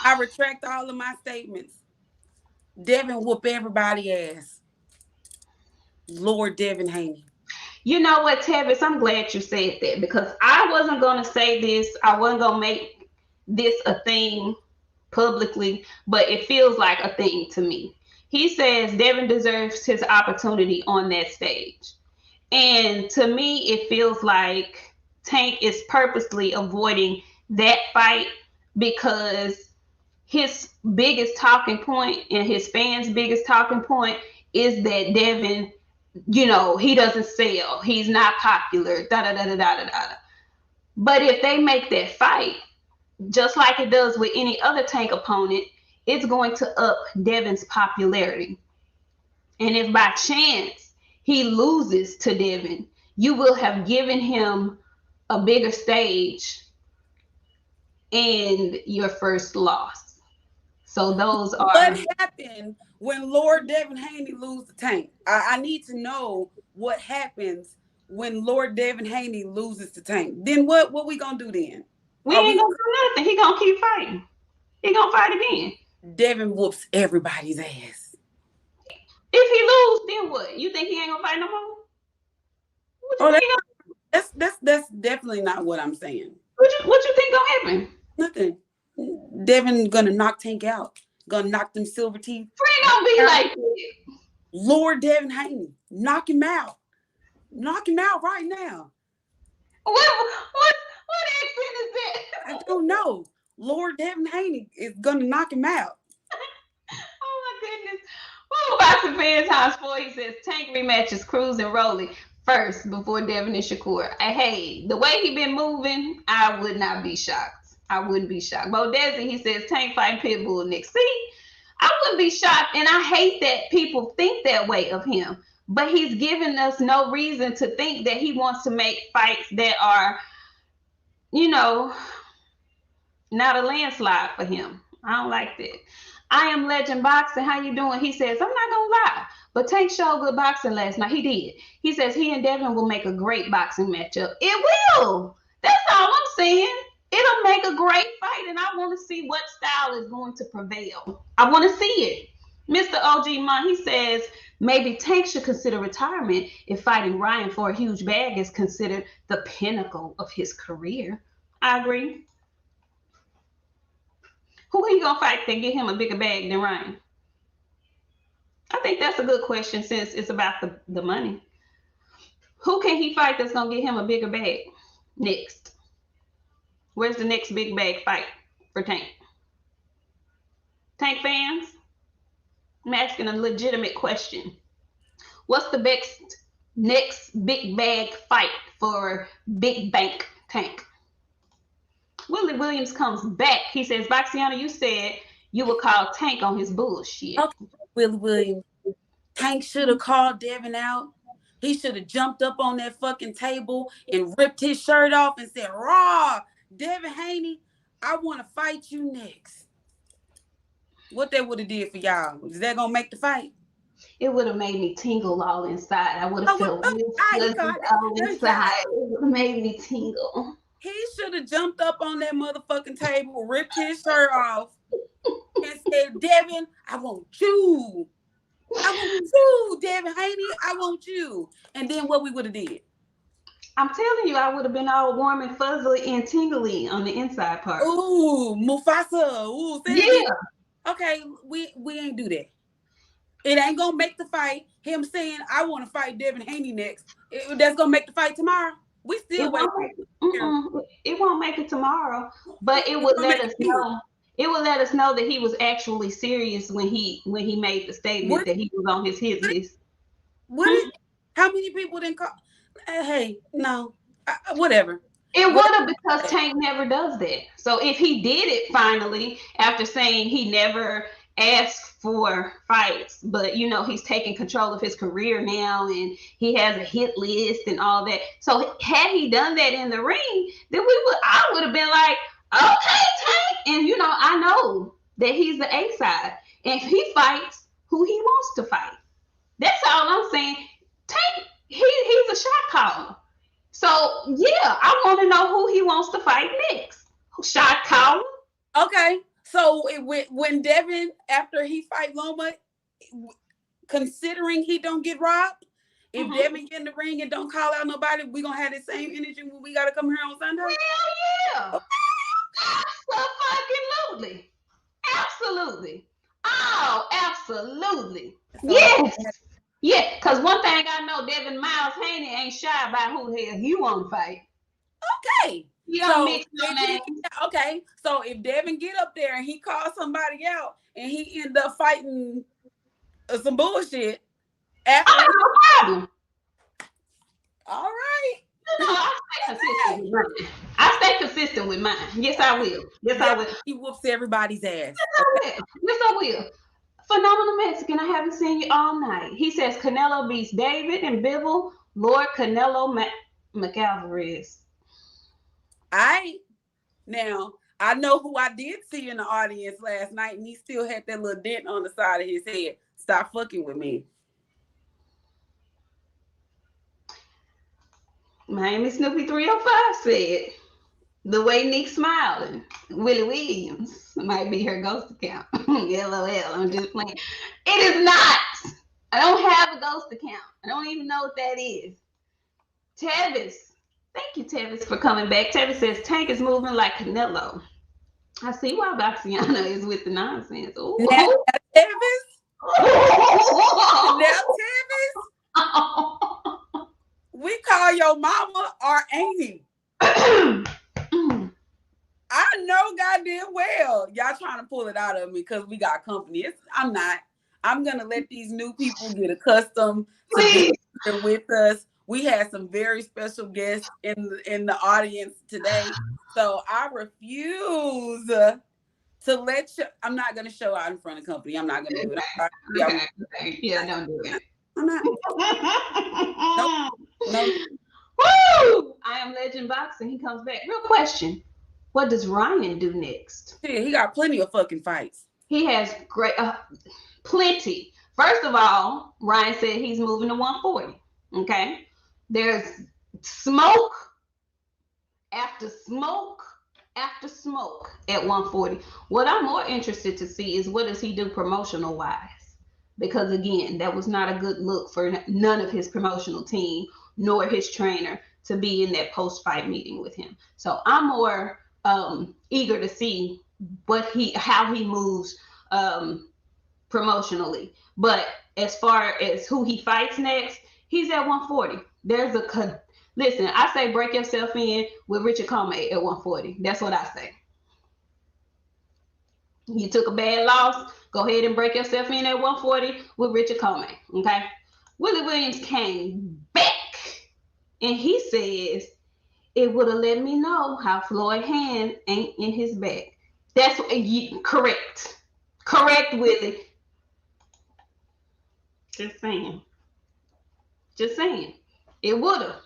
Speaker 2: I retract all of my statements. Devin whoop everybody ass. Lord Devin Haney.
Speaker 1: You know what, Tevis? I'm glad you said that because I wasn't going to say this. I wasn't going to make this a thing publicly, but it feels like a thing to me. He says Devin deserves his opportunity on that stage. And to me, it feels like Tank is purposely avoiding that fight because his biggest talking point and his fans' biggest talking point is that Devin, he doesn't sell. He's not popular. Da da da da da da. But if they make that fight, just like it does with any other Tank opponent, it's going to up Devin's popularity. And if by chance he loses to Devin, you will have given him a bigger stage and your first loss. So those are...
Speaker 2: What happened when Lord Devin Haney lose the Tank? I need to know what happens when Lord Devin Haney loses the Tank. Then what we gonna do then?
Speaker 1: We ain't gonna do nothing. He gonna keep fighting. He gonna fight again.
Speaker 2: Devin whoops everybody's ass.
Speaker 1: If he lose, then what? You think he ain't gonna fight no more?
Speaker 2: That's definitely not what I'm saying.
Speaker 1: What you think gonna happen?
Speaker 2: Nothing. Devin gonna knock Tank out. Gonna knock them silver teeth.
Speaker 1: Friend don't be like that.
Speaker 2: Lord Devin Haney, knock him out. Knock him out right now.
Speaker 1: What accent is that?
Speaker 2: I don't know. Lord Devin Haney is gonna knock him out.
Speaker 1: Oh my goodness. What about the fans house for? He says Tank rematches Cruz and Rolly first before Devin and Shakur. Hey, the way he been moving, I would not be shocked. I wouldn't be shocked. Bo Desi, he says Tank fight Pitbull next. See, I wouldn't be shocked, and I hate that people think that way of him. But he's given us no reason to think that he wants to make fights that are, you know, not a landslide for him. I don't like that. I am Legend Boxing. How you doing? He says, I'm not gonna lie, but Tank showed good boxing last night. He did. He says he and Devin will make a great boxing matchup. It will. That's all I'm saying. It'll make a great fight, and I want to see what style is going to prevail. I want to see it. Mr. OG Mon, he says maybe Tank should consider retirement if fighting Ryan for a huge bag is considered the pinnacle of his career. I agree. Who he gonna fight that get him a bigger bag than Ryan? I think that's a good question since it's about the money. Who can he fight that's gonna get him a bigger bag next? Where's the next big bag fight for Tank? Tank fans, I'm asking a legitimate question. What's the next big bag fight for Big Bank Tank? Willie Williams comes back. He says, Boxiana, you said you would call Tank on his bullshit.
Speaker 2: Okay, Willie Williams. Tank should have called Devin out. He should have jumped up on that fucking table and ripped his shirt off and said, Raw, Devin Haney, I want to fight you next. What that would have did for y'all? Is that going to make the fight?
Speaker 1: It would have made me tingle all inside. I would have felt all inside. It would have made me tingle.
Speaker 2: He should have jumped up on that motherfucking table, ripped his shirt off, and said, Devin, I want you. I want you, Devin Haney. I want you. And then what we would have did?
Speaker 1: I'm telling you, I would have been all warm and fuzzy and tingly on the inside part.
Speaker 2: Ooh, Mufasa. Ooh,
Speaker 1: yeah.
Speaker 2: Okay, we ain't do that. It ain't gonna make the fight. Him saying, I want to fight Devin Haney next. That's gonna make the fight tomorrow. We still wait.
Speaker 1: It won't make it tomorrow, but it would let us know. It would let us know that he was actually serious when he made the statement that he was on his hit list.
Speaker 2: How many people didn't call? Hey, no, whatever.
Speaker 1: It would have, because Tank never does that. So if he did it finally after saying he never asked for fights, but he's taking control of his career now and he has a hit list and all that. So had he done that in the ring, then I would have been like, okay, Tank. And I know that he's the A side. And if he fights who he wants to fight. That's all I'm saying. Tank, he's a shot caller. So yeah, I want to know who he wants to fight next. Shot caller.
Speaker 2: Okay. So when Devin, after he fight Loma, considering he don't get robbed, if Devin get in the ring and don't call out nobody, we gonna have the same energy when we gotta come here on Sunday?
Speaker 1: Hell yeah. Absolutely. Absolutely. Oh, absolutely. Yes. Yeah, because one thing I know, Devin Miles Haney ain't shy about who the hell you want to fight.
Speaker 2: Okay.
Speaker 1: You don't mix no names.
Speaker 2: Okay, so if Devin get up there and he calls somebody out and he end up fighting some bullshit, after
Speaker 1: no problem.
Speaker 2: All right.
Speaker 1: I stay consistent with mine. Yes, I will. Yes, I will.
Speaker 2: He whoops everybody's ass.
Speaker 1: Yes, I will. Phenomenal Mexican, I haven't seen you all night. He says Canelo beats David and Bivol, Lord Canelo McAlvarez.
Speaker 2: Now, I know who I did see in the audience last night, and he still had that little dent on the side of his head. Stop fucking with me.
Speaker 1: Miami Snoopy 305 said, the way Nick smiling, Willie Williams might be her ghost account. LOL, I'm just playing. It is not. I don't have a ghost account. I don't even know what that is. Tevis. Thank you, Tevis, for coming back. Tevis says, Tank is moving like Canelo. I see why Boxiana is with the nonsense. Ooh.
Speaker 2: Now, Tevis? Now, Tevis? We call your mama our auntie. I know goddamn well y'all trying to pull it out of me because we got company. I'm not. I'm going to let these new people get accustomed to being with us. We had some very special guests in the audience today, so I refuse to let you. I'm not gonna show out in front of company. I'm not gonna do it. I'm sorry.
Speaker 1: Okay. Yeah, don't do it.
Speaker 2: I'm not. No, no.
Speaker 1: Woo! I am Legend Boxing. He comes back. Real question. What does Ryan do next?
Speaker 2: Shit, he got plenty of fucking fights.
Speaker 1: He has great, plenty. First of all, Ryan said he's moving to 140. Okay. There's smoke after smoke after smoke at 140. What I'm more interested to see is what does he do promotional wise? Because again, that was not a good look for none of his promotional team nor his trainer to be in that post fight meeting with him. So I'm more eager to see how he moves promotionally. But as far as who he fights next, he's at 140. Listen, I say break yourself in with Richard Comey at 140. That's what I say. You took a bad loss, go ahead and break yourself in at 140 with Richard Comey. Okay. Willie Williams came back and he says it would have let me know how Floyd hand ain't in his back. That's correct. Correct, Willie. Just saying. Just saying. It would have.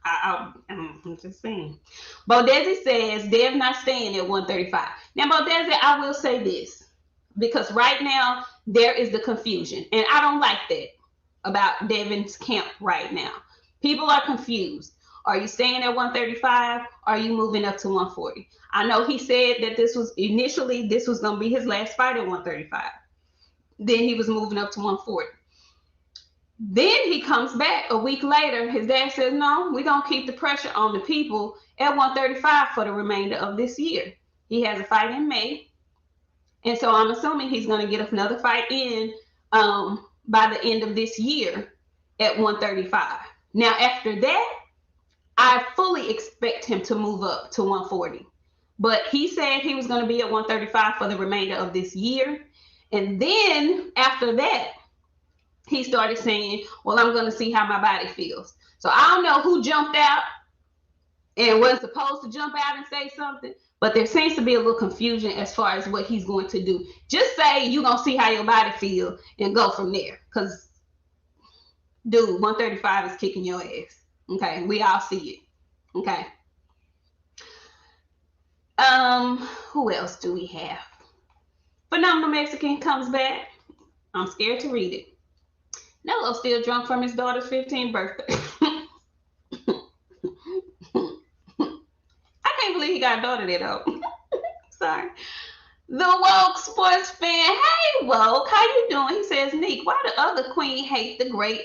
Speaker 1: I'm just saying. Bodesi says Dev not staying at 135. Now, Bodesi, I will say this because right now there is the confusion, and I don't like that about Devin's camp right now. People are confused. Are you staying at 135? Are you moving up to 140? I know he said that this was going to be his last fight at 135. Then he was moving up to 140. Then he comes back a week later. His dad says, no, we're going to keep the pressure on the people at 135 for the remainder of this year. He has a fight in May. And so I'm assuming he's going to get another fight in by the end of this year at 135. Now, after that, I fully expect him to move up to 140. But he said he was going to be at 135 for the remainder of this year. And then after that, he started saying, well, I'm going to see how my body feels. So I don't know who jumped out and was supposed to jump out and say something, but there seems to be a little confusion as far as what he's going to do. Just say you're going to see how your body feels and go from there. Because, dude, 135 is kicking your ass. Okay, we all see it. Okay. Who else do we have? Phenomenal Mexican comes back. I'm scared to read it. Nello's still drunk from his daughter's 15th birthday. I can't believe he got a daughter that old. Sorry. The Woke Sports fan. Hey, Woke, how you doing? He says, Nik, why the other queen hate the great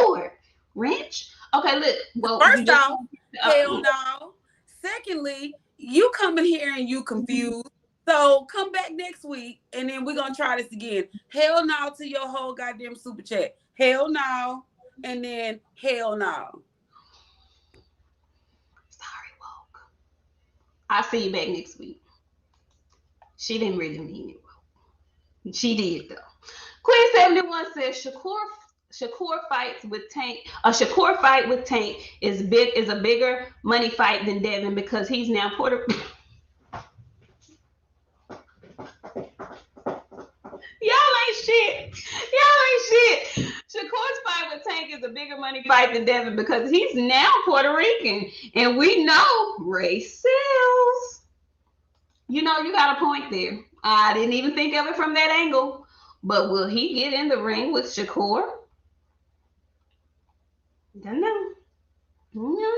Speaker 1: Lord? Wrench? Okay, look. Well,
Speaker 2: first off, hell no. Secondly, you come in here and you confused. So come back next week and then we're going to try this again. Hell no to your whole goddamn super chat. Hell no. And then hell no.
Speaker 1: Sorry, Woke. I'll see you back next week. She didn't really mean it. She did, though. Queen 71 says Shakur fights with Tank. A Shakur fight with Tank is a bigger money fight than Devin because he's now Puerto Y'all ain't shit. Shakur's fight with Tank is a bigger money fight than Devin because he's now Puerto Rican. And we know race sells. You know, you got a point there. I didn't even think of it from that angle. But will he get in the ring with Shakur? Don't know. No.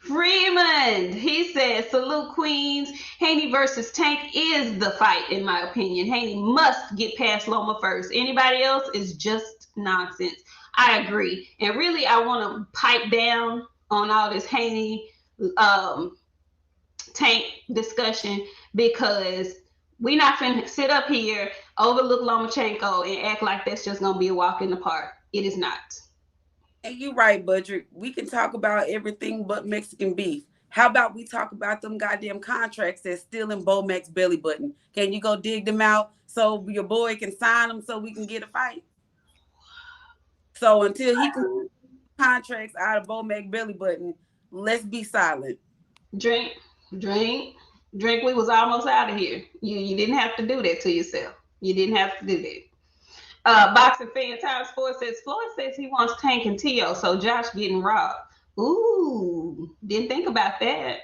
Speaker 1: Freeman, he says, salute Queens. Haney versus Tank is the fight, in my opinion. Haney must get past Loma first. Anybody else is just nonsense. I agree. And really, I want to pipe down on all this Haney Tank discussion because we're not finna sit up here, overlook Lomachenko, and act like that's just going to be a walk in the park. It is not.
Speaker 2: And you're right, Budrick. We can talk about everything but Mexican beef. How about we talk about them goddamn contracts that's still in Bomac's belly button? Can you go dig them out so your boy can sign them so we can get a fight? So until he can contracts out of Bo Mac belly button, let's be silent.
Speaker 1: Drink, drink, drink. We was almost out of here. You didn't have to do that to yourself. You didn't have to do that. Boxing fan times Floyd says he wants Tank and Tio, so Josh getting robbed. Ooh, didn't think about that.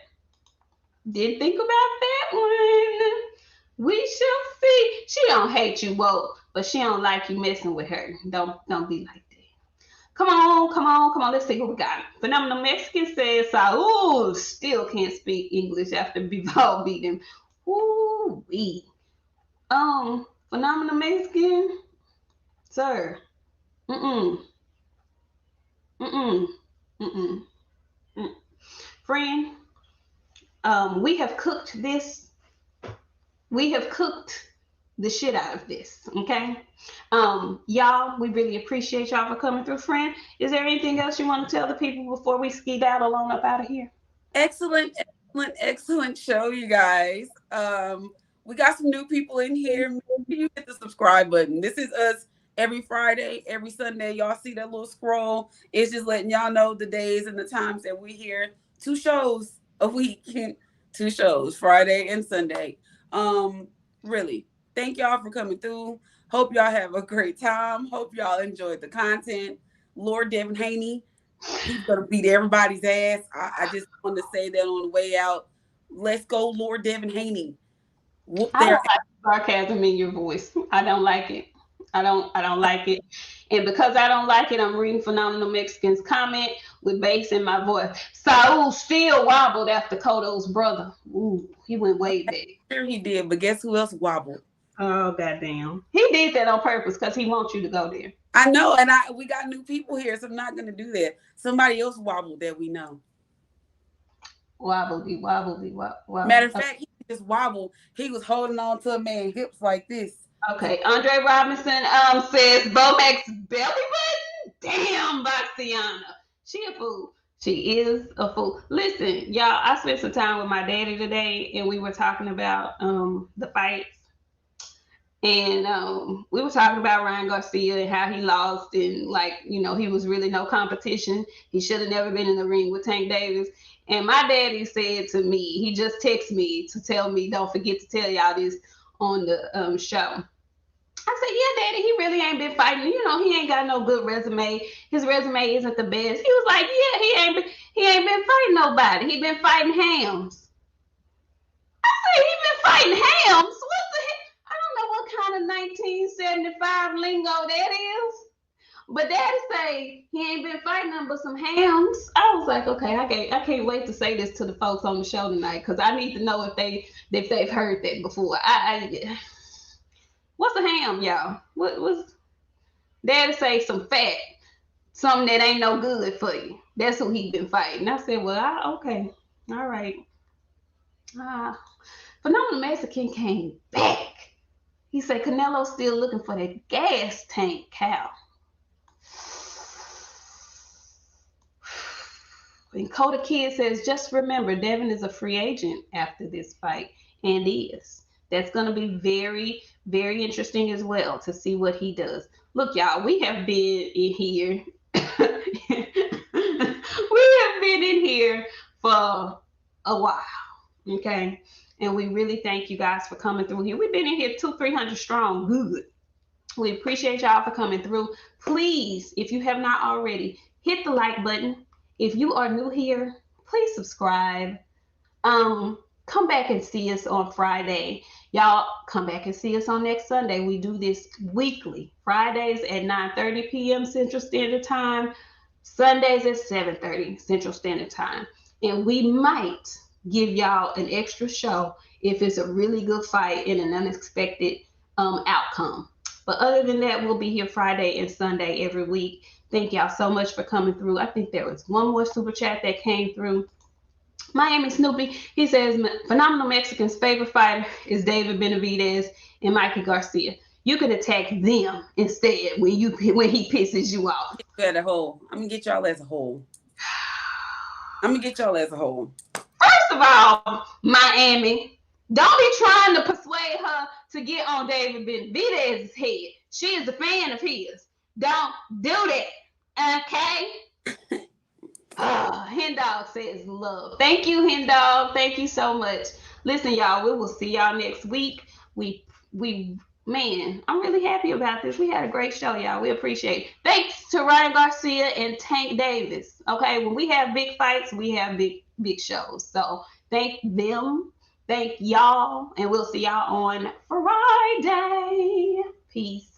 Speaker 1: Didn't think about that one. We shall see. She don't hate you, whoa, but she don't like you messing with her. Don't be like that. Come on, come on, come on. Let's see who we got. Phenomenal Mexican says Saul still can't speak English after Bivol beat him. Ooh wee. Phenomenal Mexican, sir. Mm-mm. Mm-mm. Mm-mm. Mm. Friend, we have cooked this. We have cooked the shit out of this. Okay. Y'all, we really appreciate y'all for coming through, friend. Is there anything else you want to tell the people before we skedaddle on up out of here?
Speaker 2: Excellent, excellent, excellent show, you guys. We got some new people in here. Make sure you hit the subscribe button. This is us every Friday, every Sunday. Y'all see that little scroll? It's just letting y'all know the days and the times that we here. 2 shows a week, 2 shows, Friday and Sunday. Really, thank y'all for coming through. Hope y'all have a great time. Hope y'all enjoyed the content. Lord Devin Haney, he's gonna beat everybody's ass. I just want to say that on the way out. Let's go, Lord Devin Haney. Whoop
Speaker 1: I
Speaker 2: their
Speaker 1: don't like sarcasm in your voice. I don't like it. I don't like it. And because I don't like it, I'm reading Phenomenal Mexican's comment with bass in my voice. Saul still wobbled after Kodo's brother. Ooh, he went way back.
Speaker 2: sure he did, but guess who else wobbled?
Speaker 1: Oh goddamn. He did that on purpose because he wants you to go there.
Speaker 2: I know, and we got new people here, so I'm not gonna do that. Somebody else wobbled that we know.
Speaker 1: Wobbly, wobbly, wobbly.
Speaker 2: Matter of fact, he just wobbled. He was holding on to a man's hips like this.
Speaker 1: Okay, Andre Robinson says Bomax belly button. Damn, BOXIANA. She a fool. She is a fool. Listen, y'all, I spent some time with my daddy today, and we were talking about the fights, and we were talking about Ryan Garcia and how he lost, and like he was really no competition. He should have never been in the ring with Tank Davis. And my daddy said to me, he just texted me to tell me, don't forget to tell y'all this on the show. I said, yeah, daddy, he really ain't been fighting. He ain't got no good resume. His resume isn't the best. He was like, yeah, he ain't been fighting nobody. He been fighting hams. I said, he been fighting hams? What the heck? I don't know what kind of 1975 lingo that is. But daddy say he ain't been fighting them but some hams. I was like, okay, I can't wait to say this to the folks on the show tonight because I need to know if they've heard that before. What's a ham, y'all? What's daddy say? Some fat, something that ain't no good for you. That's who he been fighting. I said, well, okay, all right. Phenomenal Mexican came back. He said Canelo's still looking for that gas tank cow. And Coda Kid says, just remember, Devin is a free agent after this fight, and is. That's going to be very, very interesting as well to see what he does. Look, y'all, we have been in here. We have been in here for a while, okay? And we really thank you guys for coming through here. We've been in here 200-300 strong. Good. We appreciate y'all for coming through. Please, if you have not already, hit the like button. If you are new here, please subscribe. Come back and see us on Friday. Y'all come back and see us on next Sunday. We do this weekly. Fridays at 9:30 p.m. Central Standard Time. Sundays at 7:30 Central Standard Time. And we might give y'all an extra show if it's a really good fight and an unexpected outcome. But other than that, we'll be here Friday and Sunday every week. Thank y'all so much for coming through. I think there was one more super chat that came through. Miami Snoopy, he says, Phenomenal Mexican's favorite fighter is David Benavidez and Mikey Garcia. You can attack them instead when he pisses you off.
Speaker 2: As a whole. I'm gonna get y'all as a whole.
Speaker 1: First of all, Miami, don't be trying to persuade her to get on David Benavidez's head. She is a fan of his. Don't do that. Okay. Hen Dog says love. Thank you, Hen Dog. Thank you so much. Listen, y'all, we will see y'all next week. We man, I'm really happy about this. We had a great show, y'all. We appreciate it. Thanks to Ryan Garcia and Tank Davis. Okay, when we have big fights, we have big shows. So thank them. Thank y'all, and we'll see y'all on Friday. Peace.